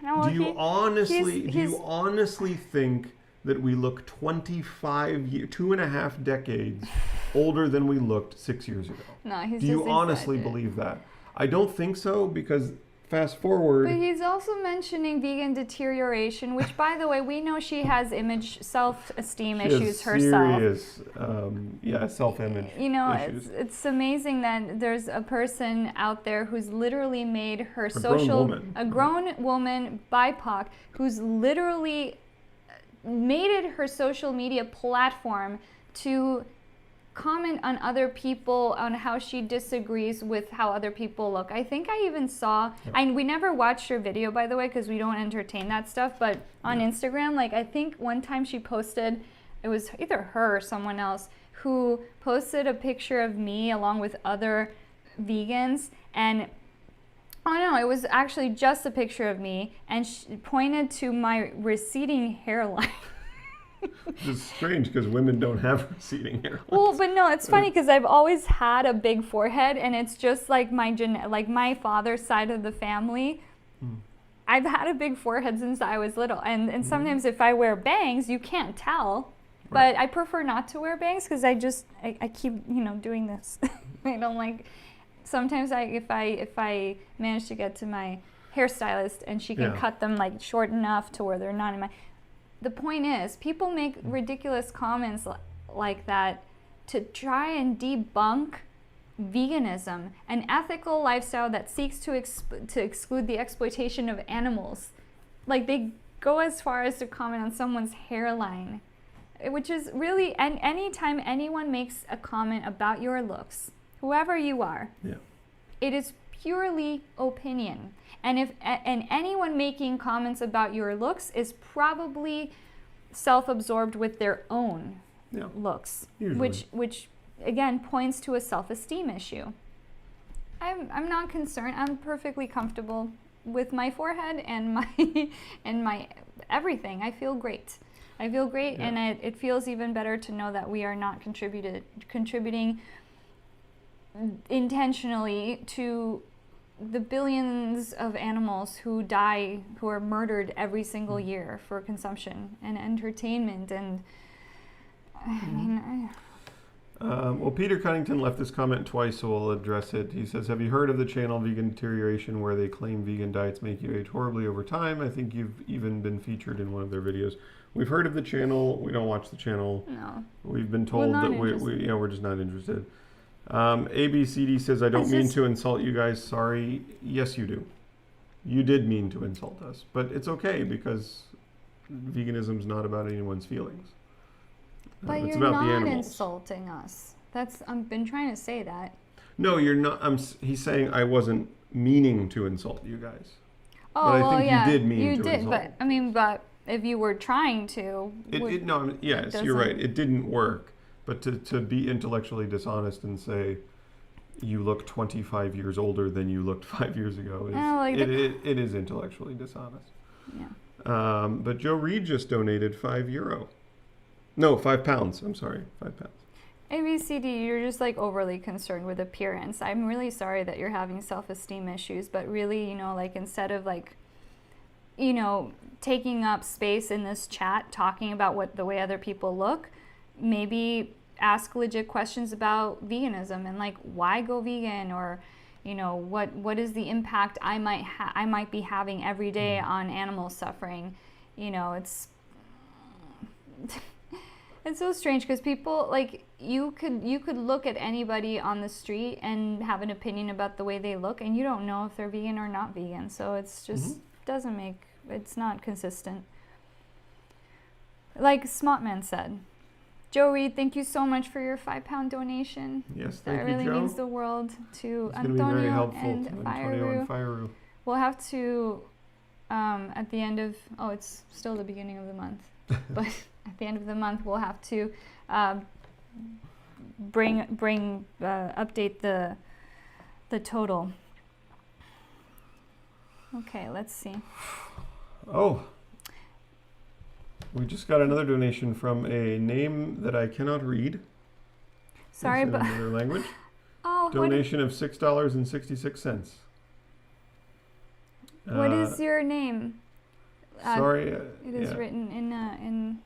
[SPEAKER 2] do you honestly think that we look 2.5 decades older than we looked 6 years ago?
[SPEAKER 1] No, he's
[SPEAKER 2] Do
[SPEAKER 1] just
[SPEAKER 2] you honestly believe that? I don't think so, because fast forward.
[SPEAKER 1] But he's also mentioning vegan deterioration, which, by the way, we know she has self-esteem issues herself.
[SPEAKER 2] Serious, self-image issues.
[SPEAKER 1] It's amazing that there's a person out there who's literally made her a grown woman, BIPOC, who's literally made it her social media platform to comment on other people, on how she disagrees with how other people look. I think I even saw, we never watched her video, by the way, because we don't entertain that stuff, but on Instagram, like, I think one time she posted, it was either her or someone else, who posted a picture of me along with other vegans, and it was actually just a picture of me, and she pointed to my receding hairline.
[SPEAKER 2] It's strange, because women don't have receding hairlines.
[SPEAKER 1] Well, but no, it's funny because I've always had a big forehead, and it's just like my father's side of the family. I've had a big forehead since I was little, and sometimes if I wear bangs, you can't tell. But I prefer not to wear bangs because I keep doing this. I don't like. Sometimes if I manage to get to my hairstylist and she can cut them like short enough to where they're not in my. The point is, people make ridiculous comments like that to try and debunk veganism, an ethical lifestyle that seeks to exclude the exploitation of animals. Like, they go as far as to comment on someone's hairline, which is really, and anytime anyone makes a comment about your looks, whoever you are, it is purely opinion. And anyone making comments about your looks is probably self-absorbed with their own looks, which again points to a self-esteem issue. I'm not concerned. I'm perfectly comfortable with my forehead and my everything. I feel great. And it feels even better to know that we are not contributing intentionally to the billions of animals who die, who are murdered every single year for consumption and entertainment. And
[SPEAKER 2] well, Peter Cunnington left this comment twice, so we'll address it. He says, have you heard of the channel Vegan Deterioration, where they claim vegan diets make you age horribly over time? I think you've even been featured in one of their videos. We've heard of the channel. We don't watch the channel.
[SPEAKER 1] No.
[SPEAKER 2] We've been told that we're just not interested. ABCD says, I don't mean to insult you guys. Sorry. Yes, you do. You did mean to insult us. But it's okay, because veganism's not about anyone's feelings.
[SPEAKER 1] But
[SPEAKER 2] it's
[SPEAKER 1] you're
[SPEAKER 2] about the
[SPEAKER 1] not
[SPEAKER 2] animals.
[SPEAKER 1] insulting us. I've been trying to say that.
[SPEAKER 2] No, you're not. He's saying I wasn't meaning to insult you guys.
[SPEAKER 1] Oh,
[SPEAKER 2] but I think you did mean to
[SPEAKER 1] insult.
[SPEAKER 2] insult.
[SPEAKER 1] But I mean, but if you were trying to,
[SPEAKER 2] yes, you're right. It didn't work. But to be intellectually dishonest and say you look 25 years older than you looked 5 years ago, it is intellectually dishonest.
[SPEAKER 1] Yeah.
[SPEAKER 2] But Joe Reed just donated €5. No, £5. I'm sorry, £5.
[SPEAKER 1] ABCD, you're just like overly concerned with appearance. I'm really sorry that you're having self-esteem issues, but really, like, instead of like, taking up space in this chat, talking about the way other people look, maybe ask legit questions about veganism and like why go vegan, or you know, what is the impact I might be having every day on animal suffering. You know, it's it's so strange because people, like, you could look at anybody on the street and have an opinion about the way they look, and you don't know if they're vegan or not vegan. So it's just it's not consistent. Like Smotman said. Joe Reed, thank you so much for your £5 donation.
[SPEAKER 2] Yes, thank you,
[SPEAKER 1] That really
[SPEAKER 2] Joe.
[SPEAKER 1] means the world to
[SPEAKER 2] It's going to be very
[SPEAKER 1] Antonio
[SPEAKER 2] helpful
[SPEAKER 1] and
[SPEAKER 2] to Antonio and Fireru.
[SPEAKER 1] We'll have to, at the end of, it's still the beginning of the month, but at the end of the month we'll have to update the total. Okay, let's see.
[SPEAKER 2] Oh, we just got another donation from a name that I cannot read.
[SPEAKER 1] Sorry,
[SPEAKER 2] it's in
[SPEAKER 1] but
[SPEAKER 2] another language.
[SPEAKER 1] Oh,
[SPEAKER 2] donation of $6.66.
[SPEAKER 1] What is your name?
[SPEAKER 2] Sorry,
[SPEAKER 1] it is written in.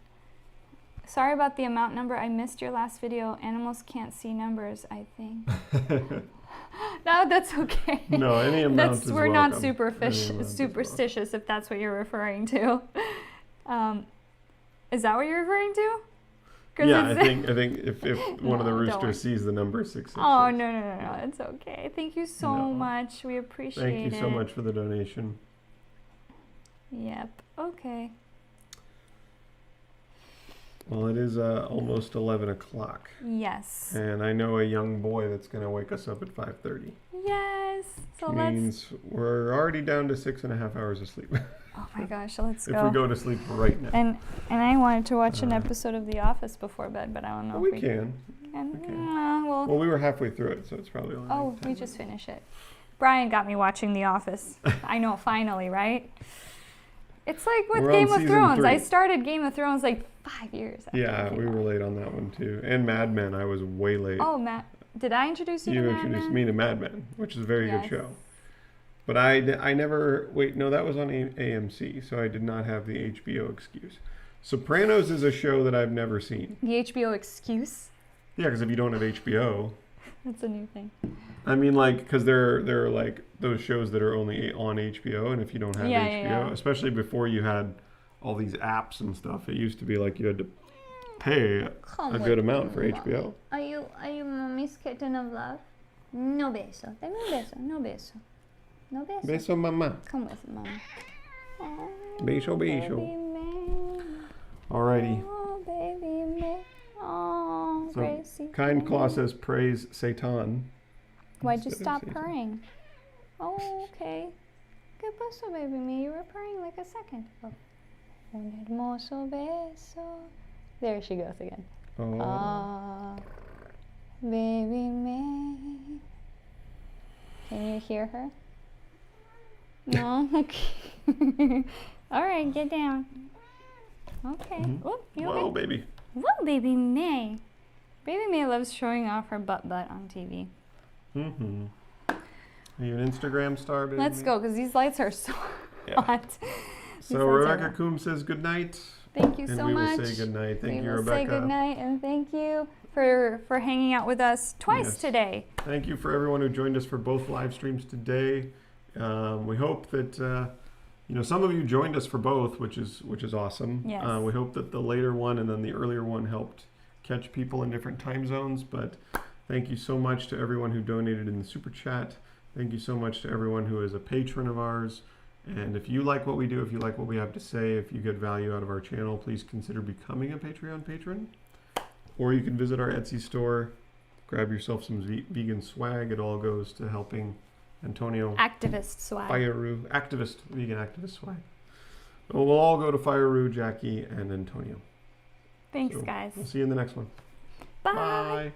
[SPEAKER 1] Sorry about the amount number. I missed your last video. Animals can't see numbers, I think. No, that's okay.
[SPEAKER 2] No, any amount is
[SPEAKER 1] we're
[SPEAKER 2] welcome.
[SPEAKER 1] Not superstitious if that's what you're referring to. Is that what you're referring to?
[SPEAKER 2] Yeah, I think if one of the roosters sees the number 666.
[SPEAKER 1] Oh, no, it's okay. Thank you so much. We appreciate it.
[SPEAKER 2] Thank you so much for the donation.
[SPEAKER 1] Yep. Okay.
[SPEAKER 2] Well, it is almost 11 o'clock.
[SPEAKER 1] Yes.
[SPEAKER 2] And I know a young boy that's going to wake us up at 5:30.
[SPEAKER 1] Yes. So
[SPEAKER 2] which means we're already down to 6.5 hours of sleep.
[SPEAKER 1] Oh my gosh, let's go.
[SPEAKER 2] If we go to sleep right now.
[SPEAKER 1] And I wanted to watch an episode of The Office before bed, but I don't know
[SPEAKER 2] we
[SPEAKER 1] if
[SPEAKER 2] can. Well, we were halfway through it, so it's probably only.
[SPEAKER 1] Oh, we just finished it. Brian got me watching The Office. I know, finally, right? It's like with Game of Thrones.
[SPEAKER 2] 3.
[SPEAKER 1] I started Game of Thrones like 5 years after
[SPEAKER 2] Yeah, we were late on that one too. And Mad Men, I was way late.
[SPEAKER 1] Oh, did I introduce you to Mad Men?
[SPEAKER 2] You introduced me to Mad Men, which is a very good show. But I never, wait, no, that was on AMC, so I did not have the HBO excuse. Sopranos is a show that I've never seen.
[SPEAKER 1] The HBO excuse?
[SPEAKER 2] Yeah, because if you don't have HBO.
[SPEAKER 1] That's a new thing.
[SPEAKER 2] I mean, like, because there are like those shows that are only on HBO, and if you don't have HBO, especially before you had all these apps and stuff, it used to be like you had to pay a good amount for HBO.
[SPEAKER 1] Are you mommy's kitten of love? No beso. Dame un beso. No beso. No beso.
[SPEAKER 2] Beso, mamá.
[SPEAKER 1] Come with mama. Oh,
[SPEAKER 2] beso, beso.
[SPEAKER 1] Baby man.
[SPEAKER 2] Alrighty.
[SPEAKER 1] Oh, baby man. Oh,
[SPEAKER 2] so,
[SPEAKER 1] Gracie.
[SPEAKER 2] Kind Claw says, praise Satan.
[SPEAKER 1] Why'd you stop purring? Oh, okay. ¿Qué pasó, baby me? You were purring like a second ago. Un hermoso beso. There she goes again. Oh. Baby me. Can you hear her? No? Okay. All right, get down. Okay.
[SPEAKER 2] Mm-hmm.
[SPEAKER 1] Oh, you
[SPEAKER 2] Whoa,
[SPEAKER 1] okay?
[SPEAKER 2] baby.
[SPEAKER 1] Whoa, baby May. Baby May loves showing off her butt on TV.
[SPEAKER 2] Mm-hmm. Are you an Instagram star, baby?
[SPEAKER 1] Let's go, because these lights are so hot.
[SPEAKER 2] So Rebecca Coombs says good night.
[SPEAKER 1] Thank you so much.
[SPEAKER 2] And we will say good night. Thank you, Rebecca.
[SPEAKER 1] We will say good night, and thank you for hanging out with us twice today.
[SPEAKER 2] Thank you for everyone who joined us for both live streams today. We hope that some of you joined us for both, which is awesome.
[SPEAKER 1] Yes.
[SPEAKER 2] We hope that the later one and then the earlier one helped catch people in different time zones. But thank you so much to everyone who donated in the super chat. Thank you so much to everyone who is a patron of ours. And if you like what we do, if you like what we have to say, if you get value out of our channel, please consider becoming a Patreon patron. Or you can visit our Etsy store, grab yourself some vegan swag. It all goes to helping Antonio.
[SPEAKER 1] Activist swag.
[SPEAKER 2] Fireru, vegan activist swag. We'll all go to Fireru, Jackie, and Antonio.
[SPEAKER 1] Thanks, guys.
[SPEAKER 2] We'll see you in the next one.
[SPEAKER 1] Bye.
[SPEAKER 2] Bye.